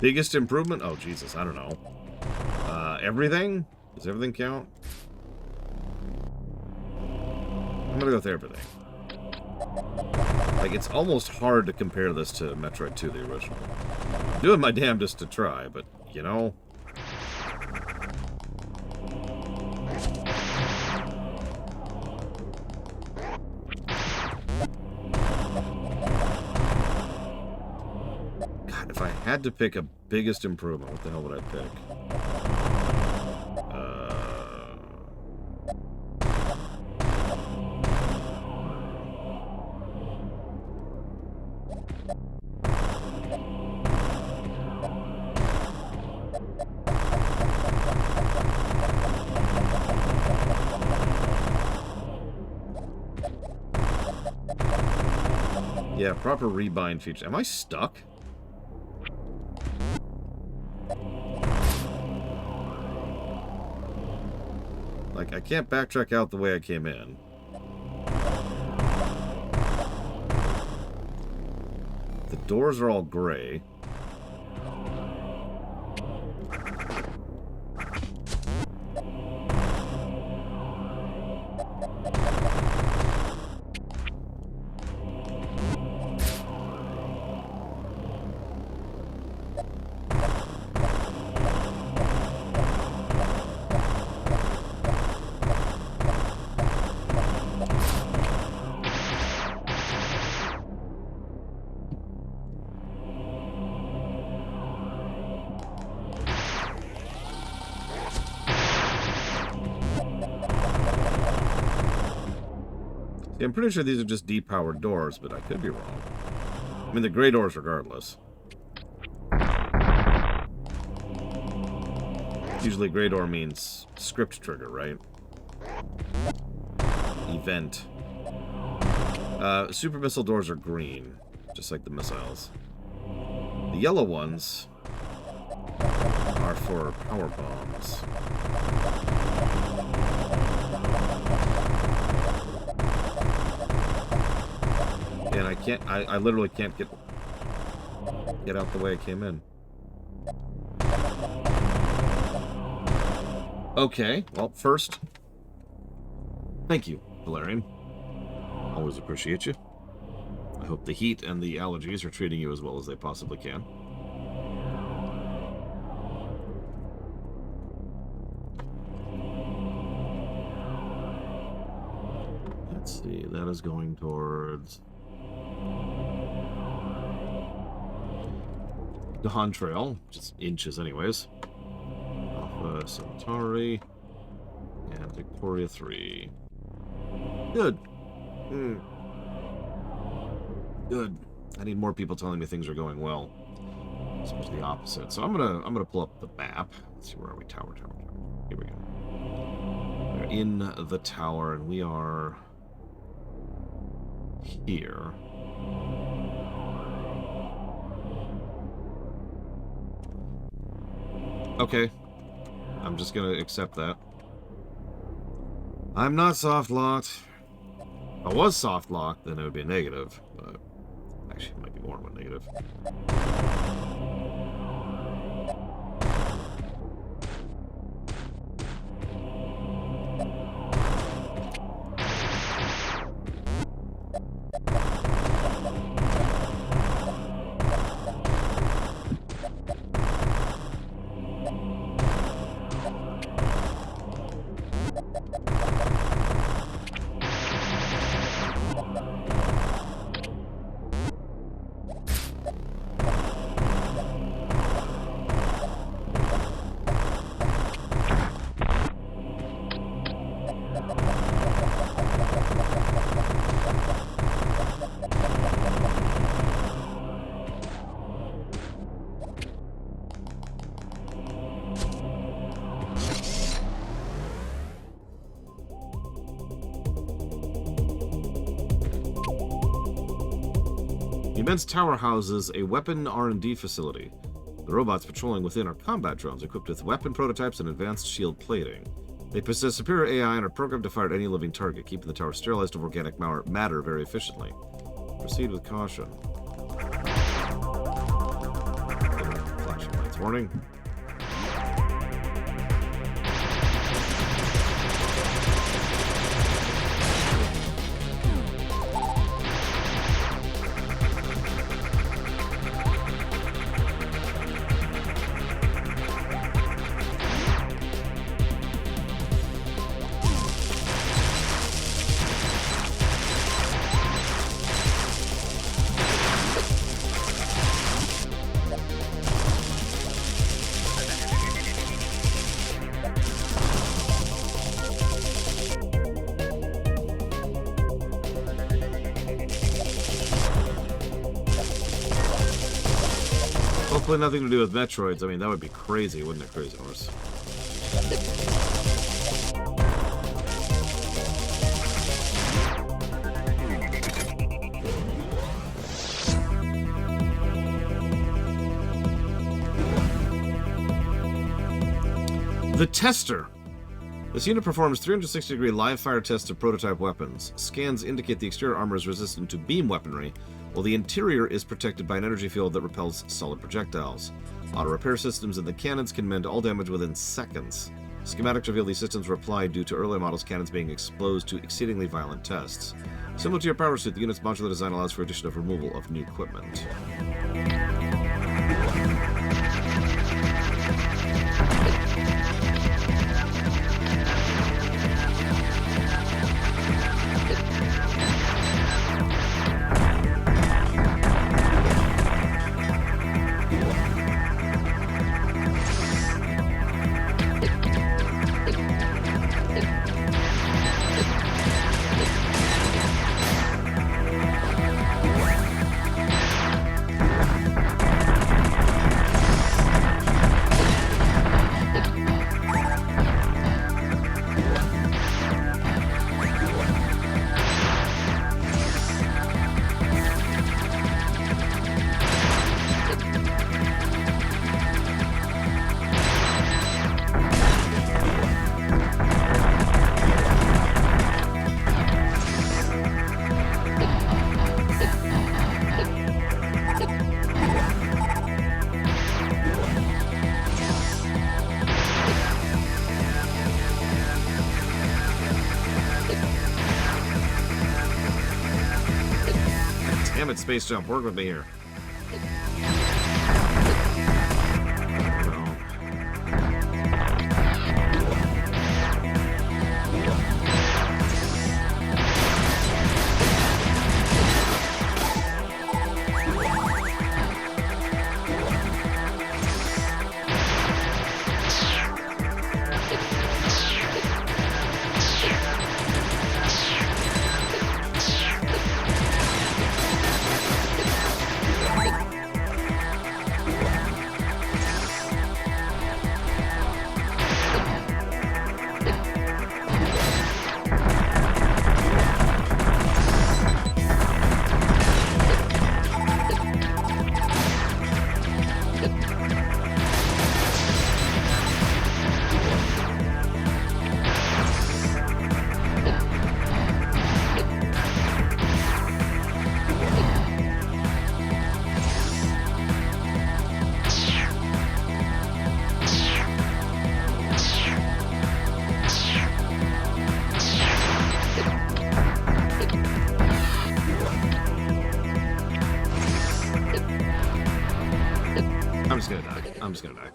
Biggest improvement? Oh, Jesus, I don't know. Everything? Does everything count? I'm gonna go with everything. Like, it's almost hard to compare this to Metroid 2, the original. I'm doing my damnedest to try, but, you know... God, if I had to pick a biggest improvement, what the hell would I pick? Yeah, proper rebind feature. Am I stuck? Like, I can't backtrack out the way I came in. The doors are all gray. I'm pretty sure these are just depowered doors, but I could be wrong. I mean, the gray doors regardless. Usually gray door means script trigger, right? Event. Super missile doors are green, just like the missiles. The yellow ones are for power bombs. And I can't, I literally can't get out the way I came in. Okay, well, first, thank you, Valerian. Always appreciate you. I hope the heat and the allergies are treating you as well as they possibly can. Let's see, that is going towards Dawn Trail, just inches anyways. Alpha Centauri and Victoria 3. Good. Good. I need more people telling me things are going well. Especially the opposite. So I'm gonna pull up the map. Let's see, where are we? Tower. Here we go. We're in the tower and we are here. Okay. I'm just gonna accept that. I'm not soft-locked. If I was soft-locked, then it would be a negative. But actually, it might be more of a negative. The immense tower houses a weapon R&D facility. The robots patrolling within are combat drones equipped with weapon prototypes and advanced shield plating. They possess superior AI and are programmed to fire at any living target, keeping the tower sterilized of organic matter very efficiently. Proceed with caution. Flashing. Warning. Hopefully nothing to do with Metroids. I mean, that would be crazy, wouldn't it, Crazy Horse? The Tester. This unit performs 360-degree live-fire tests of prototype weapons. Scans indicate the exterior armor is resistant to beam weaponry, while the interior is protected by an energy field that repels solid projectiles. Auto-repair systems in the cannons can mend all damage within seconds. Schematics reveal these systems were applied due to earlier models' cannons being exposed to exceedingly violent tests. Similar to your power suit, the unit's modular design allows for addition of removal of new equipment. Damn it, Space Jump, work with me here. I'm just gonna die.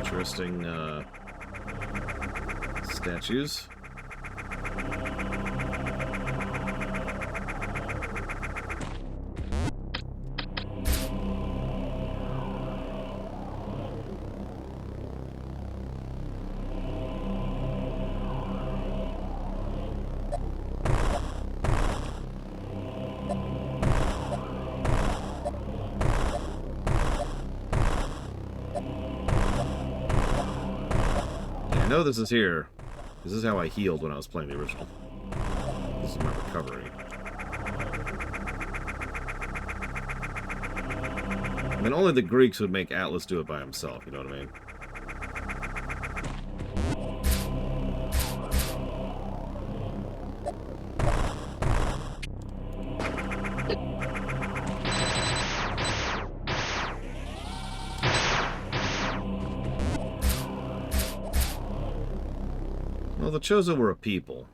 Interesting statues. know this is here. This is how I healed when I was playing the original. This is my recovery. I mean, only the Greeks would make Atlas do it by himself, you know what I mean? Well, the Chozo were a people,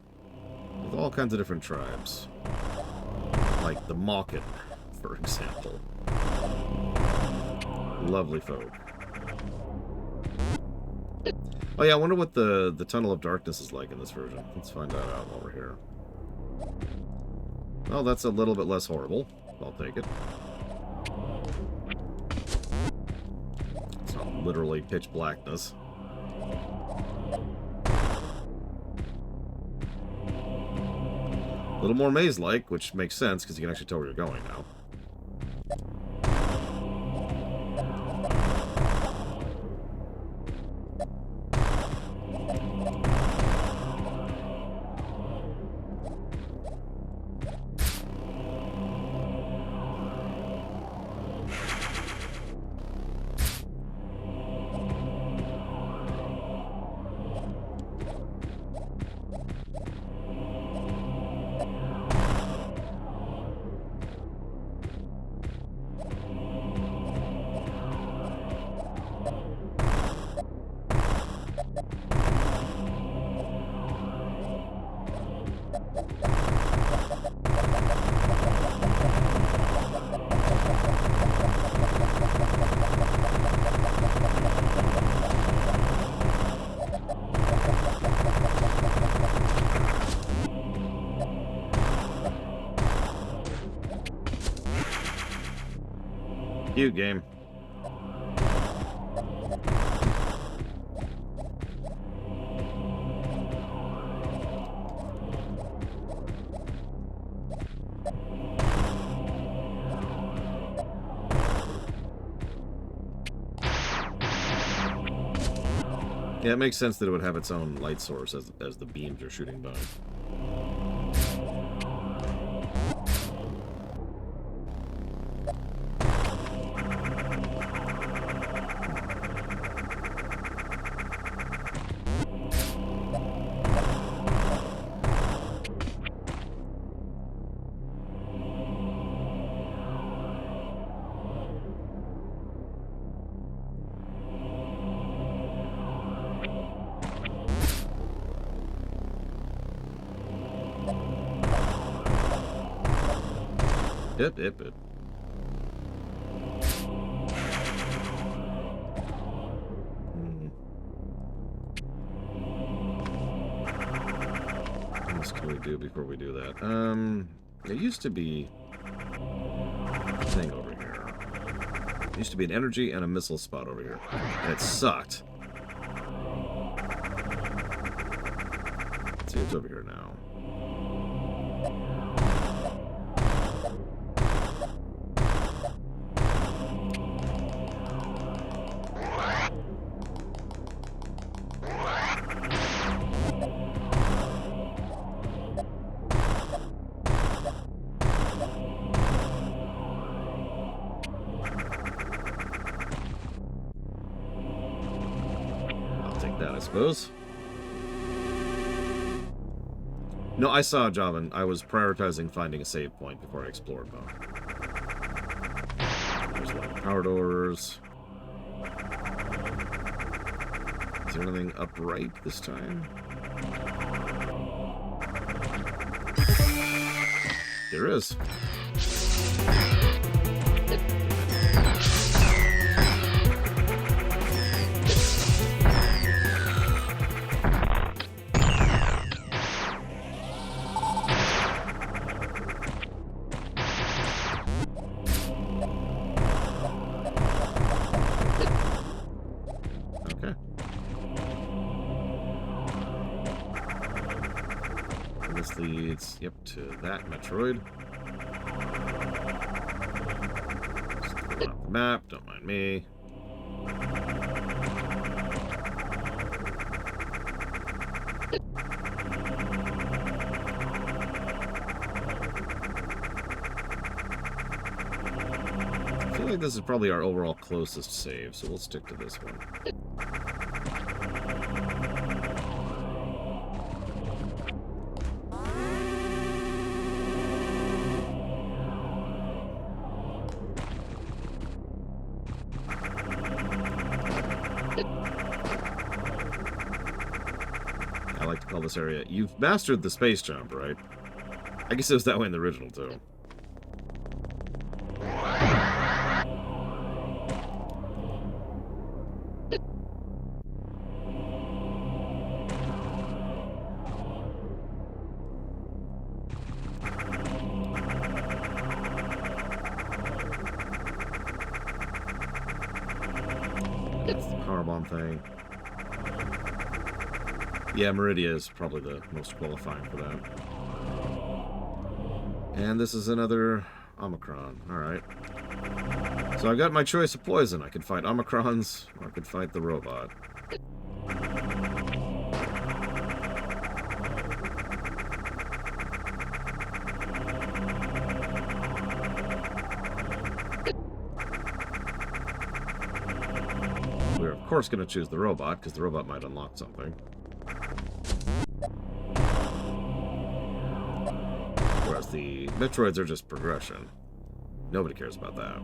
with all kinds of different tribes. Like the Mawkin, for example. Lovely folk. Oh yeah, I wonder what the Tunnel of Darkness is like in this version. Let's find that out while we're here. Well, that's a little bit less horrible. I'll take it. It's not literally pitch blackness. A little more maze-like, which makes sense, because you can actually tell where you're going now. Cute game. Yeah, it makes sense that it would have its own light source as the beams are shooting by. Yep. What else can we do before we do that? There used to be a thing over here. There used to be an energy and a missile spot over here. And it sucked. Let's see what's over here now. I suppose. No, I saw Javan. I was prioritizing finding a save point before I explored them. There's a lot of power doors. Is there anything upright this time? There is. Leads, yep, to that Metroid. Just throw it off the map, don't mind me. feel like this is probably our overall closest save, so we'll stick to this one. I like to call this area... You've mastered the space jump, right? I guess it was that way in the original, too. That's the power bomb thing. Yeah, Meridia is probably the most qualifying for that. And this is another Omicron. Alright. So I've got my choice of poison. I could fight Omicrons, or I could fight the robot. We're of course going to choose the robot, because the robot might unlock something. Whereas the Metroids are just progression. Nobody cares about that.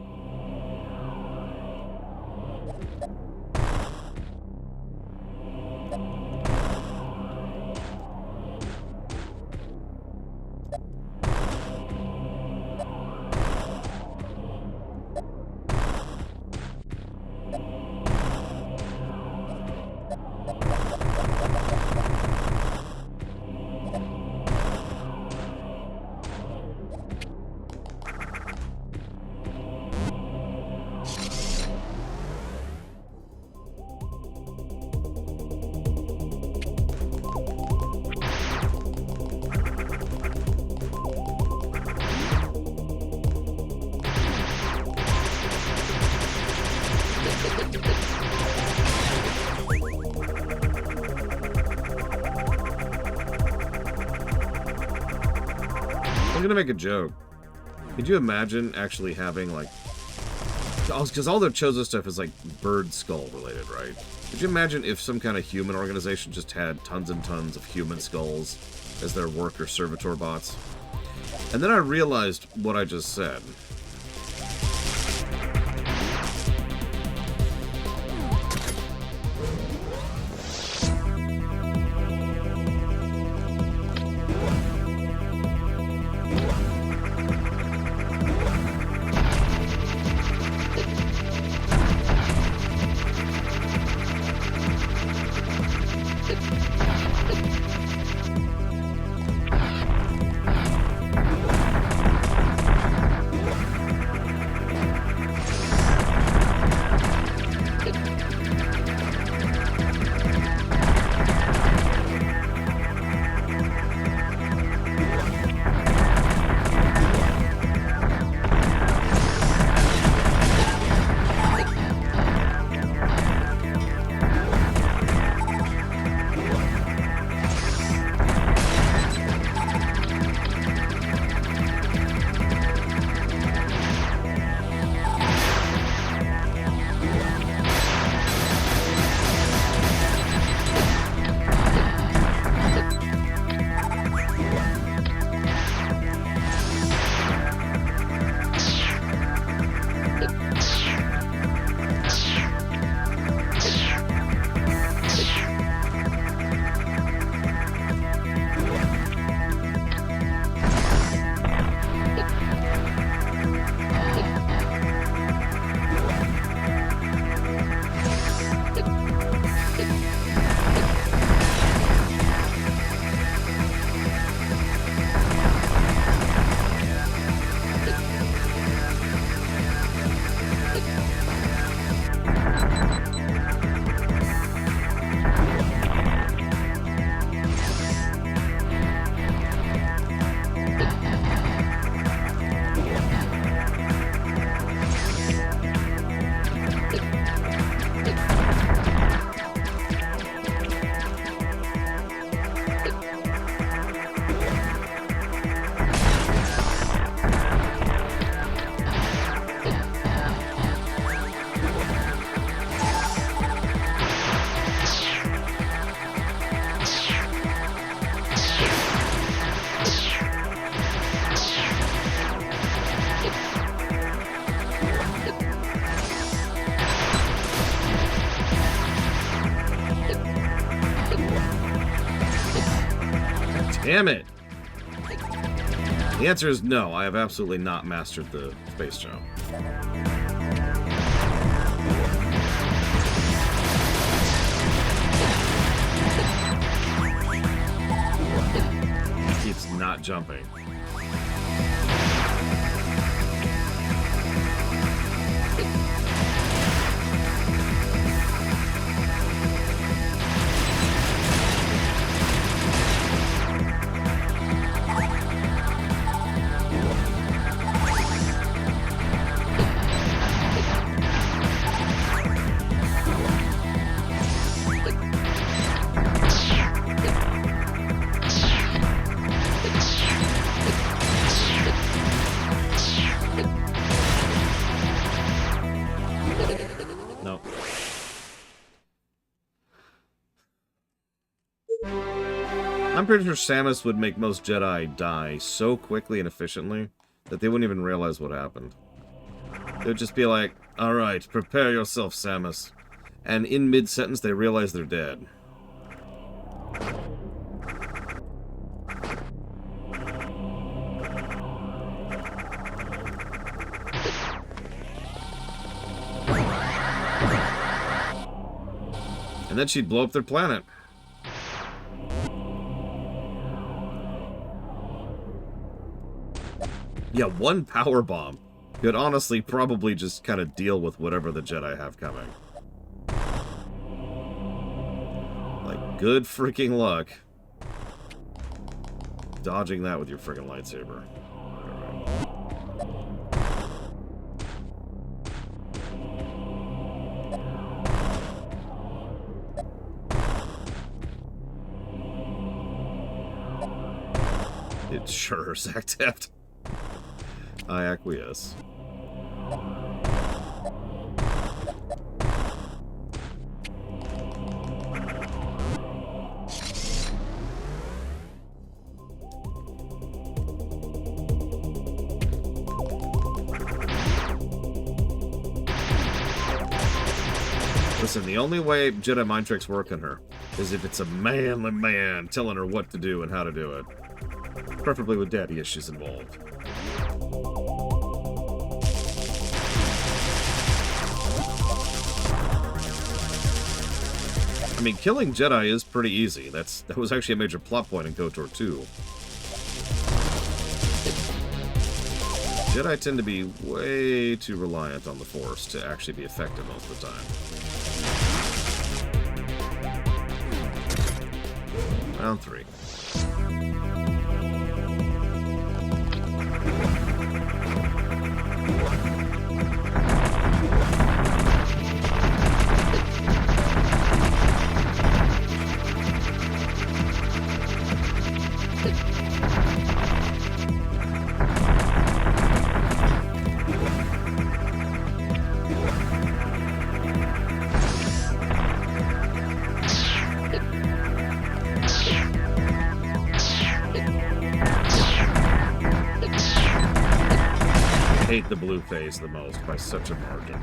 I'm gonna make a joke. Could you imagine actually having, like... Because all their Chozo stuff is, like, bird skull related, right? Could you imagine if some kind of human organization just had tons and tons of human skulls as their worker servitor bots? And then I realized what I just said. Damn it! The answer is no. I have absolutely not mastered the space jump. He keeps not jumping. I'm pretty sure Samus would make most Jedi die so quickly and efficiently that they wouldn't even realize what happened. They would just be like, alright, prepare yourself, Samus. And in mid-sentence, they realize they're dead. And then she'd blow up their planet. Yeah, one power bomb could honestly probably just kind of deal with whatever the Jedi have coming. Like, good freaking luck dodging that with your freaking lightsaber. It sure, Zach Taft. I acquiesce. Listen, the only way Jedi mind tricks work on her is if it's a manly man telling her what to do and how to do it. Preferably with daddy issues involved. I mean, killing Jedi is pretty easy. That was actually a major plot point in KOTOR 2. Jedi tend to be way too reliant on the Force to actually be effective most of the time. Round 3. The blue phase the most by such a margin.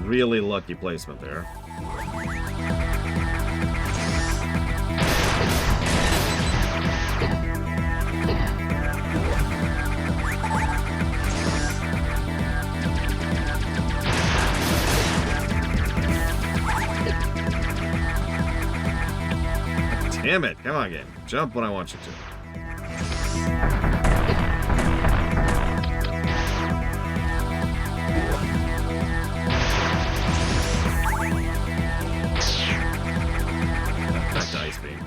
Really lucky placement there. Damn it. Come on, game. Jump when I want you to. Back to Ice Beam.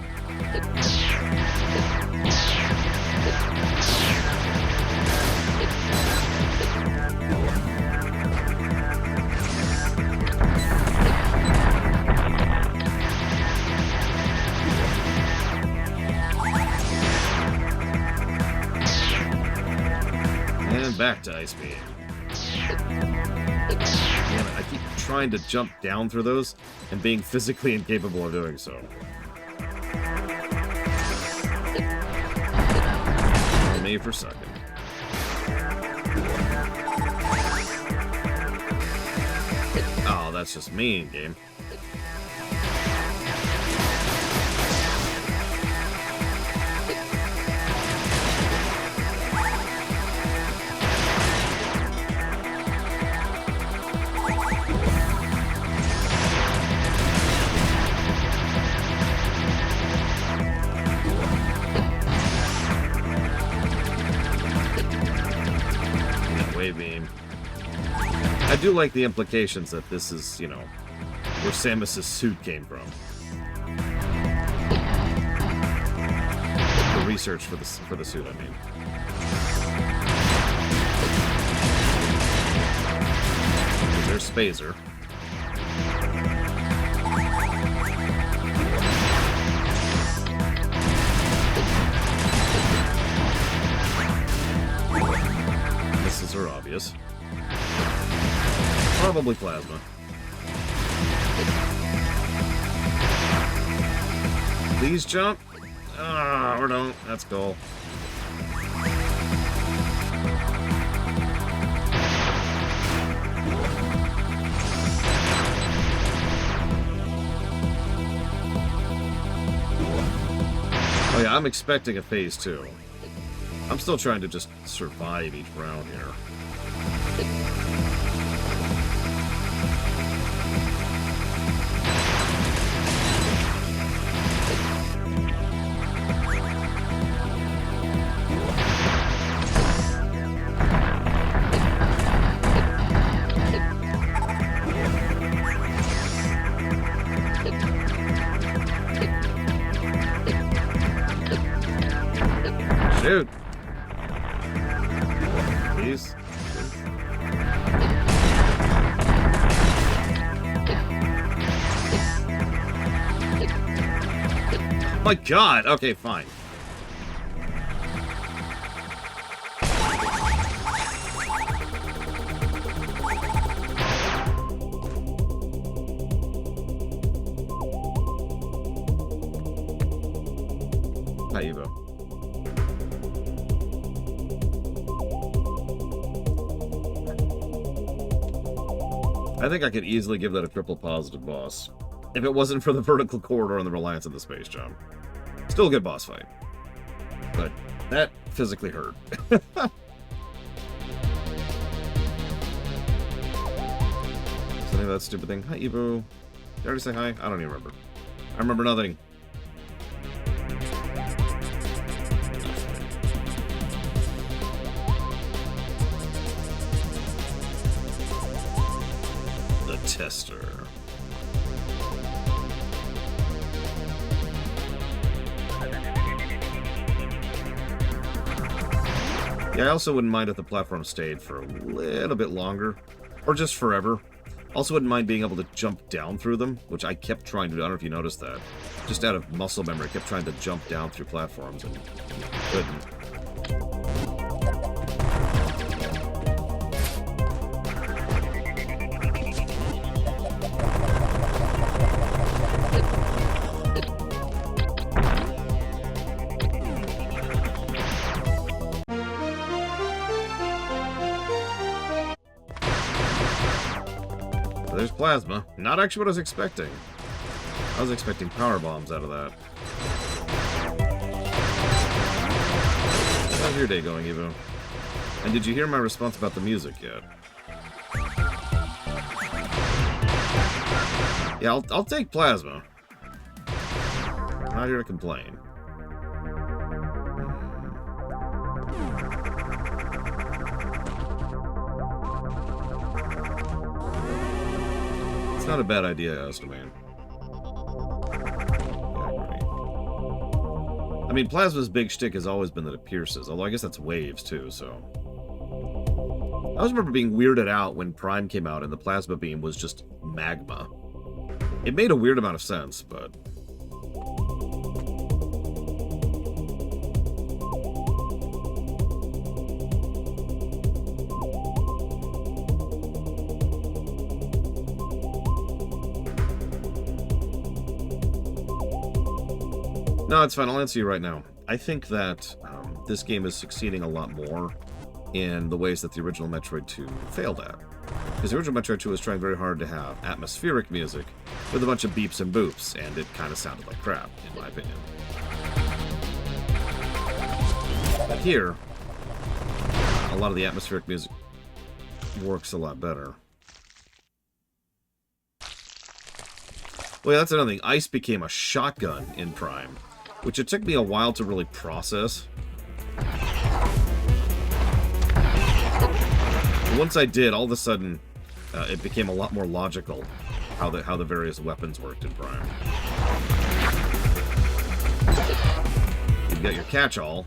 Back to Ice Beam. Damn it, I keep trying to jump down through those and being physically incapable of doing so. Me for a second. Oh, that's just me in game. Beam. I do like the implications that this is, you know, where Samus's suit came from. The research for the suit, I mean. There's Spazer. Are obvious. Probably plasma. Please jump. Ah, or don't. That's cool. Oh yeah, I'm expecting a phase 2. I'm still trying to just survive each round here. Shoot! Please. My God! Okay, fine. Hi, Evo. I think I could easily give that a triple positive boss, if it wasn't for the vertical corridor and the reliance on the space jump. Still a good boss fight, but that physically hurt. Something of that stupid thing. Hi, Evo. Did I already say hi? I don't even remember. I remember nothing. Tester. Yeah, I also wouldn't mind if the platform stayed for a little bit longer, or just forever. Also wouldn't mind being able to jump down through them, which I kept trying to do. I don't know if you noticed that. Just out of muscle memory, I kept trying to jump down through platforms and couldn't. There's plasma. Not actually what I was expecting. I was expecting power bombs out of that. How's your day going, Evo? And did you hear my response about the music yet? Yeah, I'll take plasma. I'm not here to complain. It's not a bad idea, I estimate. I mean, plasma's big shtick has always been that it pierces, although I guess that's waves too, so. I always remember being weirded out when Prime came out and the plasma beam was just magma. It made a weird amount of sense, but... No, it's fine. I'll answer you right now. I think that this game is succeeding a lot more in the ways that the original Metroid 2 failed at. Because the original Metroid 2 was trying very hard to have atmospheric music with a bunch of beeps and boops, and it kind of sounded like crap, in my opinion. But here, a lot of the atmospheric music works a lot better. Well, yeah, that's another thing. Ice became a shotgun in Prime, which it took me a while to really process. Once I did, all of a sudden, it became a lot more logical how the various weapons worked in Prime. You've got your catch-all,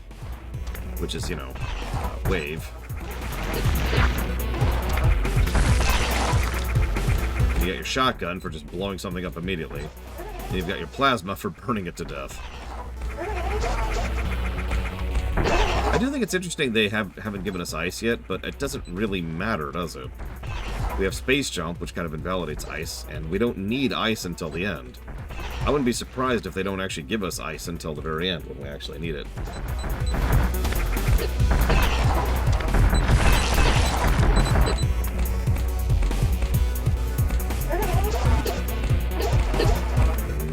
which is, you know, wave. You got your shotgun for just blowing something up immediately. And you've got your plasma for burning it to death. I do think it's interesting they haven't given us ice yet, but it doesn't really matter, does it? We have space jump, which kind of invalidates ice, and we don't need ice until the end. I wouldn't be surprised if they don't actually give us ice until the very end when we actually need it.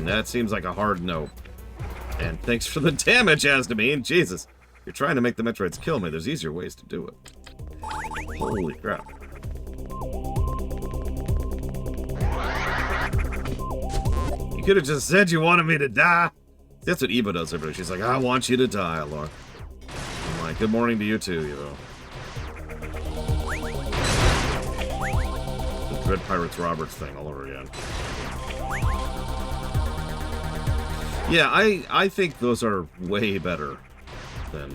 That seems like a hard no. And thanks for the damage, Asdamine. Jesus. You're trying to make the Metroids kill me. There's easier ways to do it. Holy crap. You could have just said you wanted me to die. That's what Eva does every day. She's like, I want you to die, Laura. I'm like, good morning to you too, Eva. The Dread Pirates Roberts thing all over again. Yeah, I think those are way better than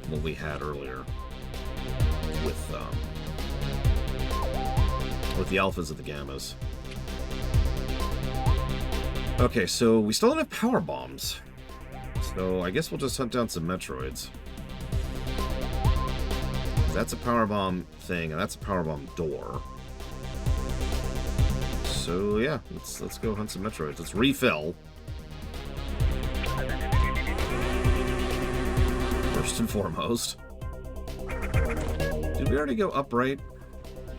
what we had earlier with the alphas and the gammas. Okay, so we still don't have power bombs. So I guess we'll just hunt down some Metroids. That's a power bomb thing, and that's a power bomb door. So yeah, let's go hunt some Metroids. Let's refill. First and foremost. Did we already go upright?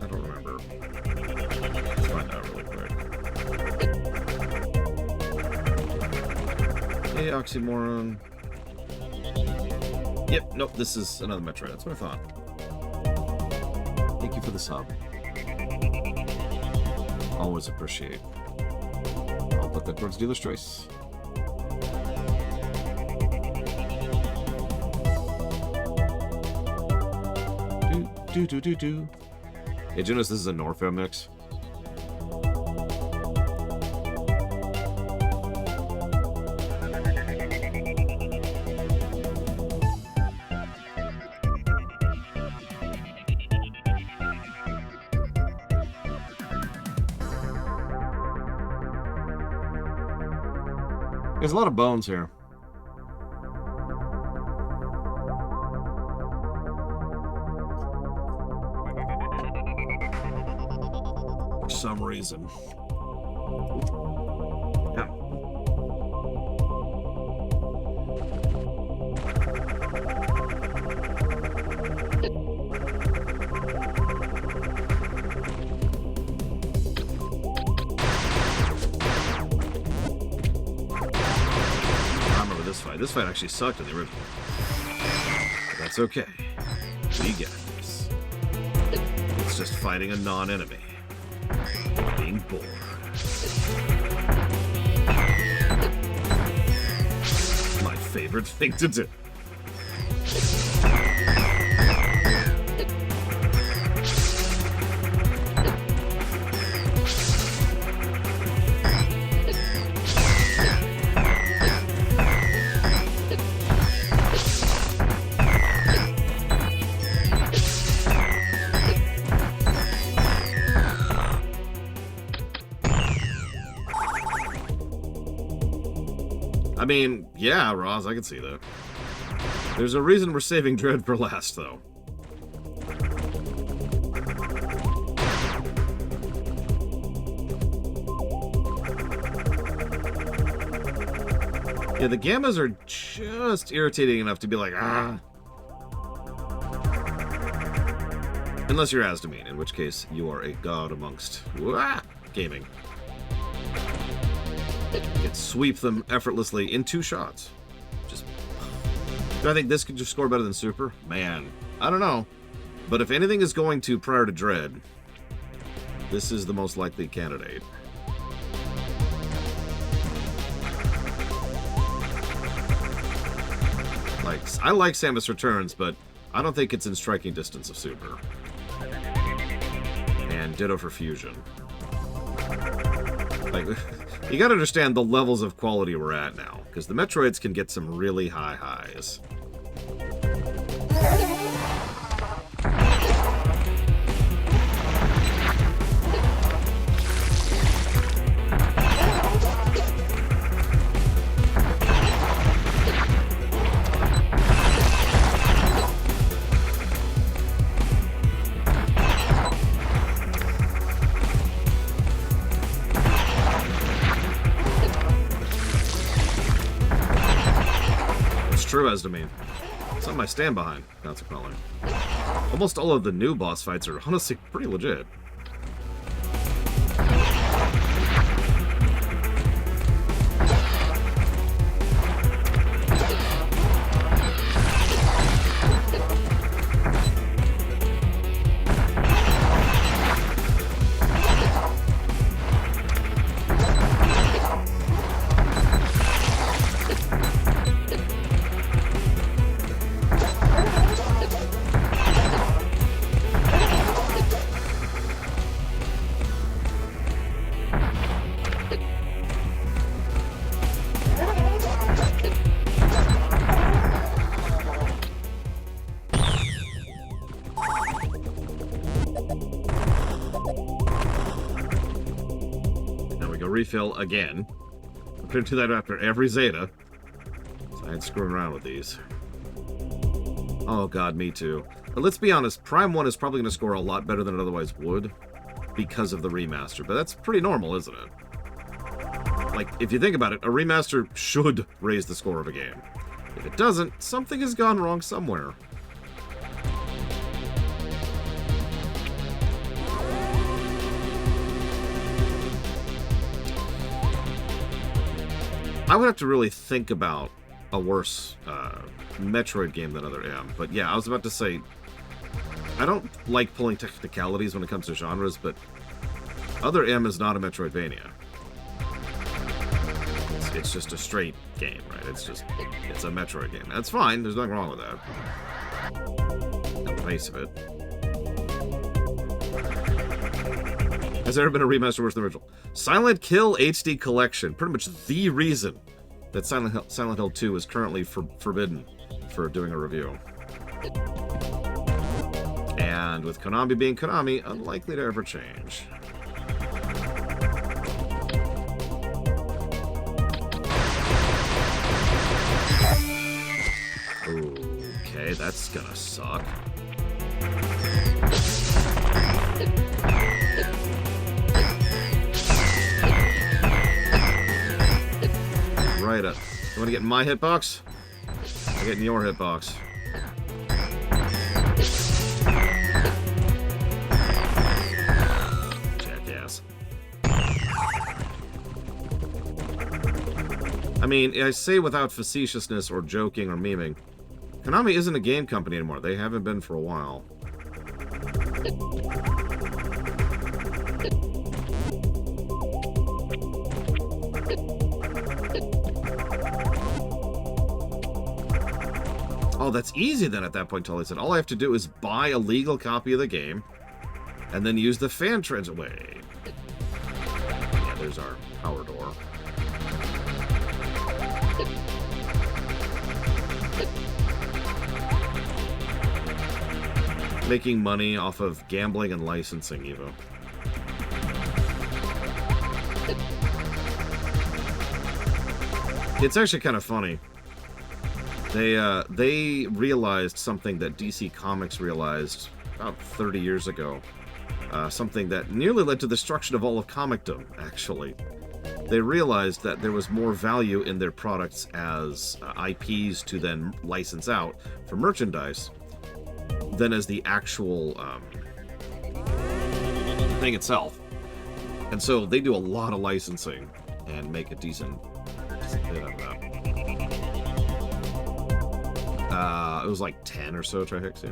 I don't remember. Let's find out really quick. Hey, Oxymoron. Yep, nope, this is another Metroid. That's what I thought. Thank you for the sub. Always appreciate. I'll put that towards dealer's choice. Do. Hey, Jonas, this is a Norfa mix. There's a lot of bones here. For some reason. Yeah. This fight actually sucked in the original. But that's okay. We get this. It's just fighting a non-enemy. Being bored. My favorite thing to do. I mean, yeah, Roz, I can see that. There's a reason we're saving Dread for last, though. Yeah, the gammas are just irritating enough to be like, ah. Unless you're Asdamine, in which case you are a god amongst gaming. You can sweep them effortlessly in 2 shots. Just. Do I think this could just score better than Super? Man, I don't know. But if anything is going to prior to Dread, this is the most likely candidate. Like, I like Samus Returns, but I don't think it's in striking distance of Super. And ditto for Fusion. Like, you gotta understand the levels of quality we're at now, because the Metroids can get some really high highs. True as to me. Something I stand behind, consequently. Almost all of the new boss fights are honestly pretty legit. Refill again. I'm going to do that after every Zeta. So I ain't screwing around with these. Oh god, me too. But let's be honest, Prime 1 is probably going to score a lot better than it otherwise would because of the remaster. But that's pretty normal, isn't it? Like, if you think about it, a remaster should raise the score of a game. If it doesn't, something has gone wrong somewhere. I would have to really think about a worse Metroid game than Other M. But yeah, I was about to say, I don't like pulling technicalities when it comes to genres, but Other M is not a Metroidvania. It's just a straight game, right? It's a Metroid game. That's fine, there's nothing wrong with that. On the face of it. Has there ever been a remaster worse than the original? Silent Hill HD Collection. Pretty much the reason that Silent Hill 2 is currently forbidden for doing a review. And with Konami being Konami, unlikely to ever change. Okay, that's gonna suck. Right up. You want to get in my hitbox? I'll get in your hitbox. Jackass. I mean, I say without facetiousness or joking or memeing, Konami isn't a game company anymore. They haven't been for a while. Oh, that's easy then at that point, Tully said. All I have to do is buy a legal copy of the game and then use the fan transit. Wait. Yeah, there's our power door. Making money off of gambling and licensing, Evo. It's actually kind of funny. They realized something that DC Comics realized about 30 years ago. Something that nearly led to the destruction of all of comicdom, actually. they realized that there was more value in their products as IPs to then license out for merchandise than as the actual thing itself. And so they do a lot of licensing and make a decent bit out of that. It was like 10 or so Trihex, yeah.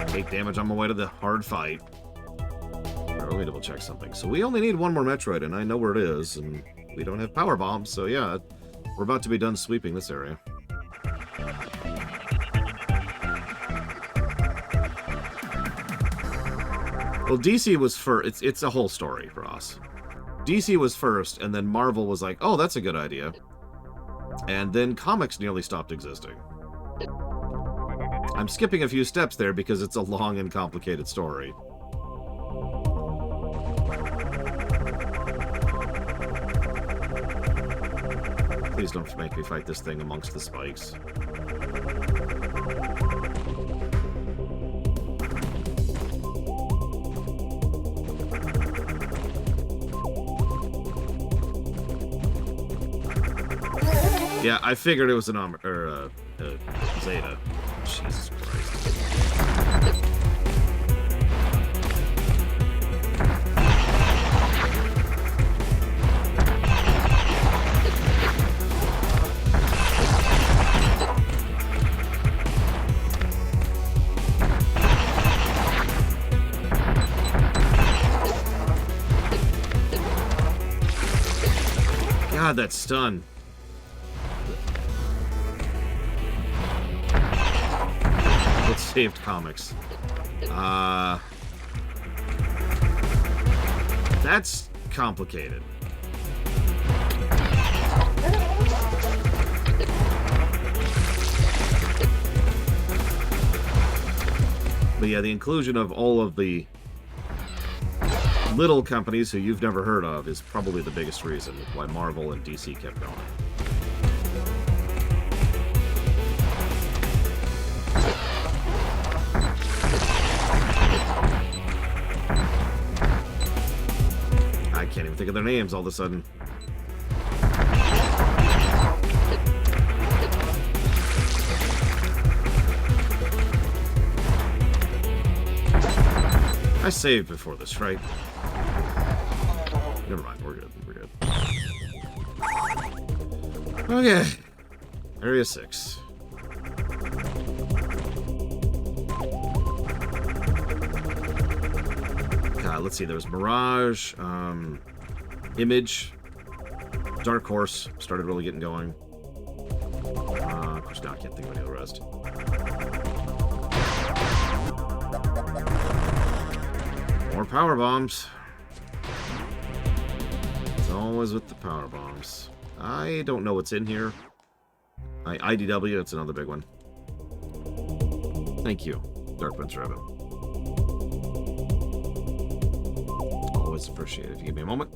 Take damage on my way to the hard fight. Right, let me double check something. So we only need one more Metroid, and I know where it is, and we don't have power bombs, so yeah, we're about to be done sweeping this area. Well, DC was first. It's a whole story, Ross. DC was first, and then Marvel was like, oh, that's a good idea. And then comics nearly stopped existing. I'm skipping a few steps there because it's a long and complicated story. Please don't make me fight this thing amongst the spikes. Yeah, I figured it was an Zeta. Jesus Christ. God, that stun. It saved comics. That's complicated. But yeah, the inclusion of all of the little companies who you've never heard of is probably the biggest reason why Marvel and DC kept going. I can't even think of their names all of a sudden. I saved before this, right? Never mind, we're good, we're good. Okay. Area 6. God, let's see, there was Mirage, Image, Dark Horse, started really getting going. Of course, now I can't think of any of the rest. More power bombs. It's always with the power bombs. I don't know what's in here. IDW, it's another big one. Thank you, Dark Prince Rabbit. Always appreciate it. If you give me a moment,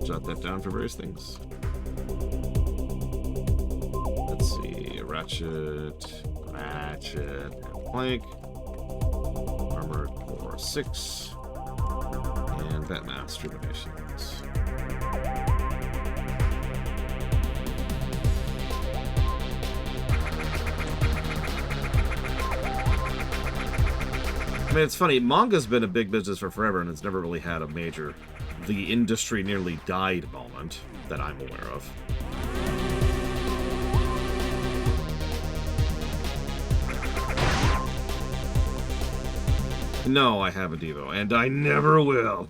jot that down for various things. Let's see. Ratchet, Plank, Armored Core 6, and Batman Streamations. I mean, it's funny, manga's been a big business for forever, and it's never really had a major, the industry nearly died moment that I'm aware of. No, I have a Devo, and I never will.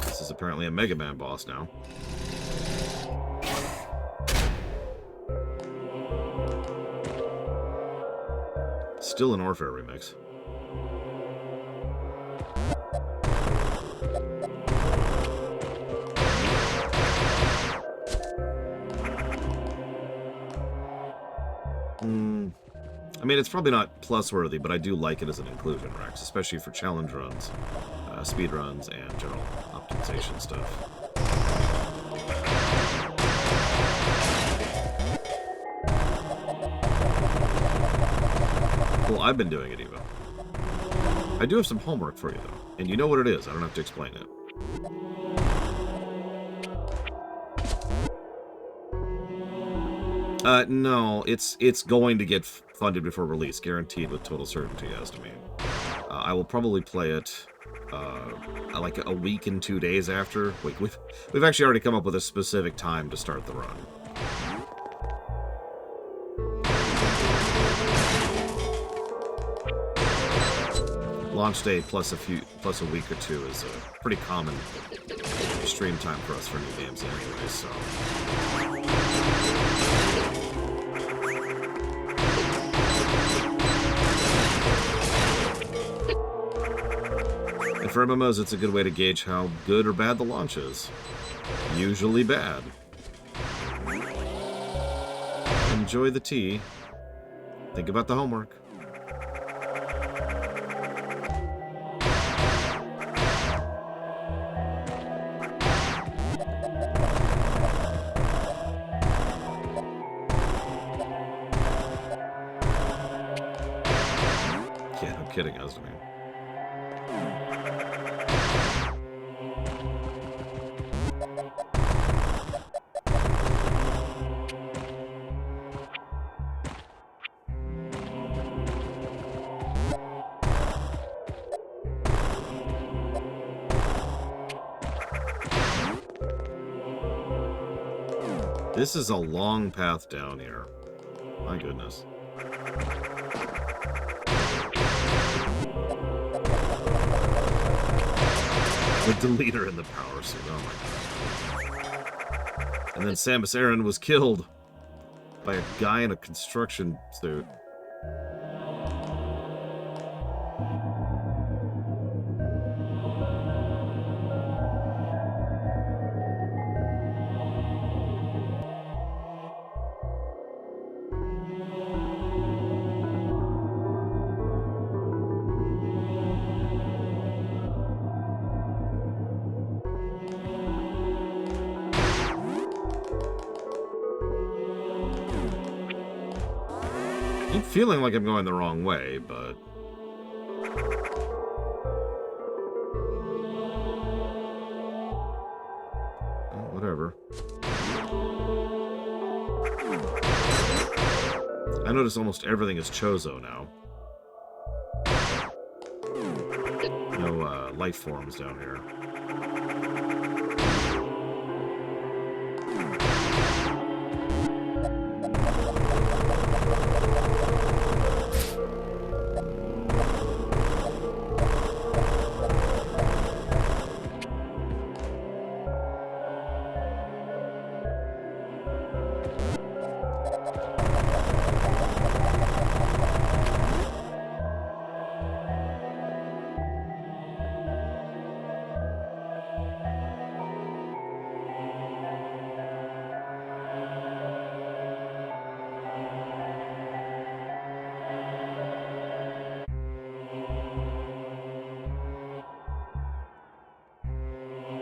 This is apparently a Mega Man boss now. Still an Orphere remix. I mean, it's probably not plus-worthy, but I do like it as an inclusion, Rex, especially for challenge runs, speed runs, and general optimization stuff. Well, I've been doing it, Eva. I do have some homework for you, though. And you know what it is. I don't have to explain it. No. It's going to get funded before release. Guaranteed with total certainty, as to me. I will probably play it like a week and 2 days after. We've actually already come up with a specific time to start the run. Launch day plus a week or two is a pretty common stream time for us for new games anyway, so. And for MMOs, it's a good way to gauge how good or bad the launch is. Usually bad. Enjoy the tea. Think about the homework. Kidding, hasn't he? This is a long path down here. My goodness. The deleter in the power suit. Oh my god. And then Samus Aran was killed by a guy in a construction suit. I keep feeling like I'm going the wrong way, but... oh, whatever. I notice almost everything is Chozo now. No life forms down here.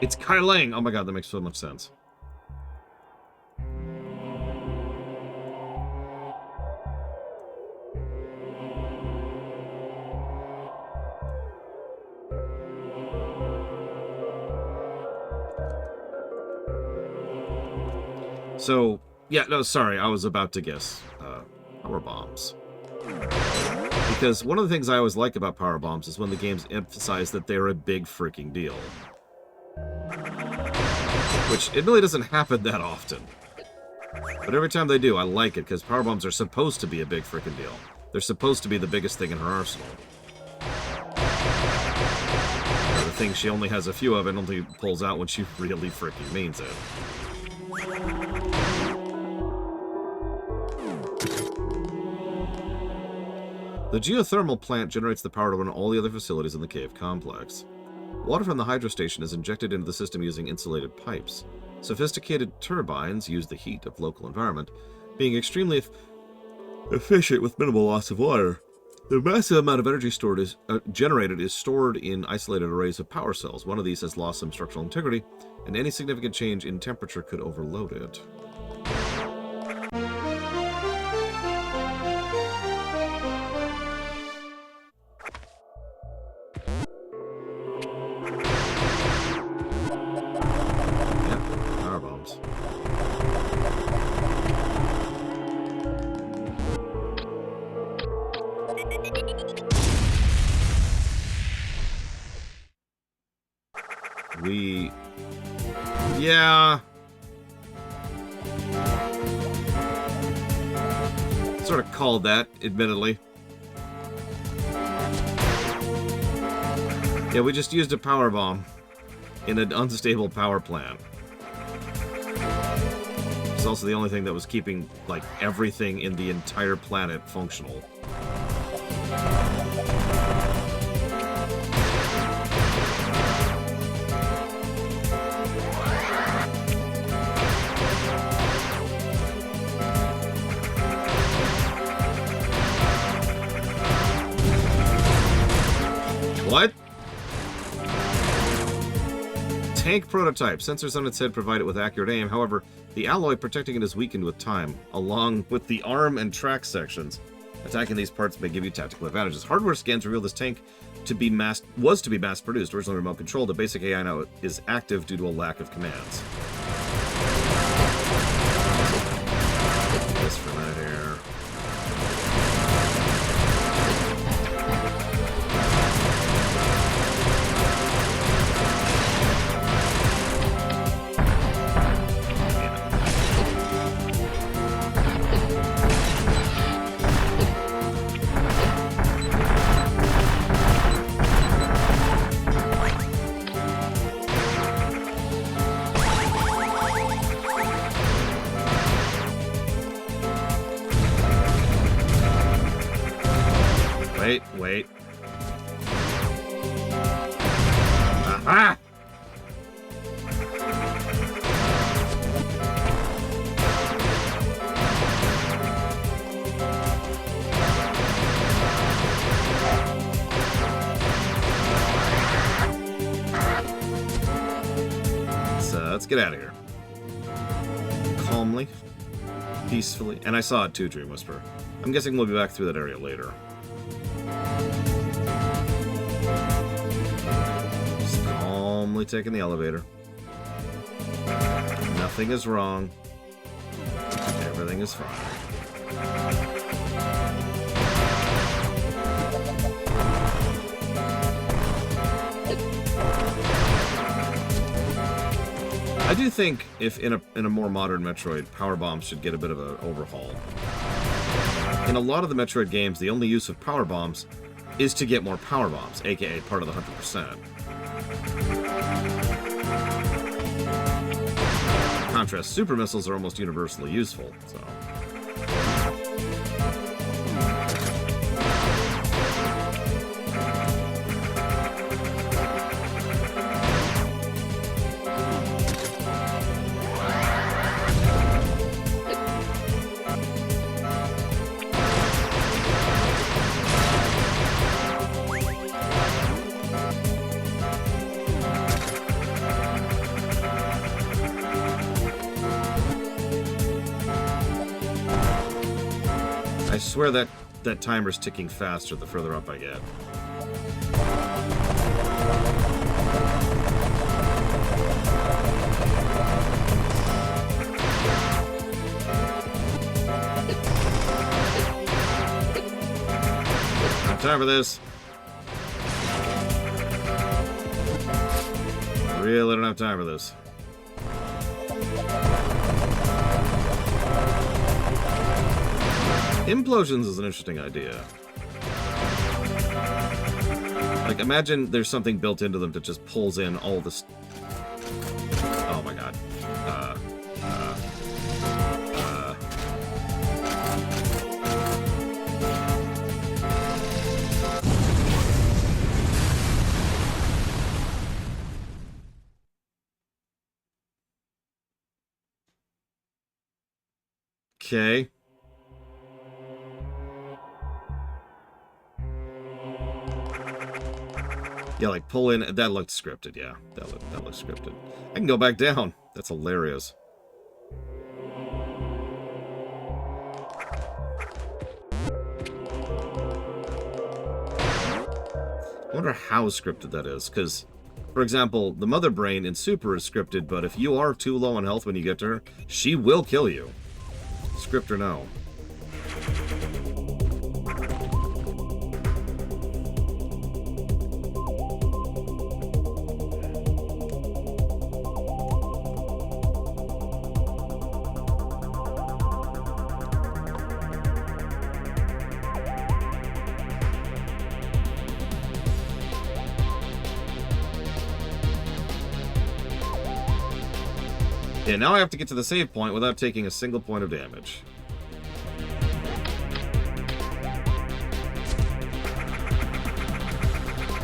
It's Kai Lang! Oh my god, that makes so much sense. So, yeah, no, sorry, I was about to guess power bombs. Because one of the things I always like about power bombs is when the games emphasize that they're a big freaking deal. Which, it really doesn't happen that often. But every time they do, I like it, because power bombs are supposed to be a big freaking deal. They're supposed to be the biggest thing in her arsenal. The thing she only has a few of and only pulls out when she really freaking means it. The geothermal plant generates the power to run all the other facilities in the cave complex. Water from the hydro station is injected into the system using insulated pipes. Sophisticated turbines use the heat of local environment, being extremely efficient with minimal loss of water. The massive amount of energy stored is generated is stored in isolated arrays of power cells. One of these has lost some structural integrity, and any significant change in temperature could overload it. Yep, power bombs. Yeah. Sort of called that, admittedly. Yeah, we just used a power bomb in an unstable power plant. It's also the only thing that was keeping, like, everything in the entire planet functional. What? Tank prototype. Sensors on its head provide it with accurate aim. However, the alloy protecting it is weakened with time, along with the arm and track sections. Attacking these parts may give you tactical advantages. Hardware scans reveal this tank was to be mass-produced, originally remote controlled. The basic AI now is active due to a lack of commands. This for that here. Wait. Aha! Let's get out of here. Calmly. Peacefully. And I saw it too, Dream Whisperer. I'm guessing we'll be back through that area later. Just calmly taking the elevator. Nothing is wrong. Everything is fine. I do think if in a more modern Metroid, power bombs should get a bit of an overhaul. In a lot of the Metroid games, the only use of power bombs is to get more power bombs, aka part of the 100%. In contrast, super missiles are almost universally useful, so... I swear that timer's ticking faster the further up I get. Not time for this. Really don't have time for this. Implosions is an interesting idea. Like, imagine there's something built into them that just pulls in all this... Oh my god. Okay. Yeah, like pull in. That looked scripted. Yeah, that looked scripted. I can go back down. That's hilarious. I wonder how scripted that is, because, for example, the mother brain in Super is scripted, but if you are too low on health when you get to her, she will kill you. Script or no. Yeah, now I have to get to the save point without taking a single point of damage.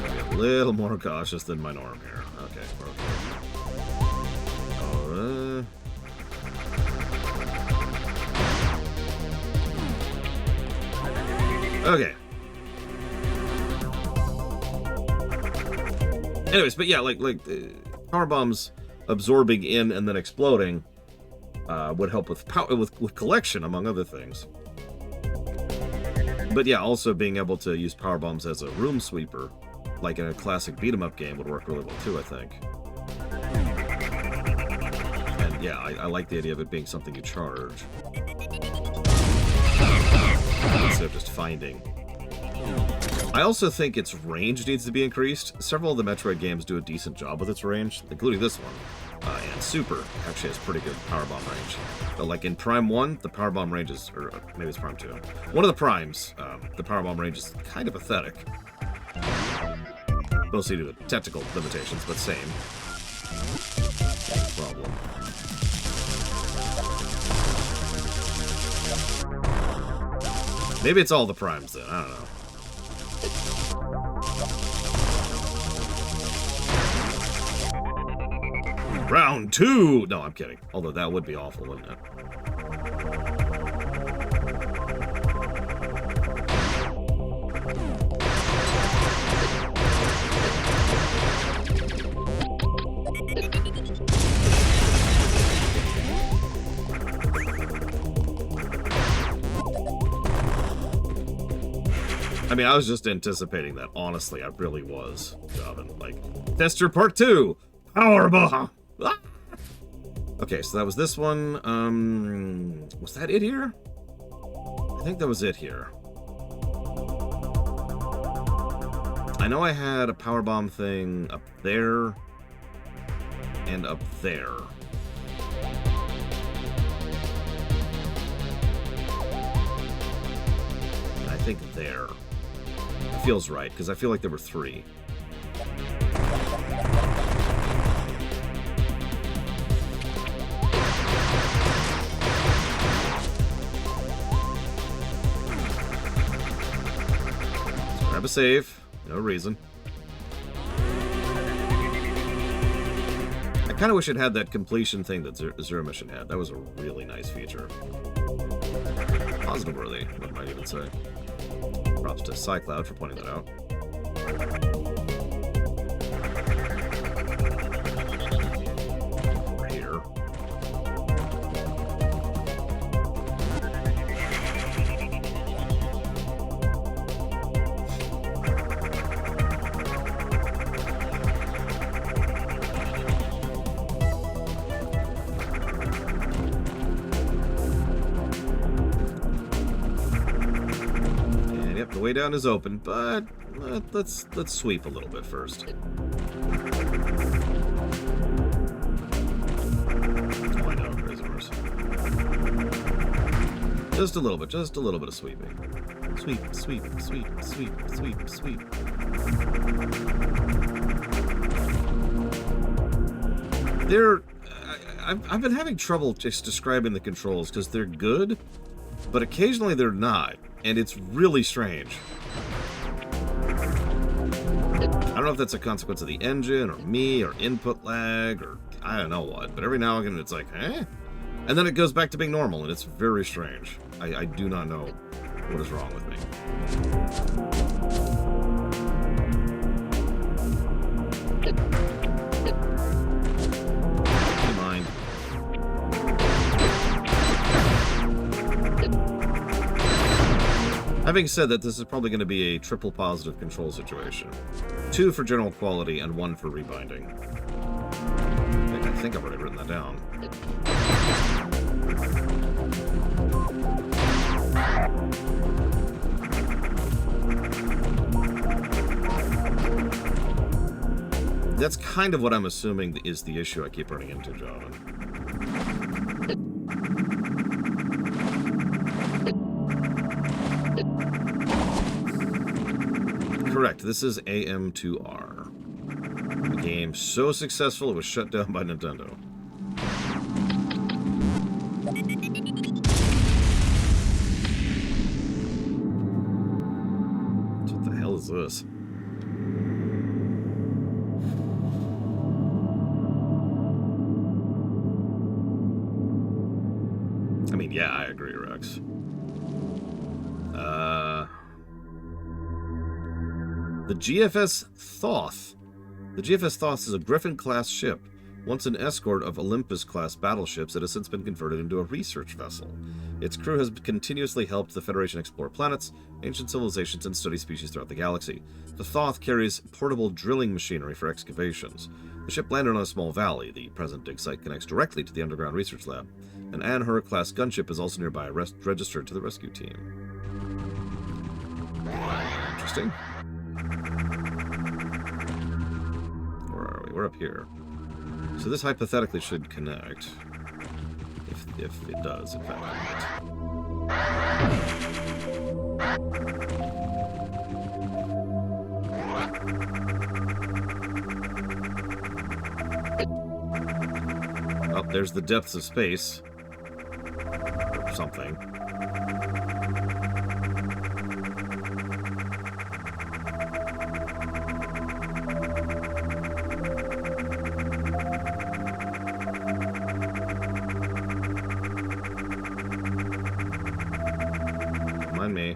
Be a little more cautious than my norm here. Okay, we're okay. Okay. Anyways, but yeah, like power bombs absorbing in and then exploding would help with with collection, among other things. But yeah, also being able to use power bombs as a room sweeper, like in a classic beat 'em up game, would work really well too, I think. And yeah, I like the idea of it being something you charge instead of just finding. I also think its range needs to be increased. Several of the Metroid games do a decent job with its range, including this one. And Super actually has pretty good powerbomb range. But like in Prime 1, the powerbomb range is, or maybe it's Prime 2. One of the Primes, the powerbomb range is kind of pathetic. Mostly due to technical limitations, but same problem. Maybe it's all the Primes then, I don't know. Round 2! No, I'm kidding. Although that would be awful, wouldn't it? I mean, I was just anticipating that. Honestly, I really was. Javin, like, Tester Part 2! Powerbomb! Ah! Okay, so that was this one. Was that it here? I think that was it here. I know I had a powerbomb thing up there and up there. And I think there. It feels right, because I feel like there were 3. Grab a save. No reason. I kind of wish it had that completion thing that Zero Mission had. That was a really nice feature. Positive worthy, one might even say. Props to Cycloud for pointing that out. Here. The way down is open, but let's sweep a little bit first. Oh, I know, crazy horse. Just a little bit of sweeping. Sweep, sweep, sweep, sweep, sweep, sweep. I've been having trouble just describing the controls because they're good, but occasionally they're not. And it's really strange. I don't know if that's a consequence of the engine, or me, or input lag, or I don't know what, but every now and again it's like, eh? And then it goes back to being normal, and it's very strange. I do not know what is wrong with me. Having said that, this is probably going to be a triple positive control situation. 2 for general quality and 1 for rebinding. I think I've already written that down. That's kind of what I'm assuming is the issue I keep running into, John. Correct, this is AM2R. A game so successful it was shut down by Nintendo. What the hell is this? I mean, yeah, I agree, Rex. The GFS Thoth. The GFS Thoth is a Griffin-class ship, once an escort of Olympus-class battleships that has since been converted into a research vessel. Its crew has continuously helped the Federation explore planets, ancient civilizations, and study species throughout the galaxy. The Thoth carries portable drilling machinery for excavations. The ship landed on a small valley. The present dig site connects directly to the underground research lab. An Anhur-class gunship is also nearby, registered to the rescue team. Interesting. Where are we? We're up here. So this hypothetically should connect. If it does, in fact. Oh, there's the depths of space. Or something. Mind me.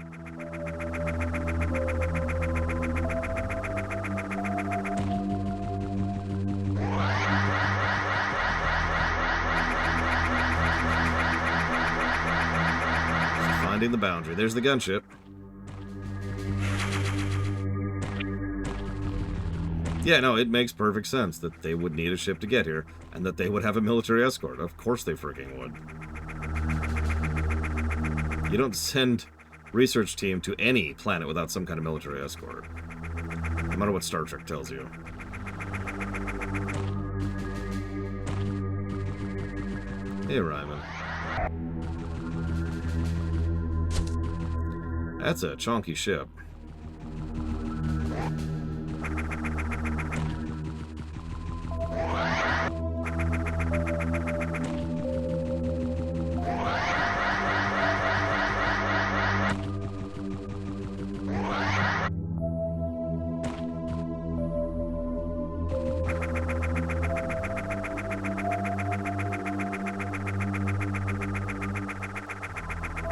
Finding the boundary. There's the gunship. Yeah, no, it makes perfect sense that they would need a ship to get here, and that they would have a military escort. Of course they freaking would. You don't send research team to any planet without some kind of military escort. No matter what Star Trek tells you. Hey, Ryman. That's a chonky ship.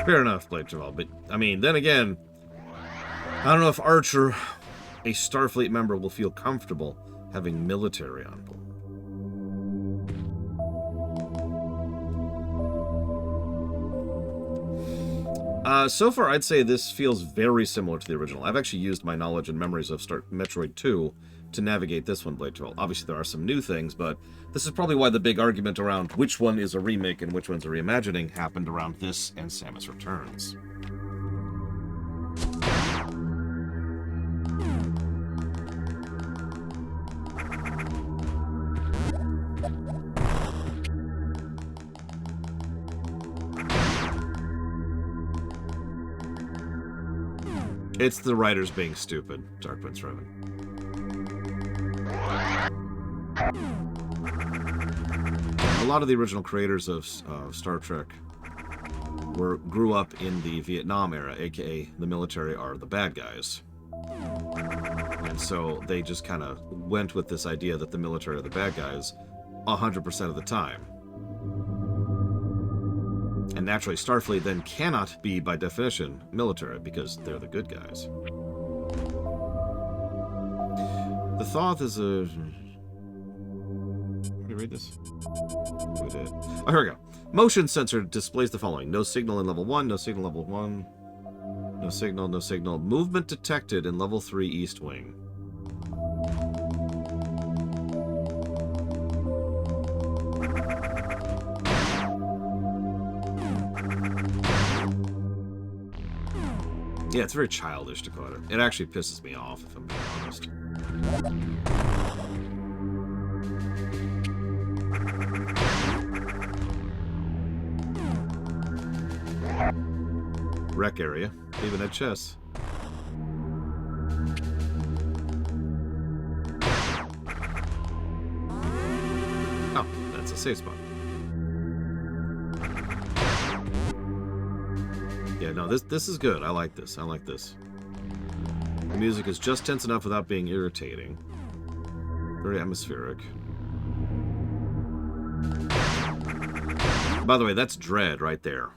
Fair enough, Blade Jamal, but, I mean, then again, I don't know if Archer, a Starfleet member, will feel comfortable having military on board. So far, I'd say this feels very similar to the original. I've actually used my knowledge and memories of Metroid 2 to navigate this one, Blade Jamal. Obviously, there are some new things, but this is probably why the big argument around which one is a remake and which one's a reimagining happened around this and Samus Returns. It's the writers being stupid, Dark Prince Raven. A lot of the original creators of Star Trek grew up in the Vietnam era, aka the military are the bad guys. And so they just kind of went with this idea that the military are the bad guys 100% of the time. And naturally, Starfleet then cannot be, by definition, military, because they're the good guys. The Thoth is a... Let me read this. We did. Oh, here we go. Motion sensor displays the following. No signal in level 1, no signal level 1. No signal, no signal. Movement detected in level 3 East Wing. Yeah, it's very childish, Dakota. It actually pisses me off, if I'm being honest. Rec area. Even at chess. Oh, that's a safe spot. Yeah, no, this is good. I like this. I like this. The music is just tense enough without being irritating. Very atmospheric. By the way, that's Dread right there.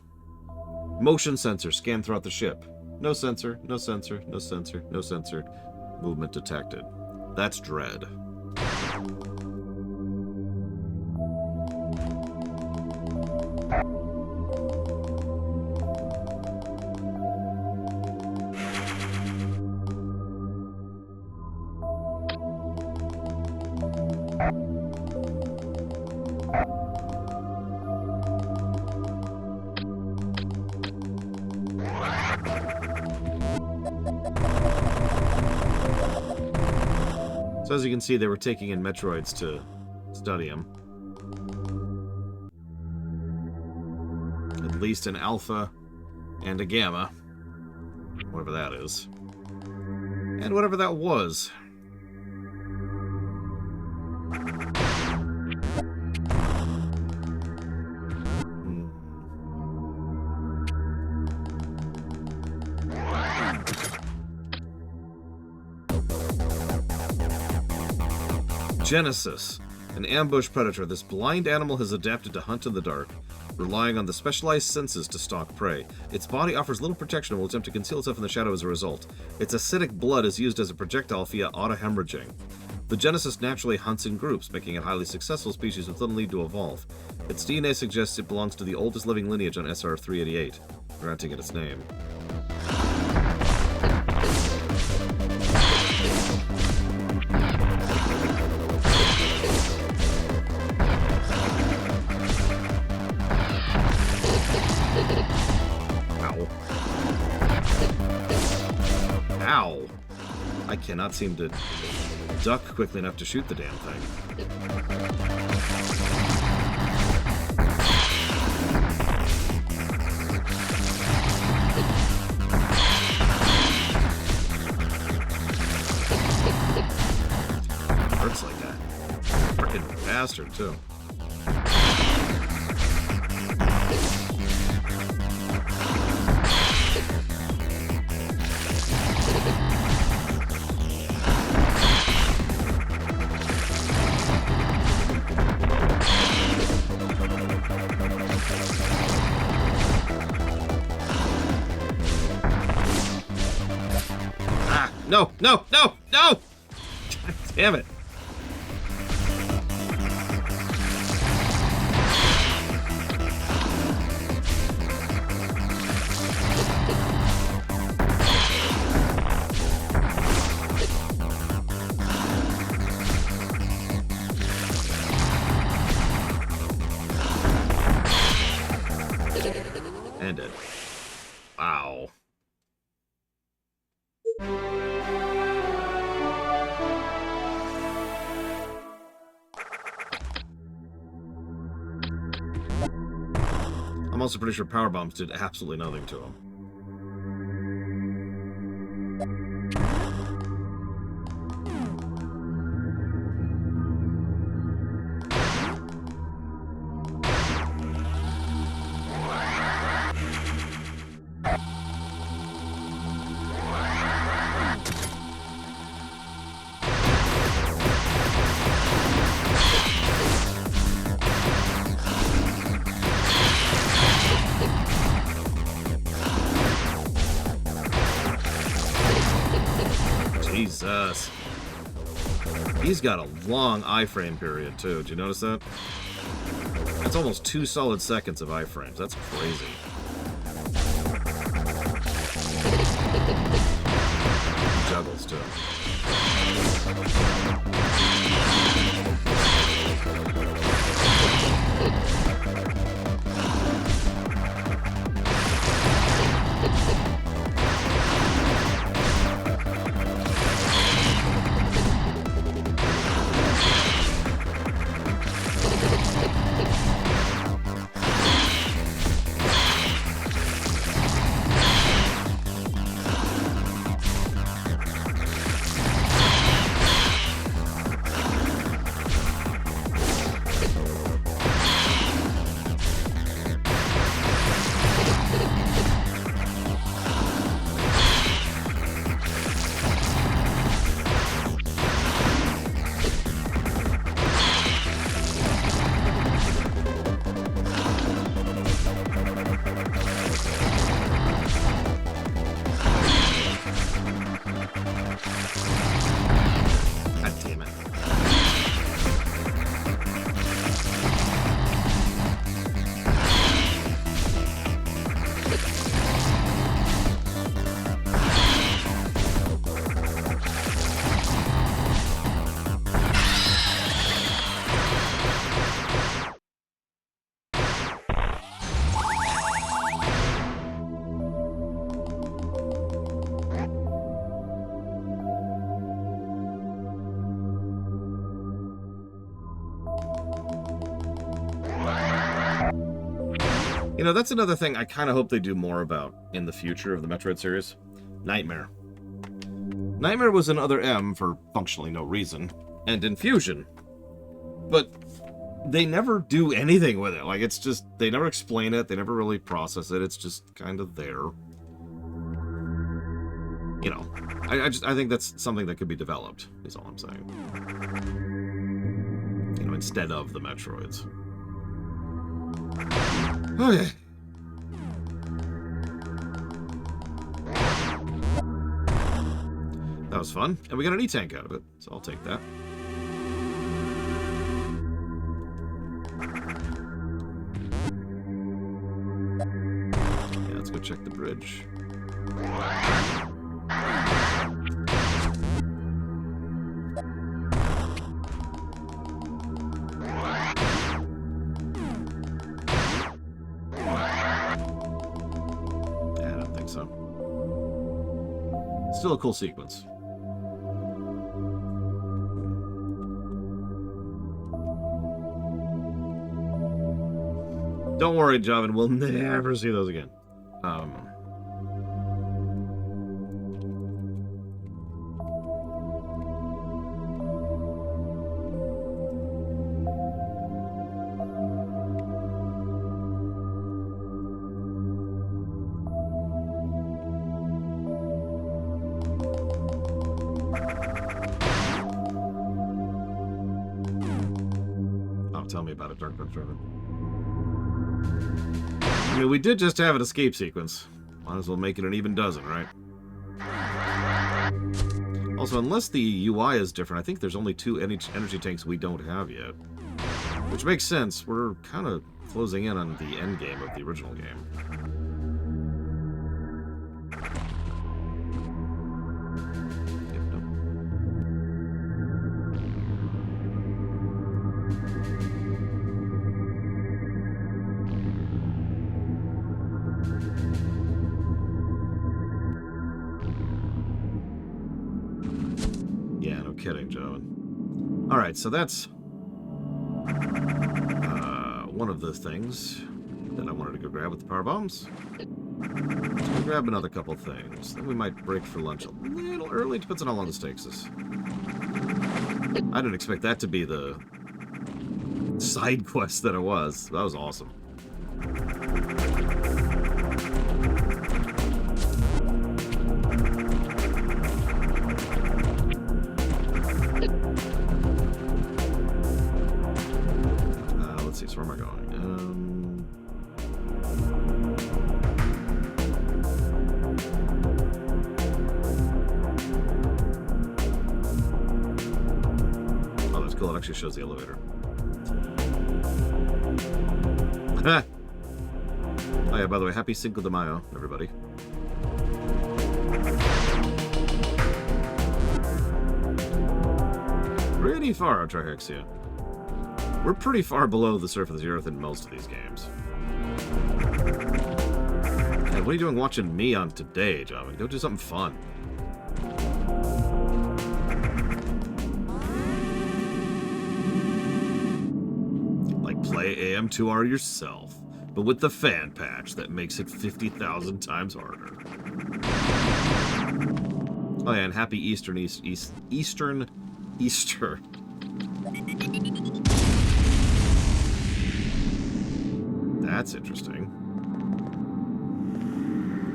Motion sensor scanned throughout the ship. No sensor, no sensor, no sensor, no sensor. Movement detected. That's Dread. So as you can see, they were taking in Metroids to study them. At least an Alpha and a Gamma. Whatever that is. And whatever that was. Genesis. An ambush predator, this blind animal has adapted to hunt in the dark, relying on the specialized senses to stalk prey. Its body offers little protection and will attempt to conceal itself in the shadow as a result. Its acidic blood is used as a projectile via auto-hemorrhaging. The Genesis naturally hunts in groups, making it a highly successful species with little need to evolve. Its DNA suggests it belongs to the oldest living lineage on SR-388, granting it its name. Ow! I cannot seem to duck quickly enough to shoot the damn thing. Hurts like that. Frickin' bastard, too. No, no, no, no! God damn it. End it. Wow. I'm also pretty sure power bombs did absolutely nothing to him. Jesus. He's got a long iframe period, too. Did you notice that? That's almost 2 solid seconds of iframes. That's crazy. those too. You know, that's another thing I kind of hope they do more about in the future of the Metroid series. Nightmare. Nightmare was in Other M for functionally no reason, and in Fusion. But they never do anything with it. Like, it's just, they never explain it, they never really process it, it's just kind of there. You know, I think that's something that could be developed, is all I'm saying. You know, instead of the Metroids. Okay. That was fun. And we got an E-tank out of it, so I'll take that. Yeah, let's go check the bridge. Still a cool sequence. Don't worry, Javin, we'll never see those again. Tell me about it, Dark Driven. I mean, we did just have an escape sequence. Might as well make it an even dozen, right? Also, unless the UI is different, I think there's only 2 energy tanks we don't have yet. Which makes sense. We're kind of closing in on the end game of the original game. Kidding, gentlemen. Alright, so that's one of the things that I wanted to go grab with the power bombs. We'll grab another couple things. Then we might break for lunch a little early. Depends on how long this takes us. I didn't expect that to be the side quest that it was. That was awesome. Where am I going? Oh, that's cool. It actually shows the elevator. Oh, yeah, by the way, happy Cinco de Mayo, everybody. pretty far, Trihexia. We're pretty far below the surface of the Earth in most of these games. Hey, what are you doing watching me on Today, John? Go do something fun. Like play AM2R yourself, but with the fan patch that makes it 50,000 times harder. Oh yeah, and happy Eastern Easter. That's interesting.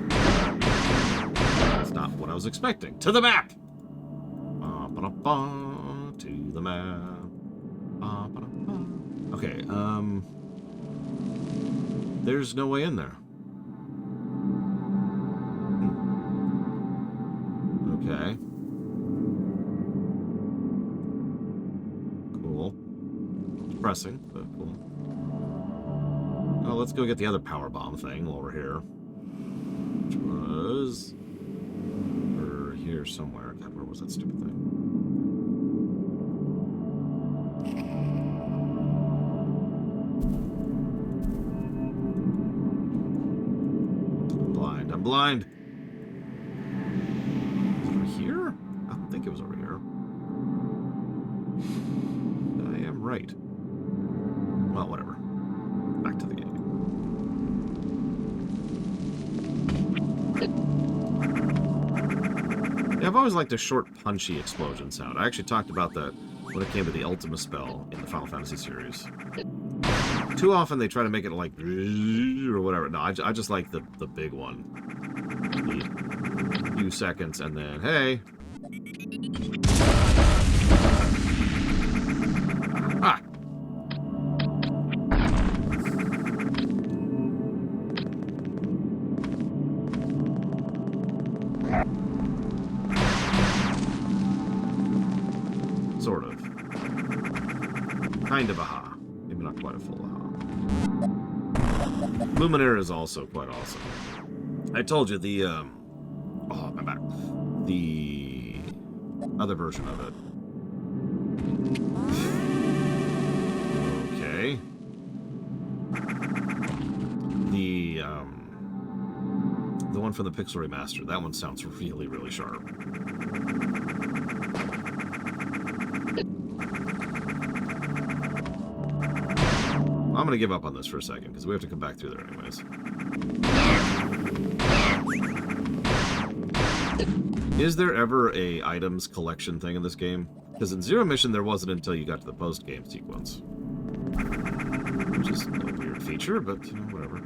That's not what I was expecting. To the map! To the map. Okay, there's no way in there. Okay. Cool. Depressing, but cool. Oh, let's go get the other power bomb thing while we're here. Which was... over here somewhere. God, where was that stupid thing? I'm blind. Is it over here? I don't think it was over here. I am right. Well, whatever. Back to the game. Yeah, I've always liked a short, punchy explosion sound. I actually talked about that when it came to the Ultima spell in the Final Fantasy series. Too often they try to make it like or whatever. No, I just like the big one. The few seconds and then, hey. Ah. Sort of. Kind of a ha. Maybe not quite a full ha. Luminaire is also quite awesome. I told you the, oh, I'm back. The other version of it. Okay. The one from the Pixel Remaster. That one sounds really, really sharp. I'm going to give up on this for a second, because we have to come back through there anyways. Is there ever a items collection thing in this game? Because in Zero Mission, there wasn't until you got to the post-game sequence. Which is a weird feature, but, you know, whatever.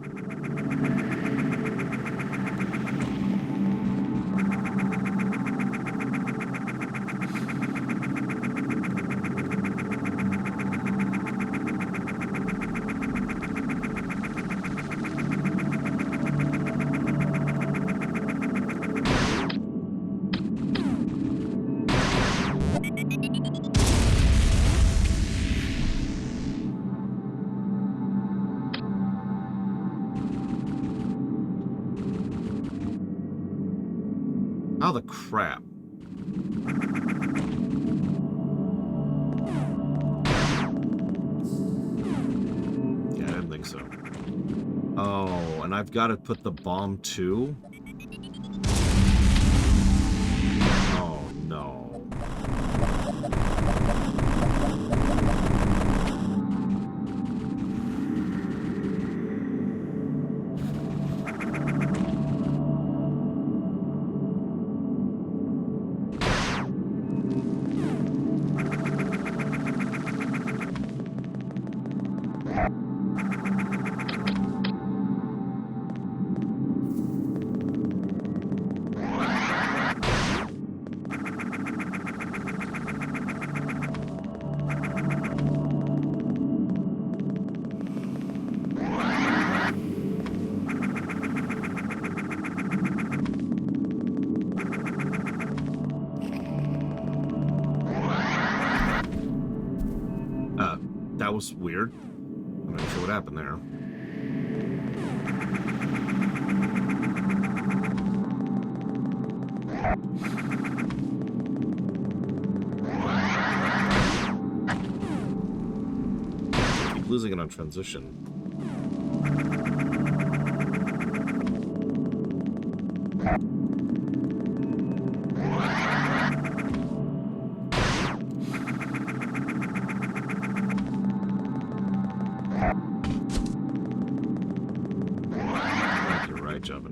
How the crap? Yeah, I didn't think so. Oh, and I've got to put the bomb too? Oh, no. That was weird. I'm not sure what happened there. losing it on transition. You're right, jumping.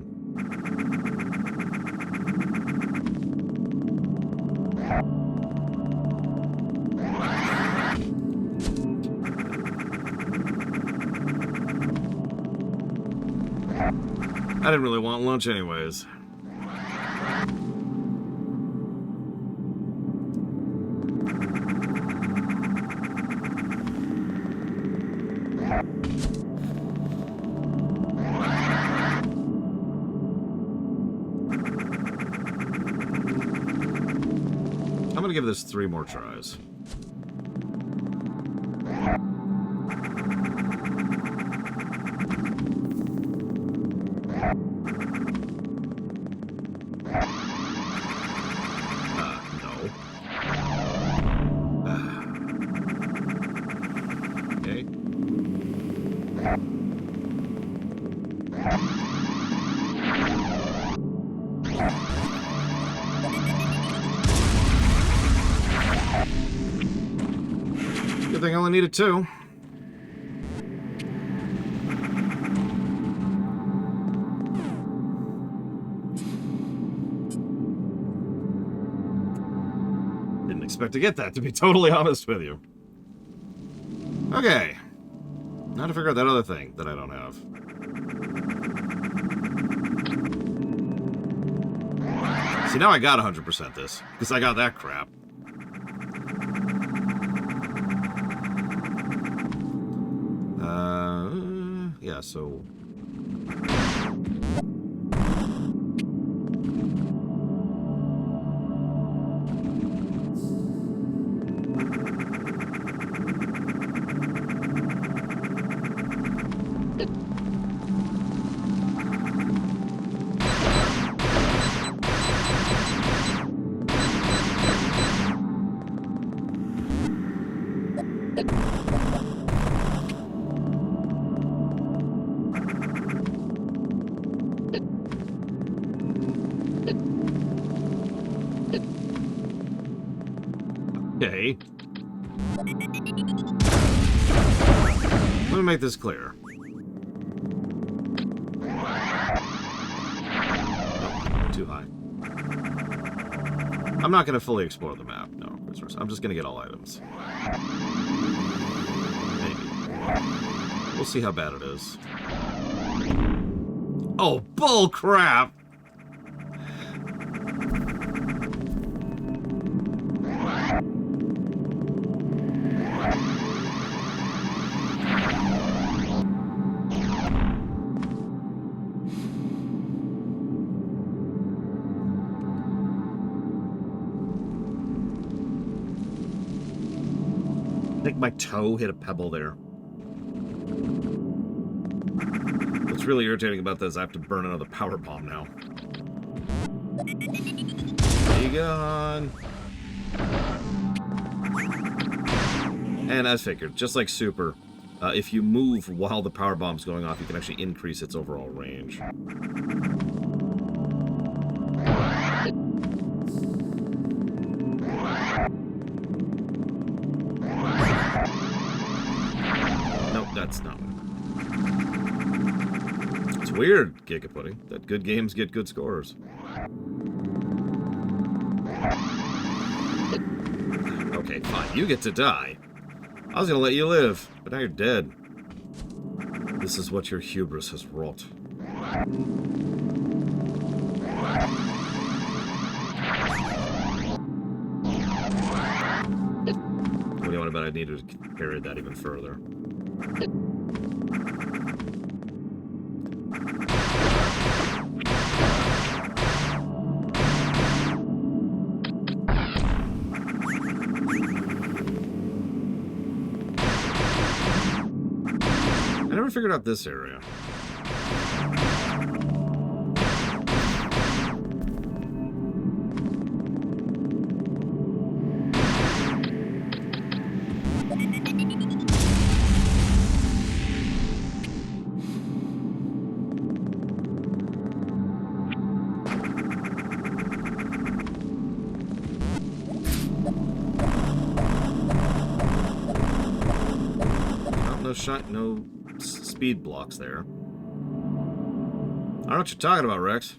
I didn't really want lunch anyways. I'm gonna give this 3 more tries. No. Okay. Good thing I only needed 2. Didn't expect to get that, to be totally honest with you. Okay. Now to figure out that other thing that I don't have. See, now I got 100% this, because I got that crap. Yeah, so... Okay. Let me make this clear. Oh, too high. I'm not going to fully explore the map. No, I'm just going to get all items. Maybe. We'll see how bad it is. Oh, bull crap! I think my toe hit a pebble there. What's really irritating about this, I have to burn another power bomb now. Be gone. And as figured, just like Super, if you move while the power bomb's going off, you can actually increase its overall range. That's not it. It's weird, Giga Pudding, that good games get good scores. Okay, fine, you get to die. I was gonna let you live, but now you're dead. This is what your hubris has wrought. What do you want about I needed to carry that even further? I never figured out this area. no speed blocks there. I don't know what you're talking about, Rex.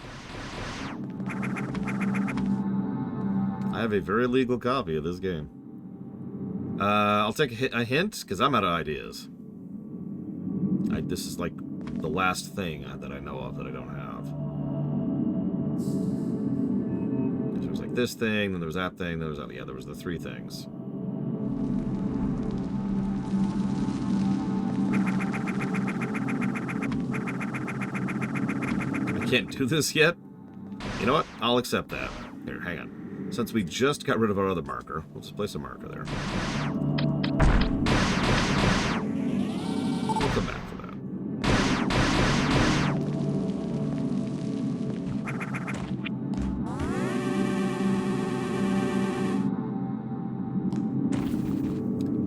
I have a very legal copy of this game. I'll take a hint, because I'm out of ideas. This is like the last thing that I know of that I don't have. There was like this thing, then there was that thing, there was that. Yeah, there was the 3 things. I can't do this yet. You know what? I'll accept that. Here, hang on. Since we just got rid of our other marker, we'll just place a marker there. We'll come back for that.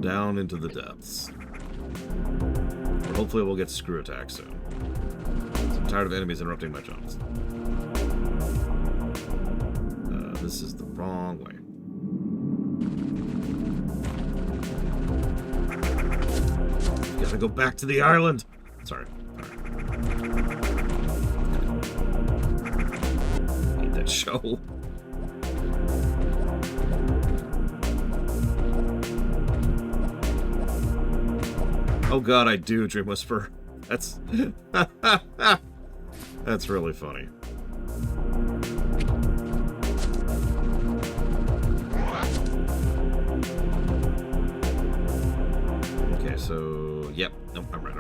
Down into the depths. Hopefully we'll get screw attack soon. I'm tired of enemies interrupting my jumps. This is the wrong way. Gotta go back to the island. Sorry. Need that show. Oh god, I do, Dream Whisper. That's... That's really funny. Okay, so... Yep. Nope, I'm right.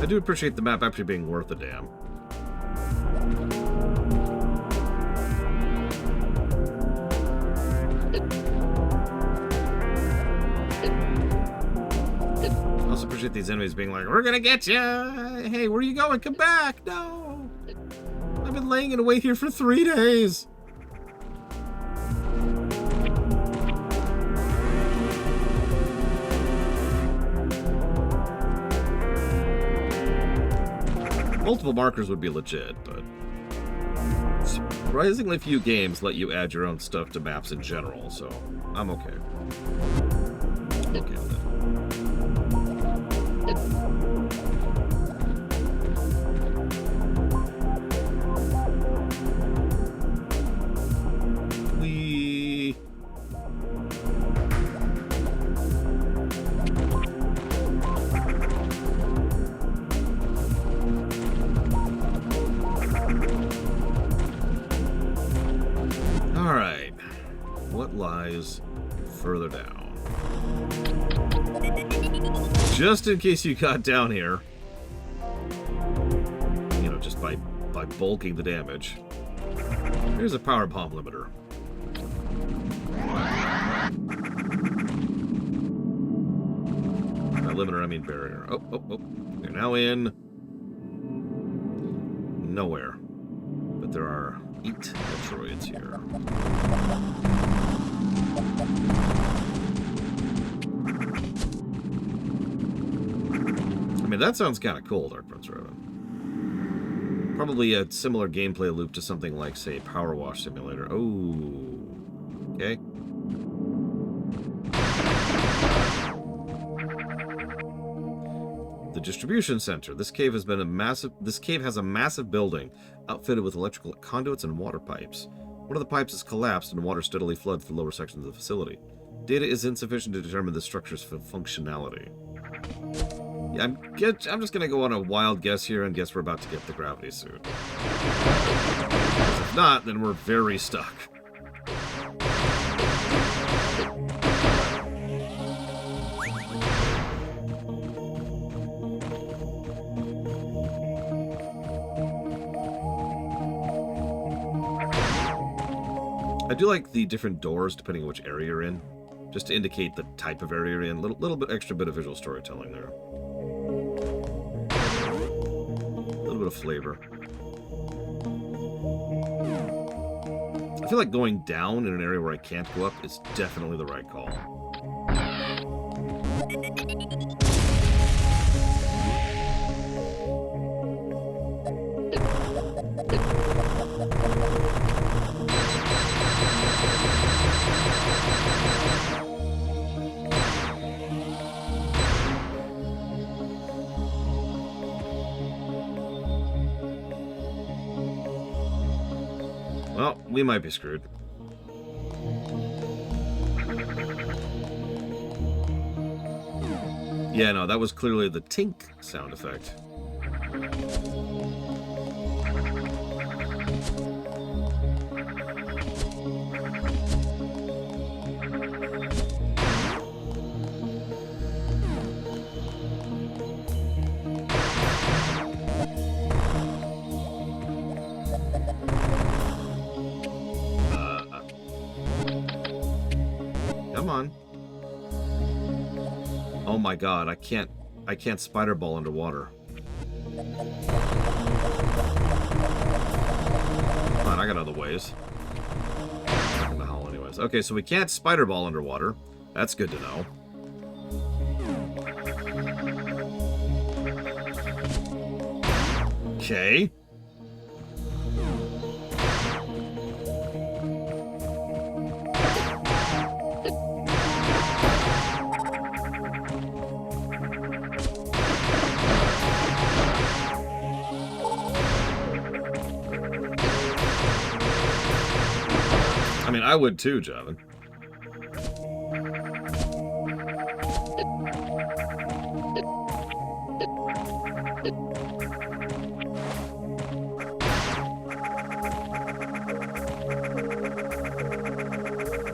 I do appreciate the map actually being worth a damn. Appreciate these enemies being like, we're gonna get you. Hey, where are you going? Come back. No, I've been laying in wait here for 3 days. Multiple markers would be legit, but surprisingly few games let you add your own stuff to maps in general, so I'm okay. I'm okay with it. Alright, what lies further down? Just in case you got down here, you know, just by bulking the damage. Here's a power bomb limiter. By limiter, I mean barrier. Oh. You're now in nowhere. But there are 8 Metroids here. I mean, that sounds kind of cool, Dark Prince Raven. Probably a similar gameplay loop to something like, say, Power Wash Simulator. Oh, okay. The distribution center. This cave has a massive building outfitted with electrical conduits and water pipes. One of the pipes has collapsed and water steadily floods the lower sections of the facility. Data is insufficient to determine the structure's functionality. Yeah, I'm just gonna go on a wild guess here and guess we're about to get the gravity suit. If not, then we're very stuck. I do like the different doors depending on which area you're in, just to indicate the type of area you're in. Little bit extra bit of visual storytelling there. A little bit of flavor. I feel like going down in an area where I can't go up is definitely the right call. Oh, we might be screwed. Yeah, no, that was clearly the tink sound effect. Come on. Oh my god, I can't spider ball underwater. Come on, I got other ways. Back in the hull anyways. Okay, so we can't spider ball underwater. That's good to know. Okay. I mean, I would too, Javin.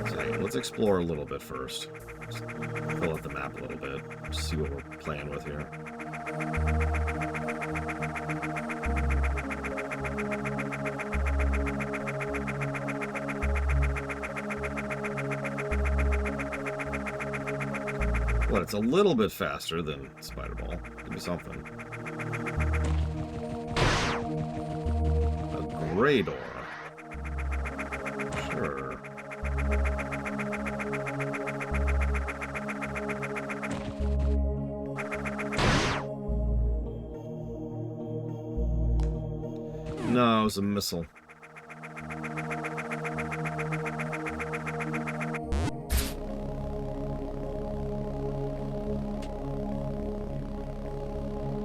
Okay, let's explore a little bit first. Just fill out the map a little bit. Just see what we're playing with here. What, it's a little bit faster than Spider Ball. Give me something. A gray door. Sure. No, it was a missile.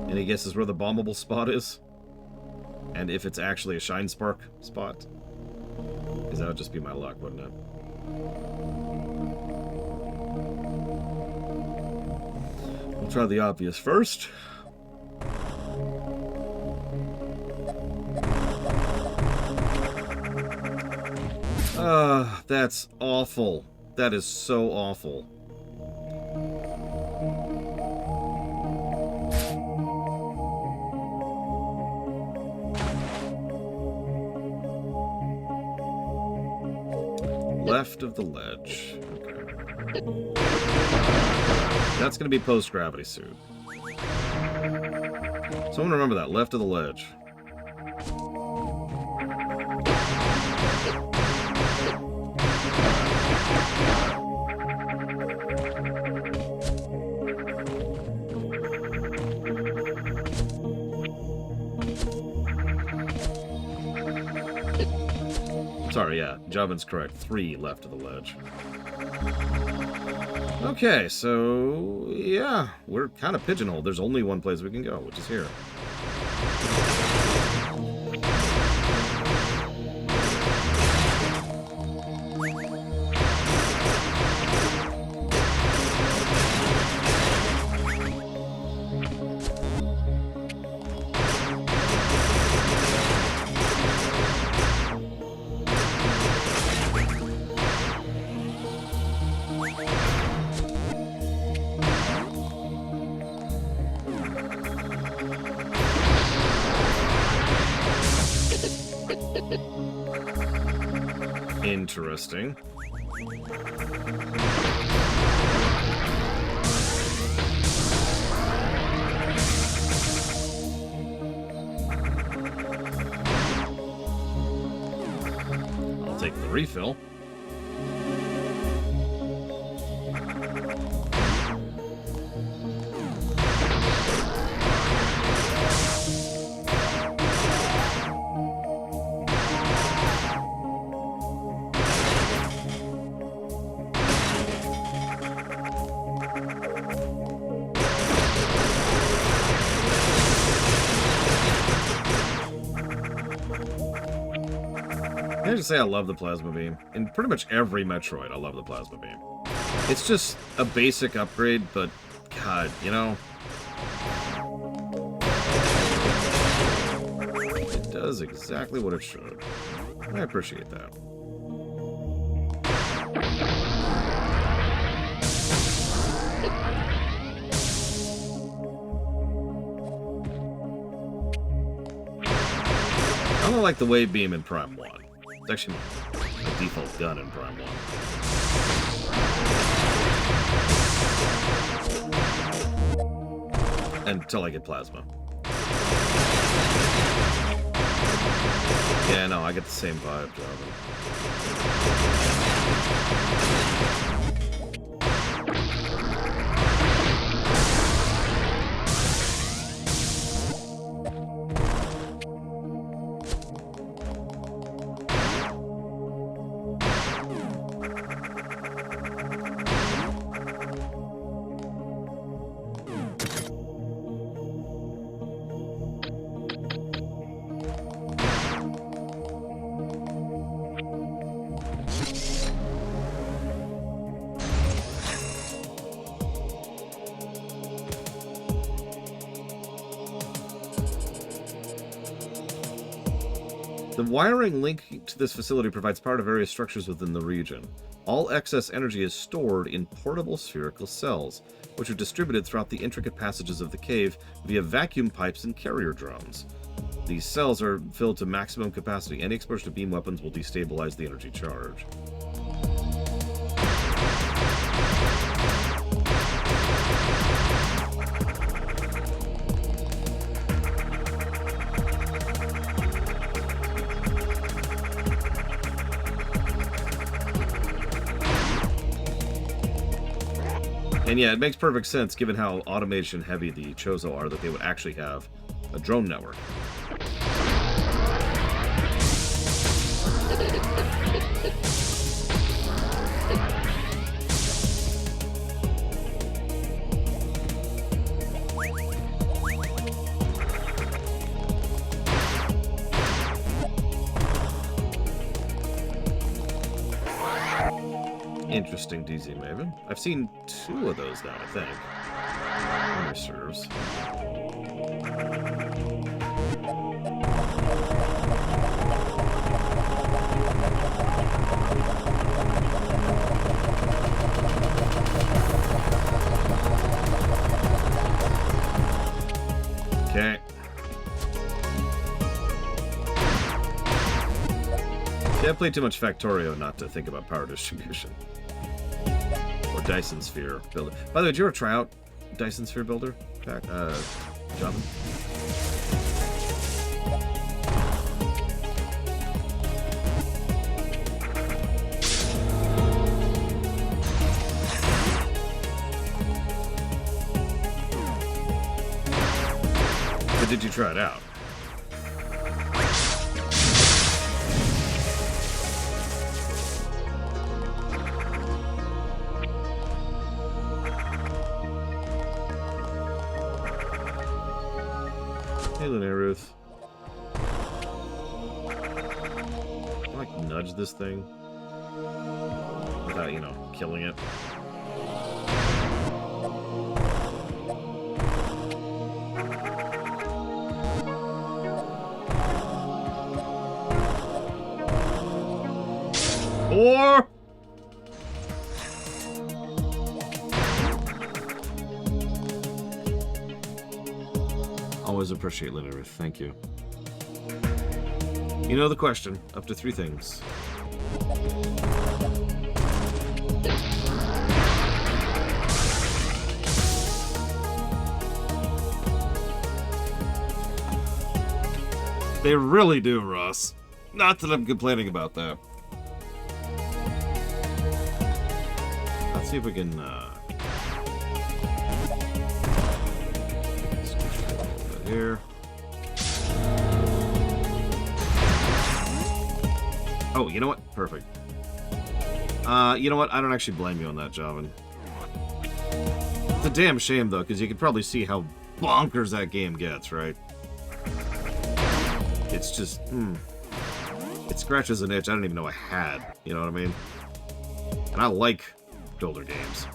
Any guesses where the bombable spot is? And if it's actually a Shine Spark spot? Because that would just be my luck, wouldn't it? We'll try the obvious first. That's awful. That is so awful. Left of the ledge. Okay. That's going to be post-gravity suit. Someone remember that. Left of the ledge. Sorry, yeah. Javin's correct. 3 left of the ledge. Okay, so... yeah, we're kind of pigeonholed. There's only one place we can go, which is here. Interesting. I'll take the refill. I just say I love the plasma beam. In pretty much every Metroid, I love the plasma beam. It's just a basic upgrade, but God, you know, it does exactly what it should. I appreciate that. I don't like the wave beam in Prime 1. It's actually my default gun in Prime 1. Until I get plasma. Yeah, no, I get the same vibe, Jonathan. The wiring link to this facility provides power to various structures within the region. All excess energy is stored in portable spherical cells, which are distributed throughout the intricate passages of the cave via vacuum pipes and carrier drones. These cells are filled to maximum capacity. Any exposure to beam weapons will destabilize the energy charge. And yeah, it makes perfect sense given how automation heavy the Chozo are that they would actually have a drone network. Interesting, DZ Maven. I've seen 2 of those now, I think. Memory serves. Okay. See, I played too much Factorio not to think about power distribution. Or Dyson Sphere Builder. By the way, did you ever try out Dyson Sphere Builder, Jonathan? But did you try it out? Ruth. Can I, like, nudge this thing without, you know, killing it? Or always appreciate linear. Thank you. You know the question. Up to 3 things. They really do, Ross. Not that I'm complaining about that. Let's see if we can, here. Oh, you know what? Perfect. You know what? I don't actually blame you on that, Javan. It's a damn shame, though, because you can probably see how bonkers that game gets, right? It's just, It scratches an itch I didn't even know I had. You know what I mean? And I like builder games.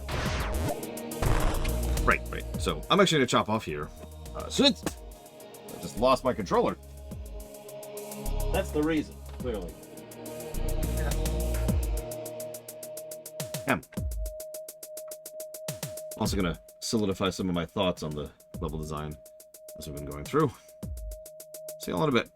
Right. So, I'm actually going to chop off here. Shit! I just lost my controller. That's the reason, clearly. Also going to solidify some of my thoughts on the level design as we've been going through. See you all in a bit.